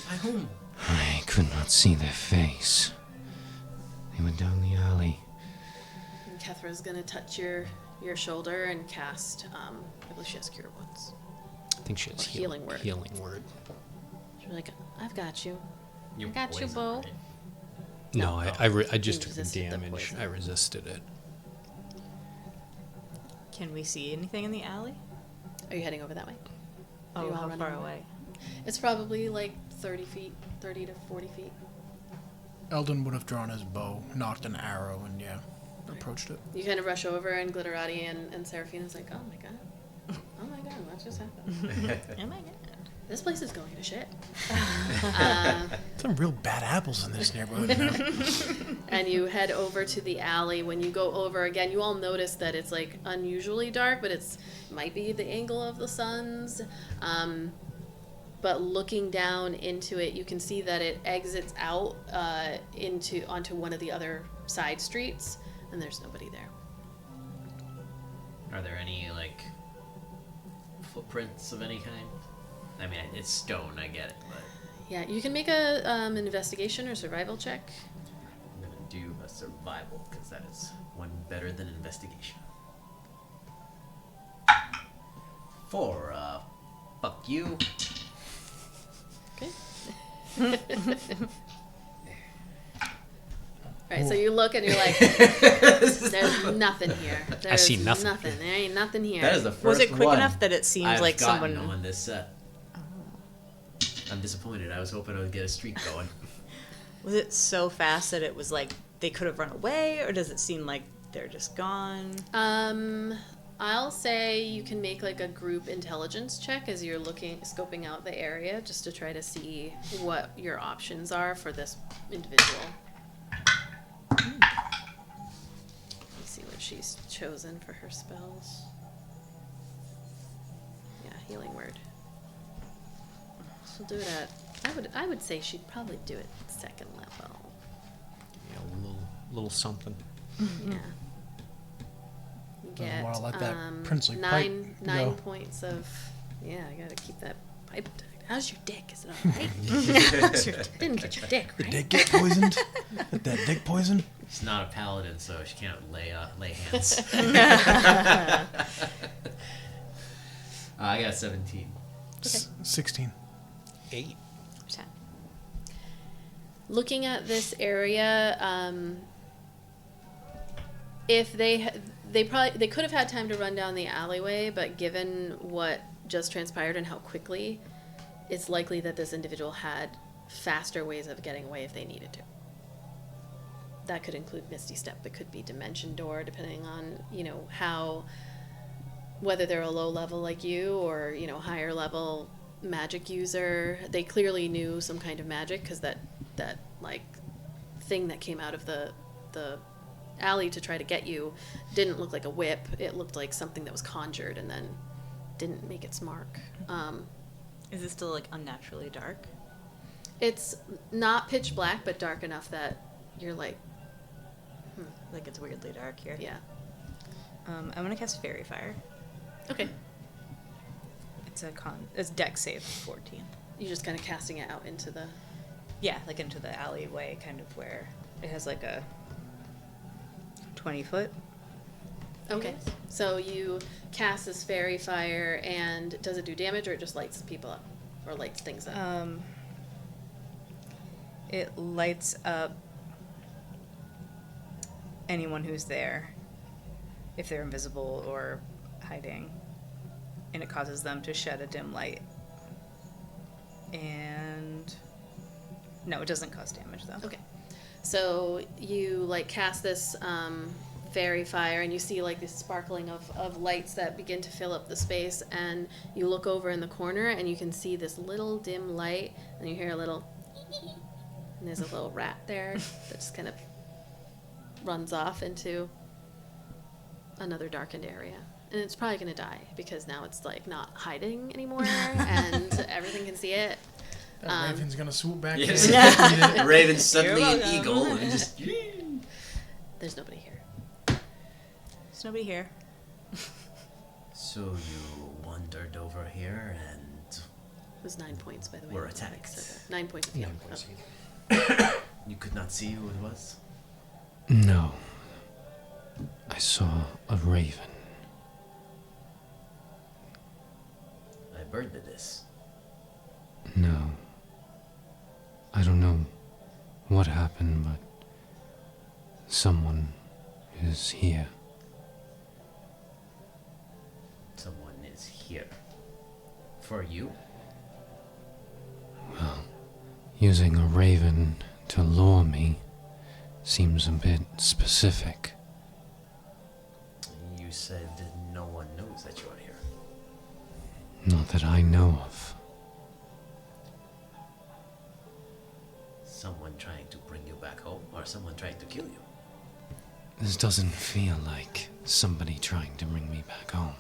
By whom? I could not see their face. They went down the alley. And Kethra's gonna touch your shoulder and cast I believe she has Cure Wounds. I think she has Or healing word. Healing word. She's like, I've got you. You're got you, poisoned, Bo. right? No, I just You took the resisted the damage. poison. I resisted it. Can we see anything in the alley? Are you heading over that way? Are Oh, you all how running far over? away? It's probably like 30 to 40 feet. Eldon would have drawn his bow, knocked an arrow, and approached it. You kind of rush over, and Glitterati and Seraphina's like, oh my god, what just happened? Oh my god. this place is going to shit. Some real bad apples in this neighborhood. You know? And you head over to the alley. When you go over again, you all notice that it's like unusually dark, but might be the angle of the suns. But looking down into it, you can see that it exits out onto one of the other side streets, and there's nobody there. Are there any, like, footprints of any kind? I mean, it's stone, I get it, but... Yeah, you can make an investigation or survival check. I'm gonna do a survival, because that is one better than investigation. 4, fuck you. Okay. Alright, so you look and you're like, there's nothing here. I see nothing. There ain't nothing here. That is the first Was it quick one enough that it seemed I've like gotten someone... on this set. I'm disappointed. I was hoping I would get a streak going. Was it so fast that it was like they could have run away, or does it seem like they're just gone? I'll say you can make like a group intelligence check as you're scoping out the area, just to try to see what your options are for this individual. Let's see what she's chosen for her spells. Yeah, healing word. She'll do it at. I would say she'd probably do it second level. Yeah, a little something. Yeah. You get More like that princely nine pipe. points of. Yeah, I gotta keep that pipe tight. How's your dick? Is it alright? Didn't get your dick, The right? dick get poisoned? With that dick poison? She's not a paladin, so she can't lay hands. I got 17. Okay. 16. 8. Looking at this area, if they could have had time to run down the alleyway, but given what just transpired and how quickly, it's likely that this individual had faster ways of getting away if they needed to. That could include Misty Step. It could be Dimension Door, depending on, whether they're a low level like you or, higher level magic user. They clearly knew some kind of magic, because that thing that came out of the alley to try to get you didn't look like a whip. It looked like something that was conjured and then didn't make its mark. Is it still like unnaturally dark? It's not pitch black, but dark enough that you're like, Like it's weirdly dark here. yeah. I'm gonna cast Fairy Fire. Okay. It's Dex save 14. You're just kind of casting it out into the... Yeah, like into the alleyway, kind of where it has like a 20-foot. Okay. So you cast this fairy fire, and does it do damage, or it just lights people up? Or lights things up? It lights up anyone who's there, if they're invisible or hiding, and it causes them to shed a dim light. And no, it doesn't cause damage though. Okay. So you cast this fairy fire, and you see this sparkling of lights that begin to fill up the space, and you look over in the corner and you can see this little dim light, and you hear a little and there's a little rat there that just kind of runs off into another darkened area. And it's probably going to die, because now it's not hiding anymore and everything can see it. That raven's gonna swoop back Yes. in. Raven's suddenly You're an welcome. eagle and just... There's nobody here. There's nobody here. So you wandered over here and It was 9 points, by the way. were I attacked. said that. 9 points of healing. You could not see who it was? No. I saw a raven. I burned this. No. I don't know what happened, but someone is here. Someone is here. For you? Well, using a raven to lure me seems a bit specific. You said no one knows that you are here. Not that I know of. someone trying to bring you back home or someone trying to kill you? This doesn't feel like somebody trying to bring me back home.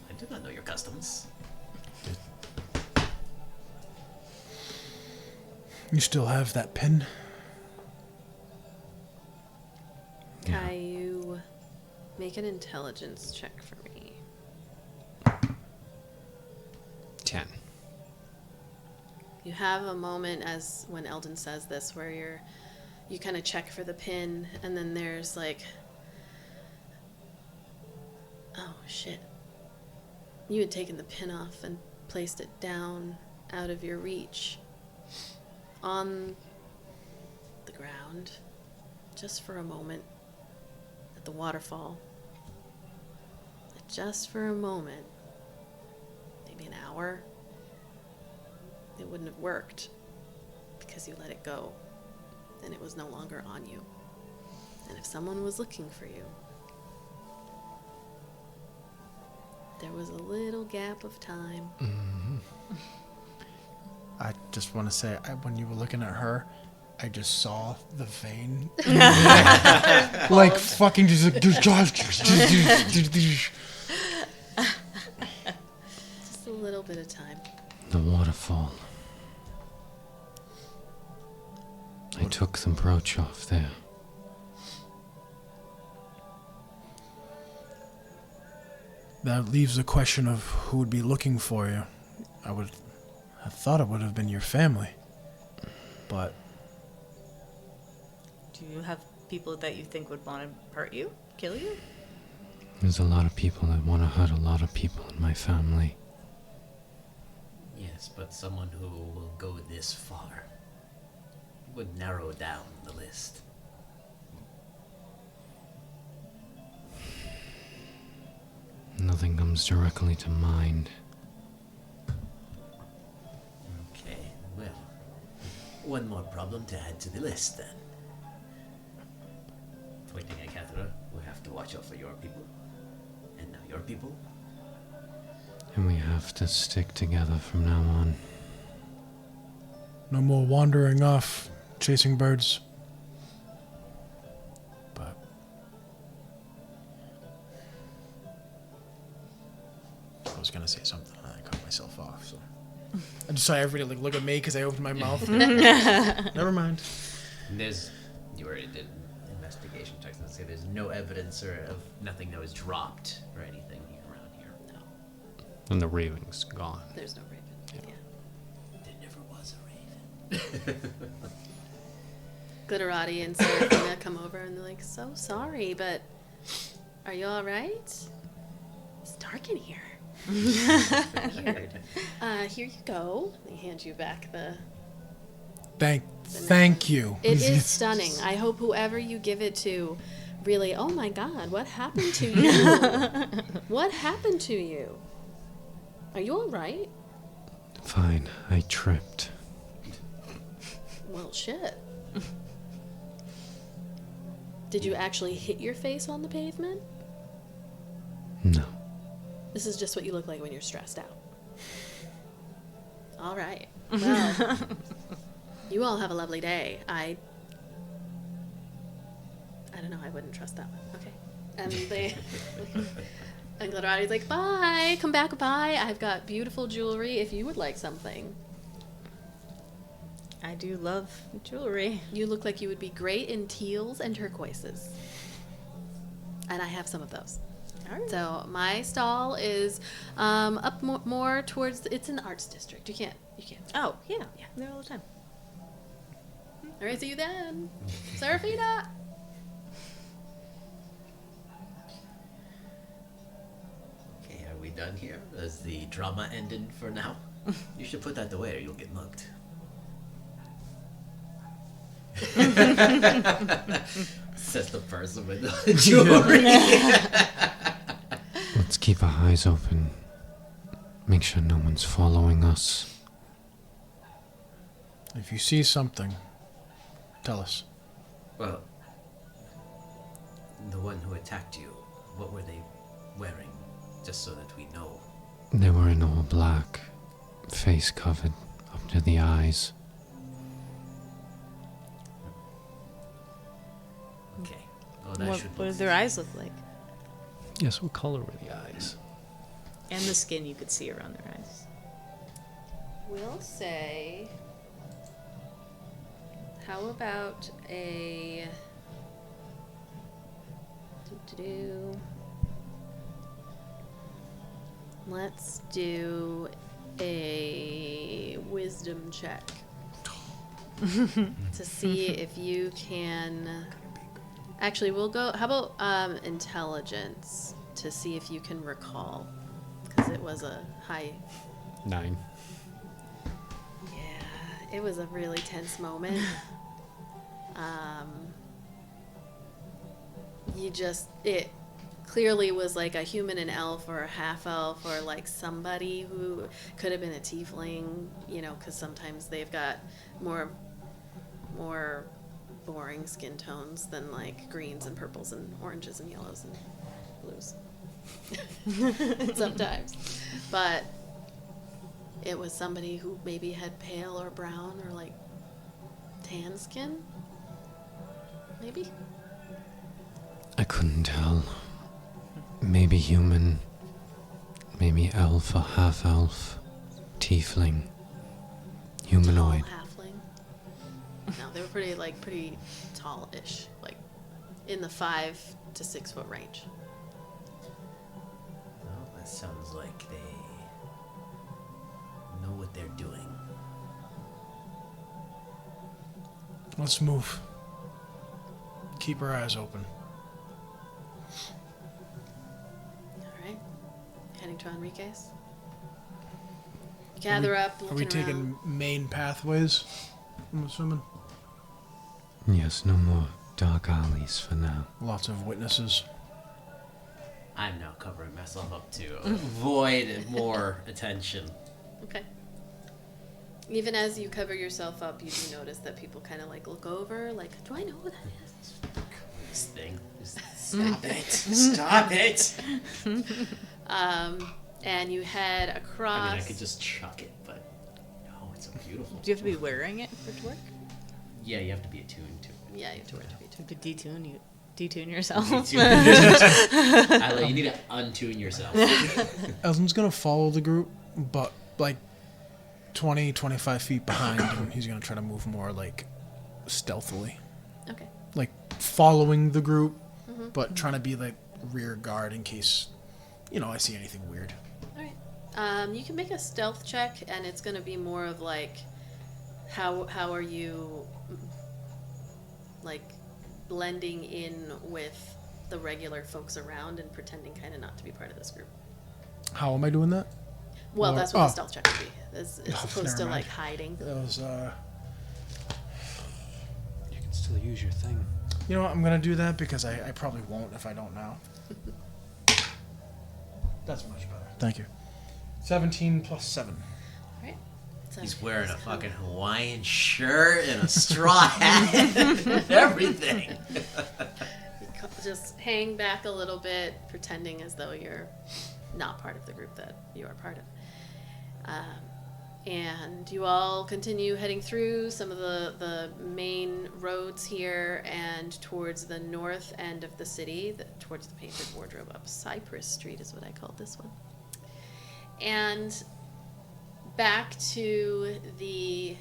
I do not know your customs. You still have that pin? Yeah. Caillou, make an intelligence check for me. 10. You have a moment as when Eldon says this where you kind of check for the pin, and then there's like, oh shit. You had taken the pin off and placed it down out of your reach on the ground just for a moment at the waterfall. Just for a moment, maybe an hour, it wouldn't have worked because you let it go and it was no longer on you. And if someone was looking for you, there was a little gap of time. I just want to say, when you were looking at her, I just saw the vein. Like fucking just Just a little bit of time. The waterfall. I took the brooch off there. That leaves the question of who would be looking for you. I thought it would have been your family. But Do you have people that you think would want to hurt you? Kill you? There's a lot of people that want to hurt a lot of people in my family. Yes, but someone who will go this far would narrow down the list. Nothing comes directly to mind. Okay, well, one more problem to add to the list then. Pointing at Kethra, we have to watch out for your people. And now your people? And we have to stick together from now on. no more wandering off, chasing birds. But I was gonna say something and I cut myself off, so I just saw everybody look at me because I opened my mouth. Never mind. You already did investigation checks and say there's no evidence of nothing that was dropped or anything around here. No, And the raving's gone. there's no raven. Yeah. There never was a raven. Glitterati and Seraphina come over and they're like, so sorry, but are you alright? It's dark in here. Weird. Here you go. They hand you back the... Thank you. It is stunning. I hope whoever you give it to really, oh my god, what happened to you? What happened to you? Are you alright? Fine, I tripped. Well, shit. Did you actually hit your face on the pavement? No. This is just what you look like when you're stressed out. All right. Well, you all have a lovely day. I don't know. I wouldn't trust that one. Okay. And they... and Glitterati's like, bye. Come back by. I've got beautiful jewelry if you would like something. I do love jewelry. You look like you would be great in teals and turquoises. And I have some of those. All right. So my stall is up more towards... It's in the arts district. You can't... Oh, yeah. Yeah. There all the time. All right, see you then. Seraphina! Okay, are we done here? Is the drama ended for now? You should put that away or you'll get mugged. Says the person with the jewelry. Let's keep our eyes open. Make sure no one's following us. If you see something, tell us. Well, the one who attacked you, what were they wearing? Just so that we know. They were in all black, face covered up to the eyes. What do their eyes look like? Yes, what color were the eyes? And the skin you could see around their eyes. We'll say. How about a. Let's do a wisdom check to see if you can. Actually, we'll go. How about intelligence to see if you can recall, because it was a high. 9. Yeah, it was a really tense moment. It clearly was like a human and elf or a half elf or like somebody who could have been a tiefling, because sometimes they've got more boring skin tones than like greens and purples and oranges and yellows and blues. Sometimes. But it was somebody who maybe had pale or brown or like tan skin. Maybe? I couldn't tell. Maybe human, maybe elf or half elf, tiefling, humanoid. Tall halfling. No, they were pretty tall-ish, like in the 5 to 6 foot range. Well, that sounds like they know what they're doing. Let's move. Keep our eyes open. All right, heading to Enrique's. Gather up. Are we taking main pathways? I'm assuming. Yes, no more dark alleys for now. Lots of witnesses. I'm now covering myself up to avoid more attention. Okay. Even as you cover yourself up, you do notice that people kind of like look over, like, do I know who that is? This thing. Just stop it. Stop it. And you head across. I mean, I could just chuck it, but no, it's so beautiful. Do you have to be wearing it for it to work? Yeah, you have to be attuned to it. Yeah, you have to wear it to be You could detune yourself. Ayla, you need to untune yourself. Eldon's gonna follow the group, but like 20, 25 feet behind him. He's gonna try to move more like stealthily. Okay. Like following the group, but trying to be like rear guard in case, I see anything weird. All right. You can make a stealth check, and it's going to be more of like, how are you, like, blending in with the regular folks around and pretending kind of not to be part of this group. How am I doing that? Well, Or- that's what oh. the stealth check would be, as opposed never to mind. like hiding. That was, You can still use your thing. you know what? I'm gonna do that because I probably won't if I don't now. That's much better. Thank you. 17 plus 7. All right. So He's wearing a fucking Hawaiian shirt and a straw hat and everything. just hang back a little bit, pretending as though you're not part of the group that you are part of. And you all continue heading through some of the main roads here and towards the north end of the city, towards the Painted Wardrobe up Cypress Street is what I called this one. And back to the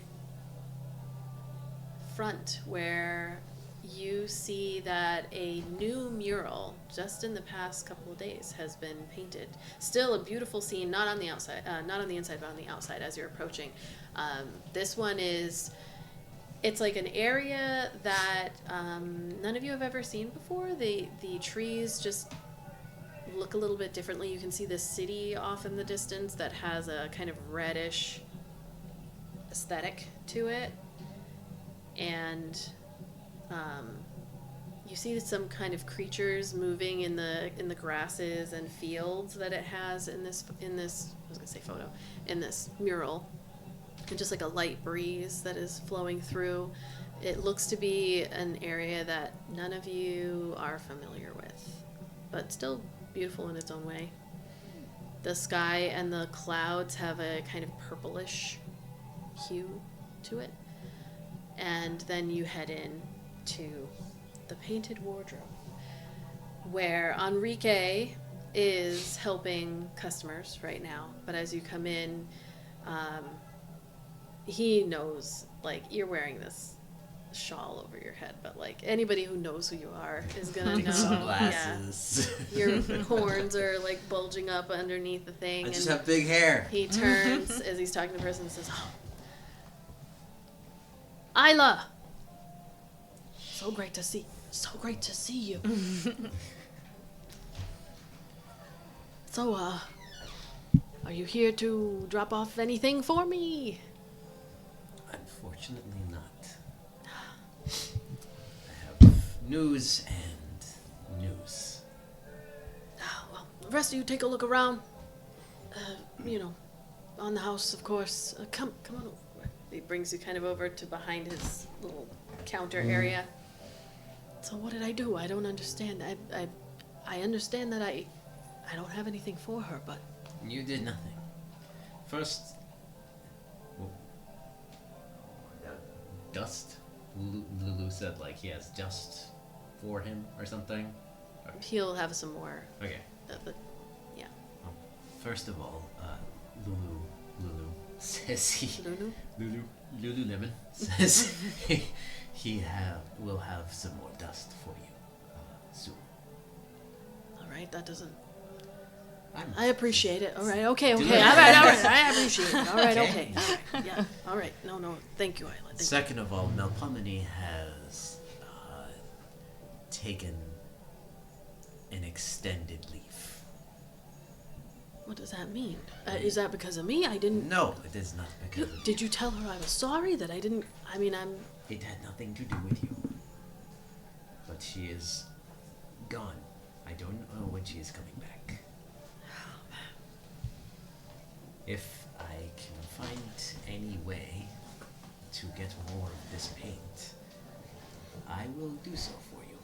front where you see that a new mural just in the past couple of days has been painted. Still a beautiful scene, not on the outside, not on the inside, but on the outside as you're approaching. This one it's like an area that none of you have ever seen before. The trees just look a little bit differently. You can see the city off in the distance that has a kind of reddish aesthetic to it. And you see some kind of creatures moving in the grasses and fields that it has in this in this mural, and just like a light breeze that is flowing through. It looks to be an area that none of you are familiar with, but still beautiful in its own way. The sky and the clouds have a kind of purplish hue to it, and then you head in to the Painted Wardrobe. where Enrique is helping customers right now. But as you come in, he knows, like, you're wearing this shawl over your head, but like anybody who knows who you are is gonna know. Sunglasses. Yeah, your horns are like bulging up underneath the thing. I just and have big hair. he turns as he's talking to the person and says, "Oh, Ayla, so great to see you." So, are you here to drop off anything for me? Unfortunately not. I have news and news. Well, the rest of you take a look around. You know, on the house, of course. Come on over. He brings you kind of over to behind his little counter area. So what did I do? I don't understand. I understand that I don't have anything for her, but You did nothing. First, dust. Lulu said like he has dust for him or something. he'll have some more. Okay. Yeah. First of all, Lulu says Lulu? Lululemon says he will have some more dust for you soon. All right, that doesn't. I'm I appreciate it. All right, okay. Do All it. right. I appreciate it. All right, Okay. okay. All right, yeah. All right. No. Thank you, Ayla. Thank you. Second of all, Melpomene has taken an extended leave. What does that mean? Is that because of me? I didn't. No, it is not because of Did you tell her I was sorry that I didn't? I mean, I'm. It had nothing to do with you. But she is gone. I don't know when she is coming back. If I can find any way to get more of this paint, I will do so for you.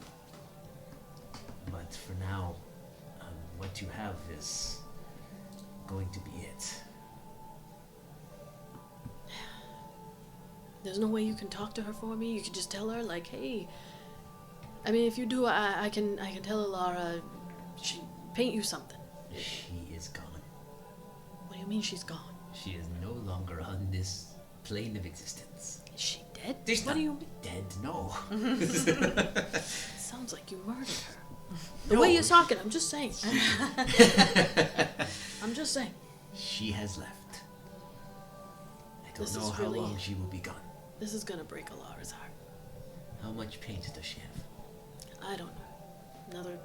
But for now, what you have is going to be it. There's no way you can talk to her for me. You can just tell her, like, hey. I mean, if you do, I can tell Laura, she paint you something. She is gone. What do you mean she's gone? She is no longer on this plane of existence. Is she dead? She's What not do you mean? dead, no. Sounds like you murdered her. The No. way you're talking, I'm just saying. I'm just saying. She has left. I don't This know is how really- long she will be gone. This is gonna break Alara's heart. How much paint does she have? I don't know. Another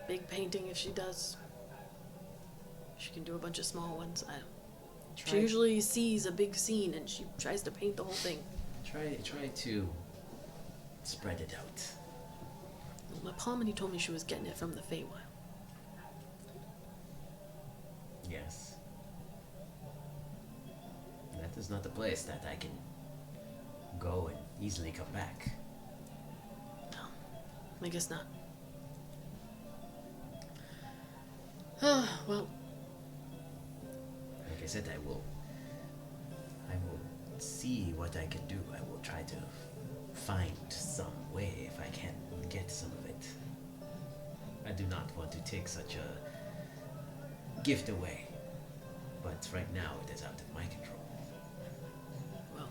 big painting if she does. She can do a bunch of small ones. I don't. She usually sees a big scene and she tries to paint the whole thing. Try to spread it out. My Palmony told me she was getting it from the Feywild. Yes. That is not a place that I can go and easily come back. No, I guess not. Well, Like I said, I will see what I can do. I will try to find some way if I can get some of it. I do not want to take such a gift away, but right now it is out of my control. well,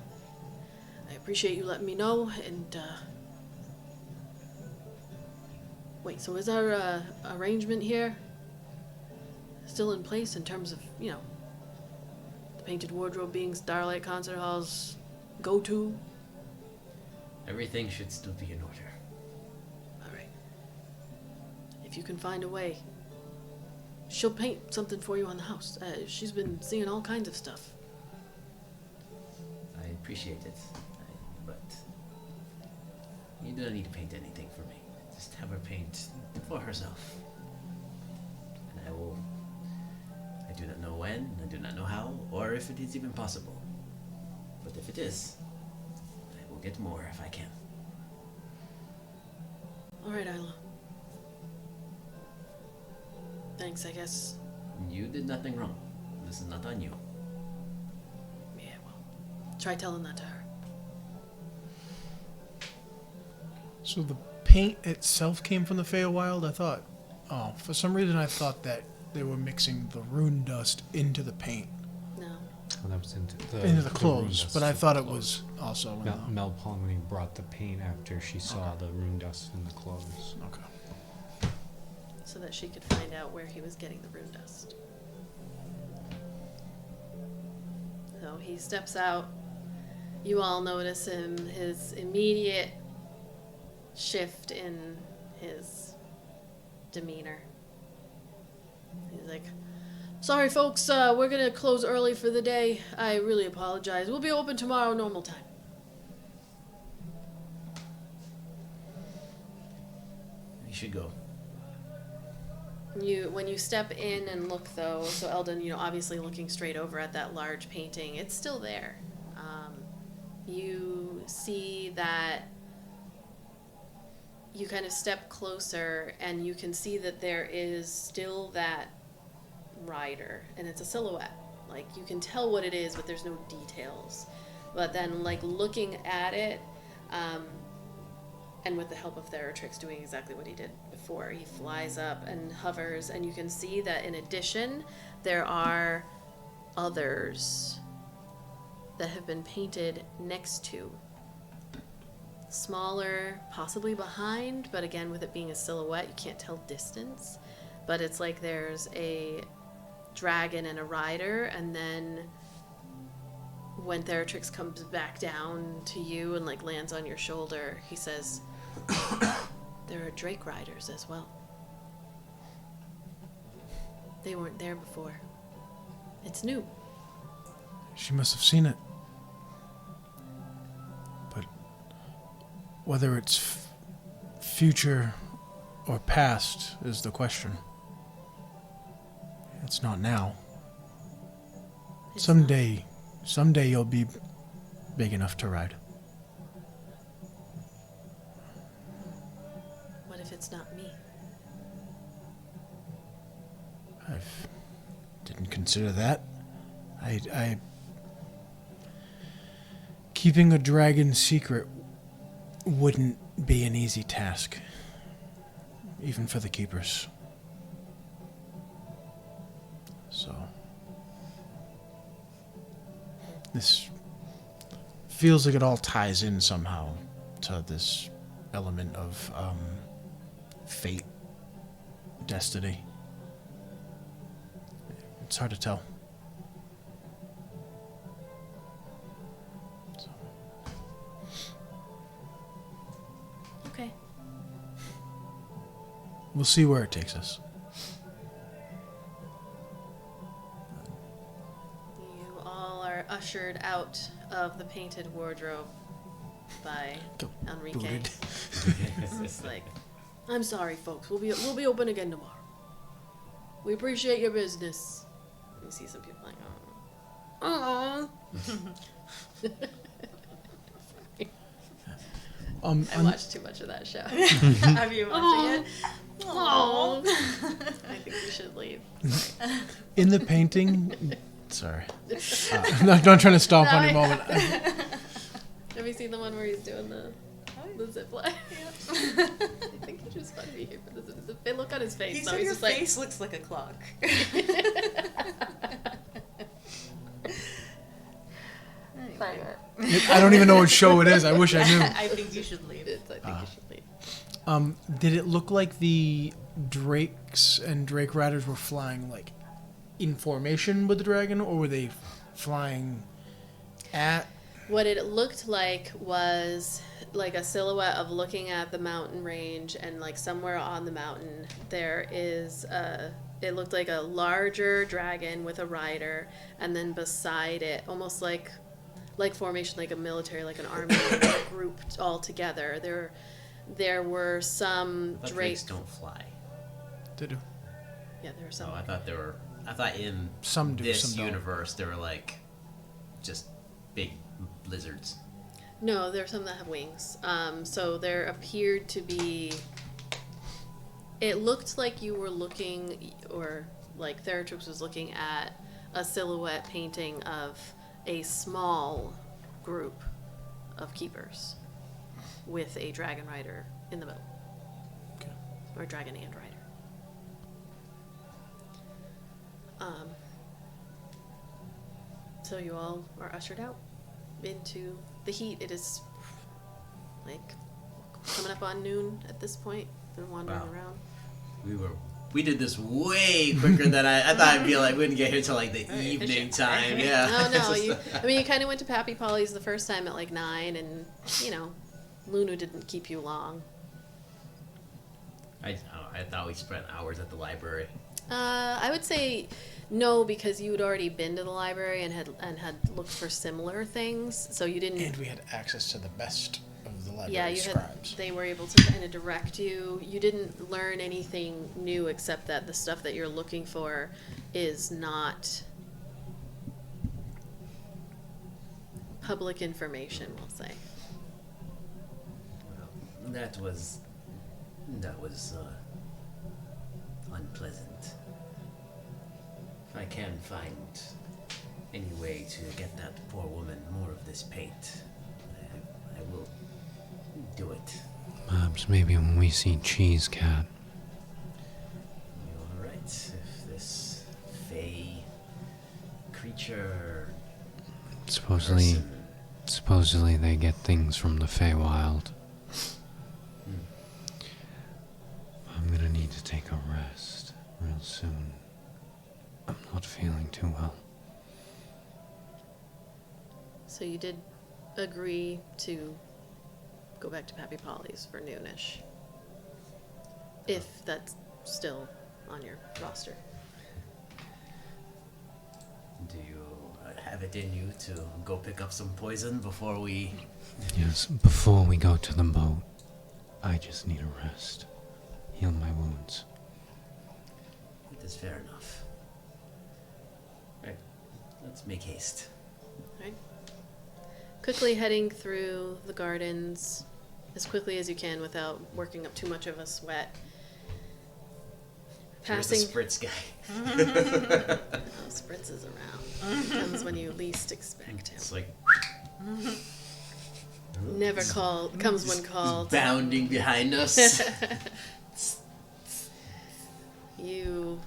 I appreciate you letting me know, and, wait, so is our, arrangement here still in place in terms of, you know, the Painted Wardrobe being Starlight Concert Hall's go-to? Everything should still be in order. Alright. If you can find a way, she'll paint something for you on the house. She's been seeing all kinds of stuff. I appreciate it, but you do not need to paint anything for me. Just have her paint for herself. And I do not know when, I do not know how, or if it is even possible. But if it is, I will get more if I can. Alright, Ayla. Thanks, I guess. You did nothing wrong. This is not on you. Yeah, well, try telling that to her. So the paint itself came from the Feywild? I thought... Oh, for some reason I thought that they were mixing the rune dust into the paint. No. Oh, that was into the Into the rune clothes, dust but I of thought the it clothes. was also in Mel Palmany brought the paint after she saw Okay. the rune dust in the clothes. Okay. So that she could find out where he was getting the rune dust. So he steps out. You all notice him, his immediate shift in his demeanor. He's like, sorry folks, we're gonna close early for the day. I really apologize. We'll be open tomorrow normal time. We should go. When you step in and look though, so Eldon, obviously looking straight over at that large painting, it's still there. You see that you kind of step closer and you can see that there is still that rider and it's a silhouette. Like you can tell what it is, but there's no details. But then like looking at it, and with the help of Theratrix doing exactly what he did before, he flies up and hovers, and you can see that in addition, there are others that have been painted next to. Smaller, possibly behind, but again, with it being a silhouette, you can't tell distance. But it's like there's a dragon and a rider, and then when Theratrix comes back down to you and like lands on your shoulder, he says, there are Drake riders as well. They weren't there before. It's new. She must have seen it. But whether it's future or past is the question. It's not now. It's Someday you'll be big enough to ride. What if it's not me? I didn't consider that. I keeping a dragon secret wouldn't be an easy task, even for the keepers. So this feels like it all ties in somehow to this element of fate, destiny. It's hard to tell. So. Okay. We'll see where it takes us. You all are ushered out of the painted wardrobe by Enrique. Booted. It's like, I'm sorry, folks. We'll be open again tomorrow. We appreciate your business. You see some people like, oh. I watched too much of that show. Have you watched it? Oh. I think we should leave. In the painting, sorry, not trying to stomp No, on your moment. Have you seen the one where he's doing the zip line? I think he just wanted to be here for the zip. They look on his face. He So said he's your just like, face looks like a clock. I don't even know what show it is. I wish I knew. I think you should leave. I think you should leave. Did it look like the drakes and drake riders were flying like in formation with the dragon, or were they flying at? What it looked like was like a silhouette of looking at the mountain range, and like somewhere on the mountain there is it looked like a larger dragon with a rider, and then beside it, almost like formation, like a military, like an army grouped all together. There were some Drakes don't fly. They do. Yeah, there were some. Oh, I thought in Some do, this some don't. universe they were like just big lizards. No, there are some that have wings. So there appeared to be. It looked like you were looking, or like Theratrix was looking at a silhouette painting of a small group of keepers. with a dragon rider in the middle. Okay. Or dragon and rider. So you all are ushered out into the heat. It is like coming up on noon at this point. Been wandering Wow. around. We did this way quicker than I thought. I'd be like, we wouldn't get here till like the evening efficient. time. Yeah. Oh no, you kind of went to Pappy Polly's the first time at like 9, and Lunu didn't keep you long. I thought we spent hours at the library. I would say no, because you had already been to the library and had looked for similar things, so you didn't. And we had access to the best of the library Yeah, scribes. they were able to kind of direct you. You didn't learn anything new except that the stuff that you're looking for is not public information, we'll say. Well, that was unpleasant. If I can find any way to get that poor woman more of this paint, I will do it. Perhaps maybe when we see Cheese Cat. You're right. If this fey creature person, Supposedly they get things from the Feywild. I'm gonna need to take a rest real soon. I'm not feeling too well. So you did agree to go back to Pappy Polly's for noonish. If that's still on your roster. do you have it in you to go pick up some poison before we... Yes, before we go to the boat, I just need a rest. Heal my wounds. It is fair enough. Right, let's make haste. Right. Quickly heading through the gardens as quickly as you can without working up too much of a sweat. Here's the Passing. spritz guy. Oh, Spritz is around. Comes when you least expect him. It's like Never called. Comes when called. bounding behind us. You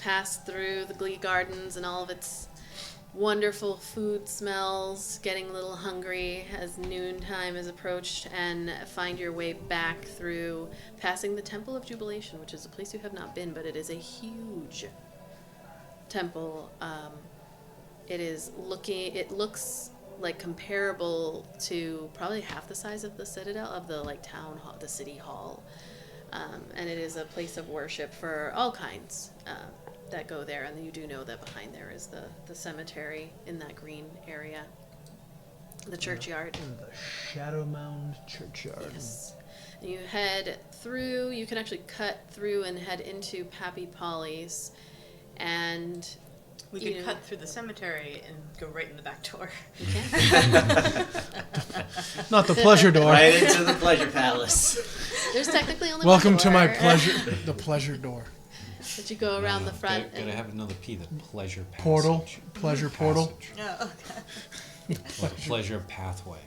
pass through the Glee Gardens and all of its wonderful food smells, getting a little hungry as noontime is approached, and find your way back through, passing the Temple of Jubilation, which is a place you have not been, but it is a huge temple. It looks like comparable to probably half the size of the Citadel, of the like town hall, the city hall. And it is a place of worship for all kinds that go there. And you do know that behind there is the cemetery in that green area, the churchyard. The Shadow Mound Churchyard. Yes. And you head through, you can actually cut through and head into Pappy Polly's. And We you could know- cut through the cemetery and go right in the back door. you can. Not the pleasure door. Right into the pleasure palace. There's technically only Welcome one to my door. pleasure. The pleasure door. But you go around the front. Gotta have another P. The pleasure passage. Portal. Pleasure portal. Passage. Oh, okay. Pleasure pathway.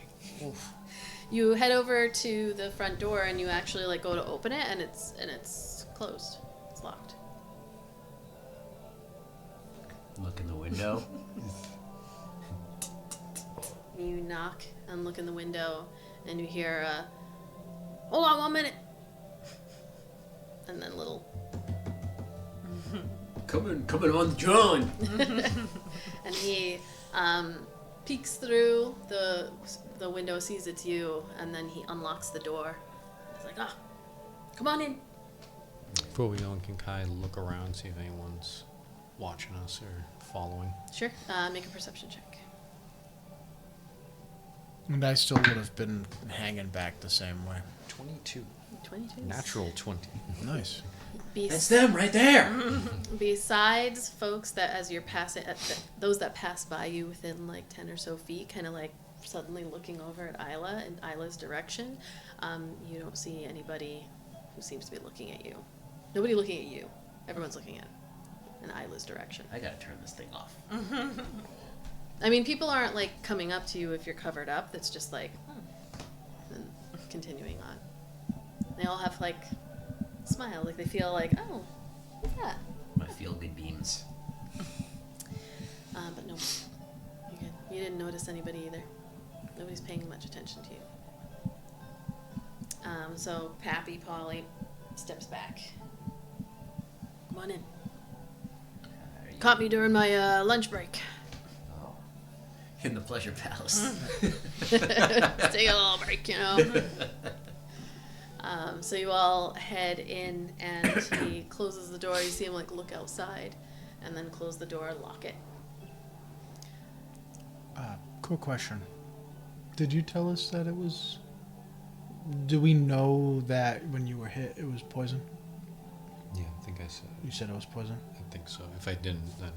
You head over to the front door and you actually like go to open it and it's closed. It's locked. Look in the window. You knock and look in the window and you hear hold on 1 minute. And then little coming on the John. and he peeks through the window, sees it's you, and then he unlocks the door. He's like, come on in. Before we go, can Kai look around, see if anyone's watching us or following? Sure. Make a perception check. And I still would have been hanging back the same way. 22. 22. Natural 20. Nice. That's them right there. Besides folks that as you're passing, those that pass by you within like 10 or so feet, kind of like suddenly looking over at Ayla in Ayla's direction, you don't see anybody who seems to be looking at you. Nobody looking at you. Everyone's looking at in Ayla's direction. I gotta turn this thing off. I mean, people aren't like coming up to you if you're covered up. That's just like, and continuing on. They all have like smile, like they feel like, oh, yeah. My feel-good beams. But no, you're good. You didn't notice anybody either. Nobody's paying much attention to you. So Pappy Polly steps back. Come on in. Caught me during my lunch break. Oh. In the pleasure palace. Take a little break, you know. So you all head in, and he closes the door. You see him like look outside, and then close the door, lock it. Cool question. Did you tell us that it was... Do we know that when you were hit, it was poison? Yeah, I think I said. You said it was poison? I think so. If I didn't, then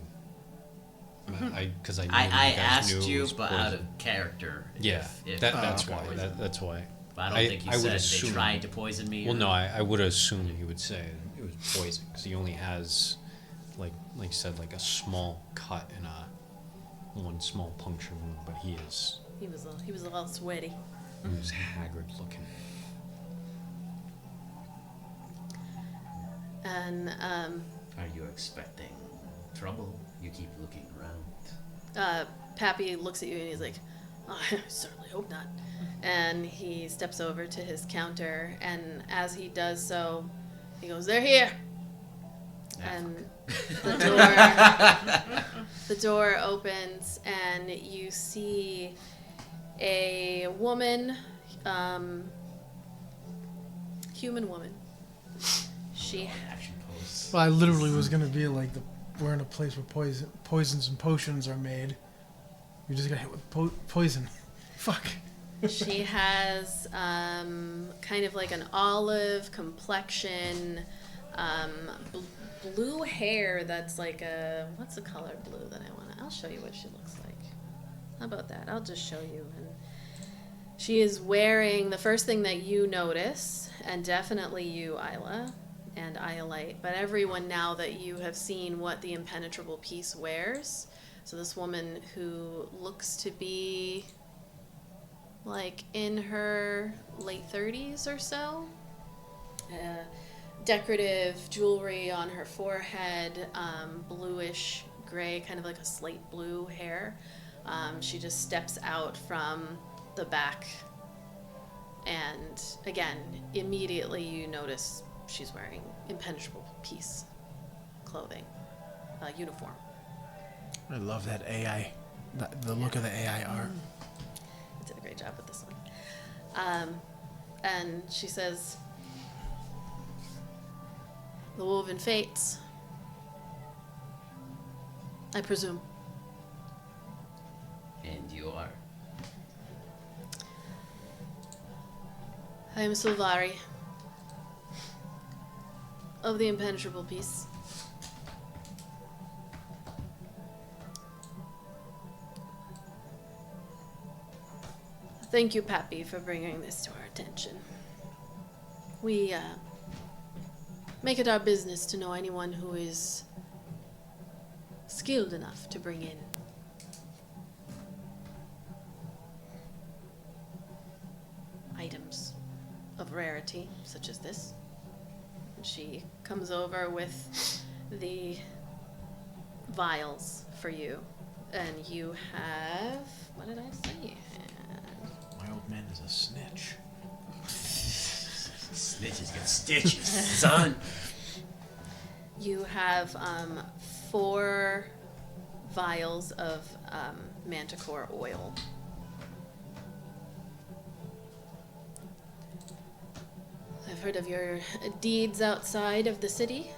because I knew I you guys asked knew it you, was but poison. out of character. Yeah, if that's okay. why. That's why. But I don't think you I would said assume- they tried to poison me. Well, or- no, I would assume he would say it was poison because he only has, like you said, like a small cut and one small puncture wound, but he was a little sweaty. haggard looking. And Are you expecting trouble? You keep looking around. Pappy looks at you and he's like, oh, I certainly hope not. And he steps over to his counter, and as he does so, he goes, they're here. And the door opens, and you see a woman, human woman. She Action pose. Well, I literally was going to be like, we're in a place where poisons and potions are made. You just got hit with poison. Fuck. She has kind of like an olive complexion, blue hair that's like a... What's the color blue that I want to... I'll show you what she looks like. How about that? I'll just show you. And she is wearing... The first thing that you notice, and definitely you, Ayla, and Iolite, but everyone now that you have seen what the impenetrable piece wears. So this woman who looks to be... like in her late 30s or so. Decorative jewelry on her forehead, bluish gray, kind of like a slate blue hair. She just steps out from the back, and again, immediately you notice she's wearing impenetrable piece clothing, uniform. I love that AI. The look of the AI art. Did a great job with this one. And she says, the woven fates, I presume. And you are? I am Silvari of the impenetrable piece. Thank you, Pappy, for bringing this to our attention. We make it our business to know anyone who is skilled enough to bring in items of rarity, such as this. And she comes over with the vials for you. And you have... What did I say you had? My old man is a snitch. Snitches get stitches, son. You have 4 vials of manticore oil. I've heard of your deeds outside of the city,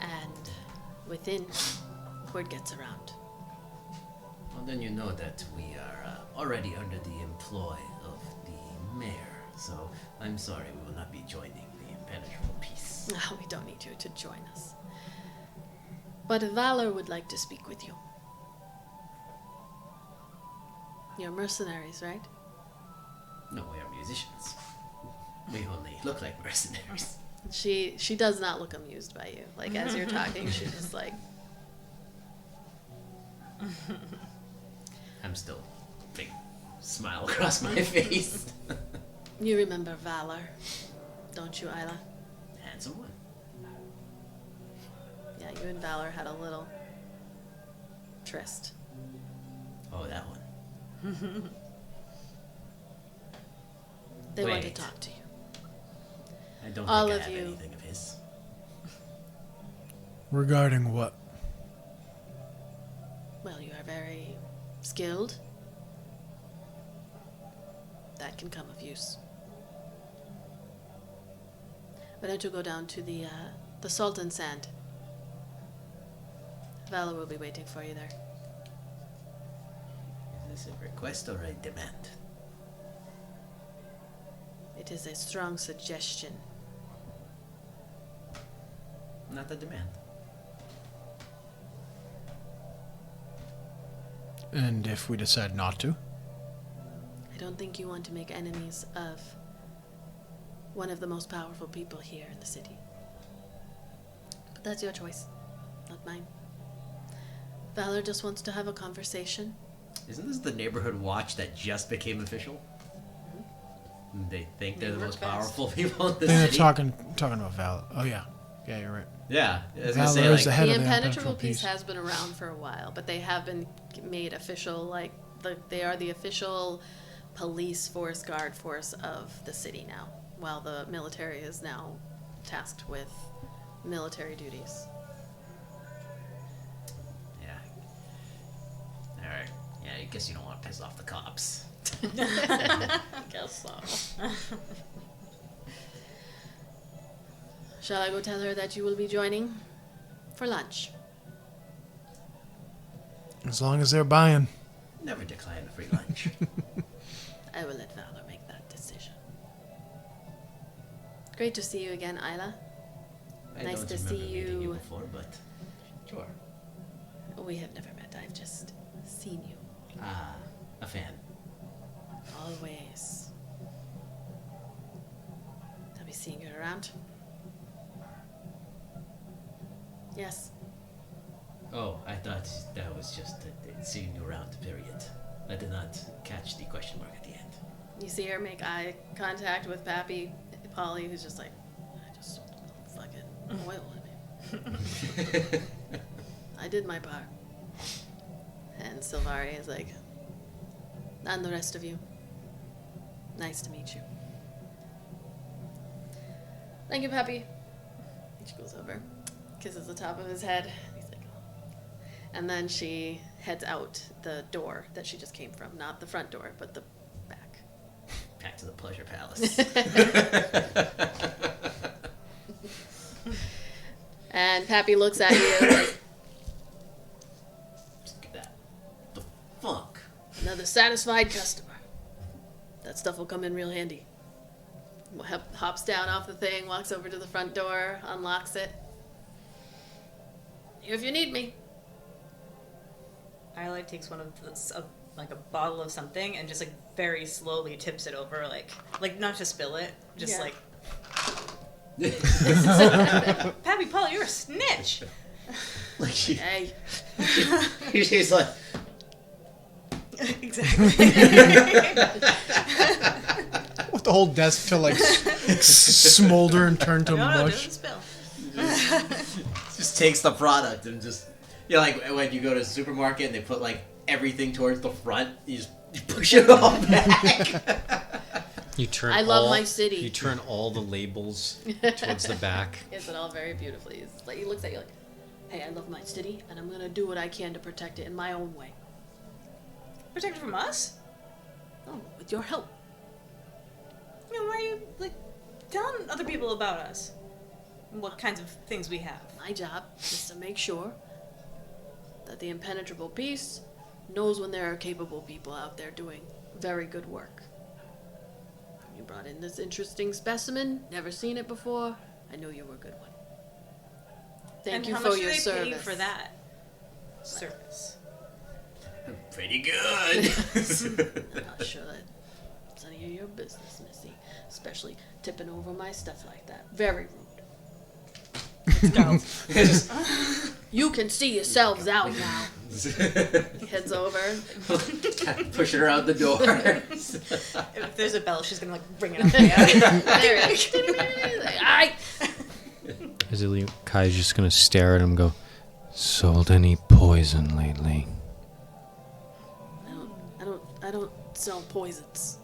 and within, word gets around. Well, then you know that we are already under the employ of the mayor. So I'm sorry, we will not be joining the impenetrable piece. No, we don't need you to join us. But Valor would like to speak with you. You're mercenaries, right? No, we are musicians. We only look like mercenaries. She does not look amused by you. Like, as you're talking, she's just like... I'm still big, smile across my face. You remember Valor, don't you, Ayla? Handsome one. Yeah, you and Valor had a little tryst. Oh, that one. They want to Wait. talk to you. I don't All think I of have you. anything of his. Regarding what? Well, you are very skilled. That can come of use. Why don't you go down to the Salt and Sand? Valor will be waiting for you there. Is this a request or a demand? It is a strong suggestion. Not a demand. And if we decide not to? I don't think you want to make enemies of one of the most powerful people here in the city. But that's your choice, not mine. Valor just wants to have a conversation. Isn't this the neighborhood watch that just became official? They think they're the They most work fast. powerful people in the They're city. talking about Valor. Oh yeah, yeah, you're right. Yeah, I was gonna say, Valor is like, the head The of the impenetrable impenetrable piece piece. has been around for a while, but they have been made official, like, they are the official police force, guard force of the city now, while the military is now tasked with military duties. yeah. All right. Yeah, I guess you don't want to piss off the cops. I guess so. Shall I go tell her that you will be joining for lunch? As long as they're buying. Never decline a free lunch. I will let Valor make that decision. Great to see you again, Ayla. I Nice don't to remember see meeting you. before, but sure. We have never met, I've just seen you. Ah, a fan. Always. I'll be seeing you around. Yes. Oh, I thought that was just seeing you around, period. I did not catch the question mark at the end. You see her make eye contact with Pappy, Polly, who's just like, I just sold a little fucking oil in me. I did my part. And Silvari is like, and the rest of you. Nice to meet you. Thank you, Pappy. She goes over, kisses the top of his head. He's like, and then she heads out the door that she just came from. Not the front door, but the back. Back to the pleasure palace. And Pappy looks at you like, Look at that. The fuck? another satisfied customer. That stuff will come in real handy. Hops down off the thing, walks over to the front door, unlocks it. Here if you need me. Iolite takes one of the, like a bottle of something and just like very slowly tips it over, like not to spill it, just Yeah. like. Pappy, Paul, you're a snitch. Like Hey. she's like, Exactly. Want the whole desk to like smolder and turn to No, mush. doesn't spill. just takes the product and just, you know, like when you go to the supermarket and they put like everything towards the front, you push it all back. You turn. I love all- my city. You turn all the labels towards the back. It's it all very beautifully. It's like, he looks at you like, hey, I love my city, and I'm gonna do what I can to protect it in my own way. Protected from us? Oh, with your help. You know, why are you like telling other people about us? What kinds of things we have? My job is to make sure that the impenetrable piece knows when there are capable people out there doing very good work. You brought in this interesting specimen, never seen it before. I knew you were a good one. Thank And you how for much your do they service. pay for that service? Pretty good. I'm not sure that it's any of your business, Missy. Especially tipping over my stuff like that. Very rude. Let's go. You can see yourselves out now. He heads over. Pushing her out the door. If there's a bell, she's gonna like ring it up. There it is. Aye. Kai's just gonna stare at him and go, sold any poison lately? I don't sell poisons.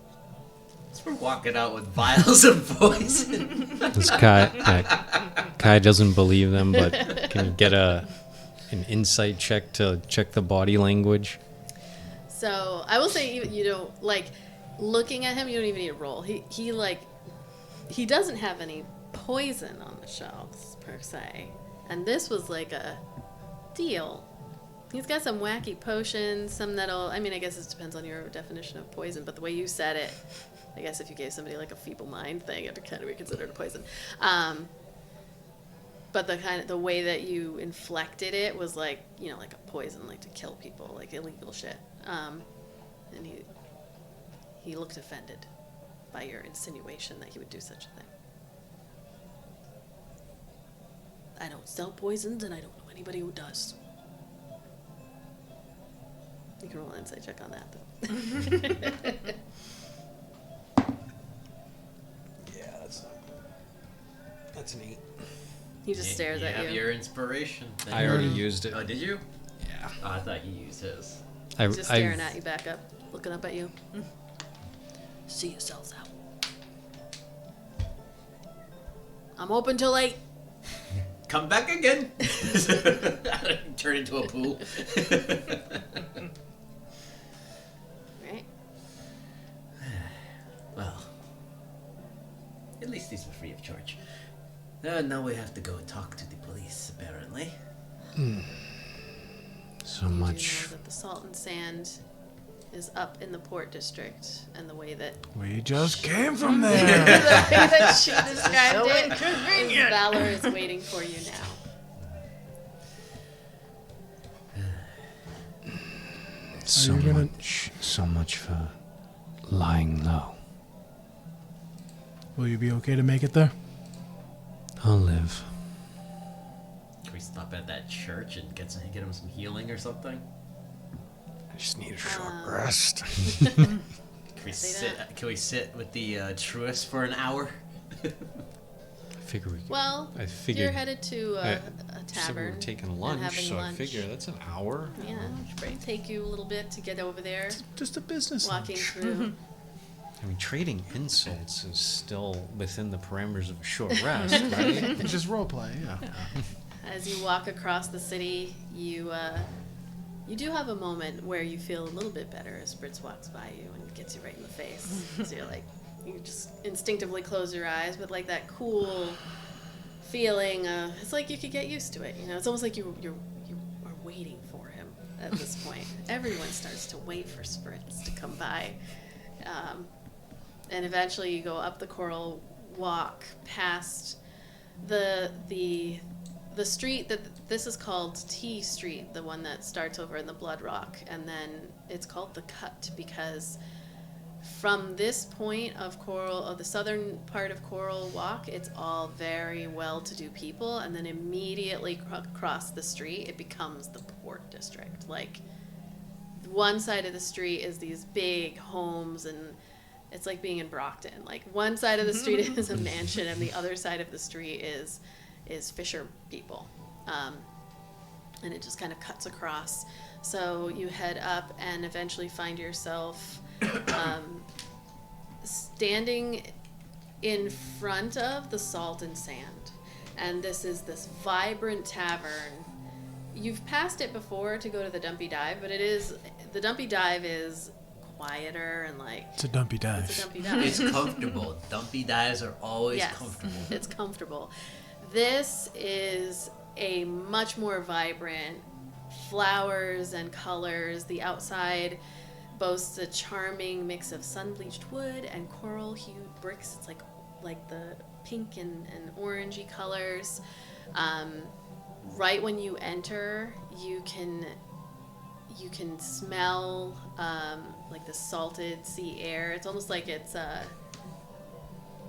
So we're walking out with vials of poison. This Kai doesn't believe them, but can you get an insight check to check the body language? So I will say you don't like looking at him. You don't even need a roll. He doesn't have any poison on the shelves per se, and this was like a deal. He's got some wacky potions, some that'll. I mean, I guess it depends on your definition of poison, but the way you said it, I guess if you gave somebody like a feeble mind thing, it'd kind of be considered a poison. But the way that you inflected it was like, you know, like a poison, like to kill people, like illegal shit. And he looked offended by your insinuation that he would do such a thing. I don't sell poisons, and I don't know anybody who does. You can roll an insight check on that, though. Yeah, that's an 8. He just stares at You you. have your inspiration. I already used it. Oh, did you? Yeah. Oh, I thought you used his. He's just staring at you back up, looking up at you. See yourselves out. I'm open till 8. Come back again. Turn into a pool. Right? Well, at least these were free of charge. Now we have to go talk to the police, apparently. So You do much. know that the salt and sand is up in the port district, and the way that We just came from the there. way that she described it is Valor is waiting for you now. So you gonna- so much for lying low. Will you be okay to make it there? I'll live. Can we stop at that church and get him some healing or something? I just need a short rest. Can we Say that. Can we sit with the truest for an hour? I figure we. Well, I figured you're headed to a you said we tavern. were taking and lunch, having so lunch. I figure that's an hour. Yeah, it'll take you a little bit to get over there. Just a business Walking lunch. through. I mean, trading insults is still within the parameters of a short rest, right? Just role play, yeah. As you walk across the city, you do have a moment where you feel a little bit better as Fritz walks by you and gets you right in the face. So you're like, you just instinctively close your eyes, but like that cool feeling, it's like you could get used to it. You know, it's almost like you are waiting for him at this point. Everyone starts to wait for Fritz to come by. And eventually you go up the coral walk past the street that this is called T Street, the one that starts over in the Blood Rock, and then it's called the Cut because from this point of the southern part of Coral Walk, it's all very well-to-do people, and then immediately across the street, it becomes the Port District. Like, one side of the street is these big homes, and it's like being in Brockton. Like, one side of the street is a mansion, and the other side of the street is fisher people. And it just kind of cuts across. So you head up and eventually find yourself standing in front of the Salt and Sand. And this is this vibrant tavern. You've passed it before to go to the Dumpy Dive, but the Dumpy Dive is quieter and like... It's a dumpy dive. It's a Dumpy Dive. It's comfortable. Dumpy dives are always Yes, comfortable. it's comfortable. This is a much more vibrant flowers and colors. The outside boasts a charming mix of sun-bleached wood and coral-hued bricks. It's like the pink and orangey colors. Right when you enter, you can smell like the salted sea air. It's almost like it's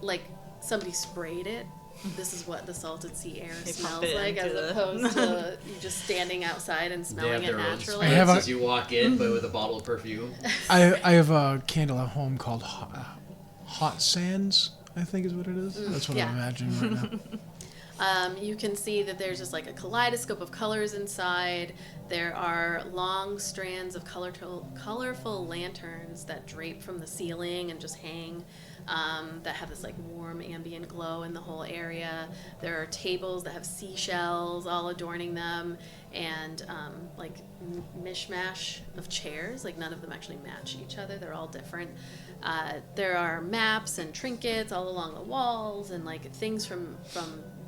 like somebody sprayed it this is what the salted sea air They pump smells it like, as into the- opposed to you just standing outside and They smelling have it their own naturally. I have spritz a- as you walk in, but with a bottle of perfume. I have a candle at home called Hot Sands, I think is what it is. That's what yeah. I'm imagining right now. You can see that there's just like a kaleidoscope of colors inside. There are long strands of colorful lanterns that drape from the ceiling and just hang, that have this like warm ambient glow in the whole area. There are tables that have seashells all adorning them, and like mishmash of chairs. Like none of them actually match each other. They're all different. There are maps and trinkets all along the walls, and like things from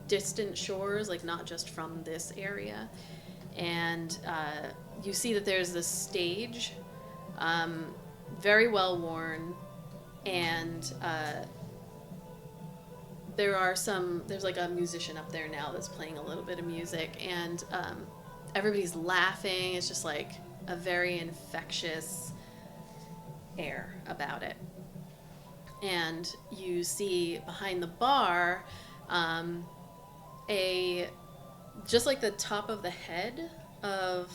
distant shores, like not just from this area. And you see that there's this stage, very well worn, and there's like a musician up there now that's playing a little bit of music, and everybody's laughing. It's just like a very infectious air about it. And you see behind the bar, just like the top of the head of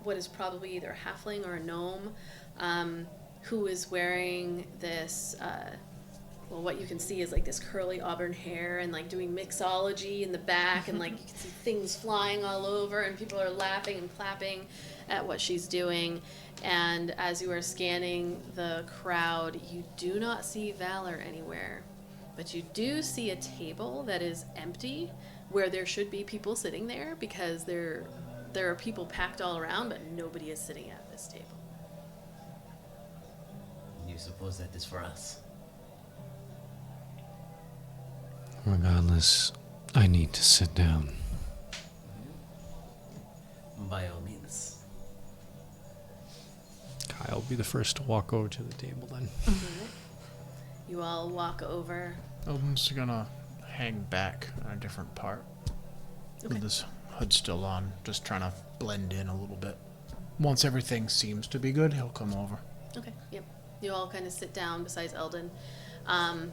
what is probably either a halfling or a gnome, who is wearing this, what you can see is like this curly auburn hair, and like doing mixology in the back, and like you can see things flying all over, and people are laughing and clapping at what she's doing. And as you are scanning the crowd, you do not see Valor anywhere, but you do see a table that is empty, where there should be people sitting there, because there are people packed all around, but nobody is sitting at this table. You suppose that is for us? Regardless, I need to sit down. By all means. I'll be the first to walk over to the table then. You all walk over. Eldon's gonna hang back on a different part. Okay. With his hood still on, just trying to blend in a little bit. Once everything seems to be good, he'll come over. Okay, yep. You all kind of sit down besides Eldon, and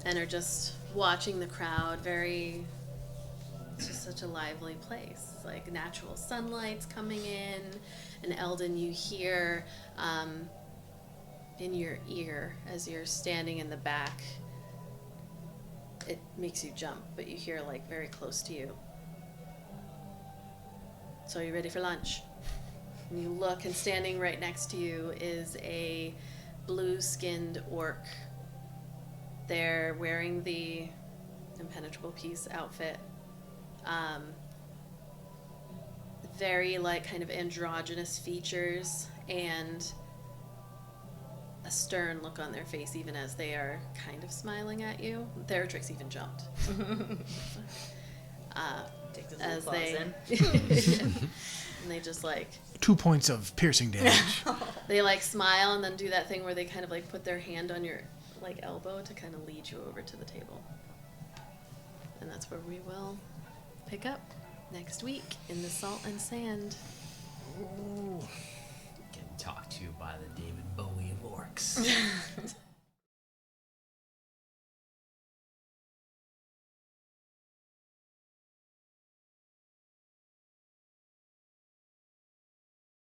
are just watching the crowd. It's just such a lively place. Like natural sunlight's coming in, and Eldon, you hear in your ear as you're standing in the back. It makes you jump, but you hear like very close to you. So are you ready for lunch? And you look, and standing right next to you is a blue-skinned orc. They're wearing the Impenetrable Peace outfit. Very like kind of androgynous features, and a stern look on their face even as they are kind of smiling at you. Theratrix even jumped. Take those As little claws they in. and they just like 2 points of piercing damage. they like smile and then do that thing where they kind of like put their hand on your like elbow to kind of lead you over to the table. And that's where we will pick up next week in the Salt and Sand. Getting talked to by the David Bowie of orcs.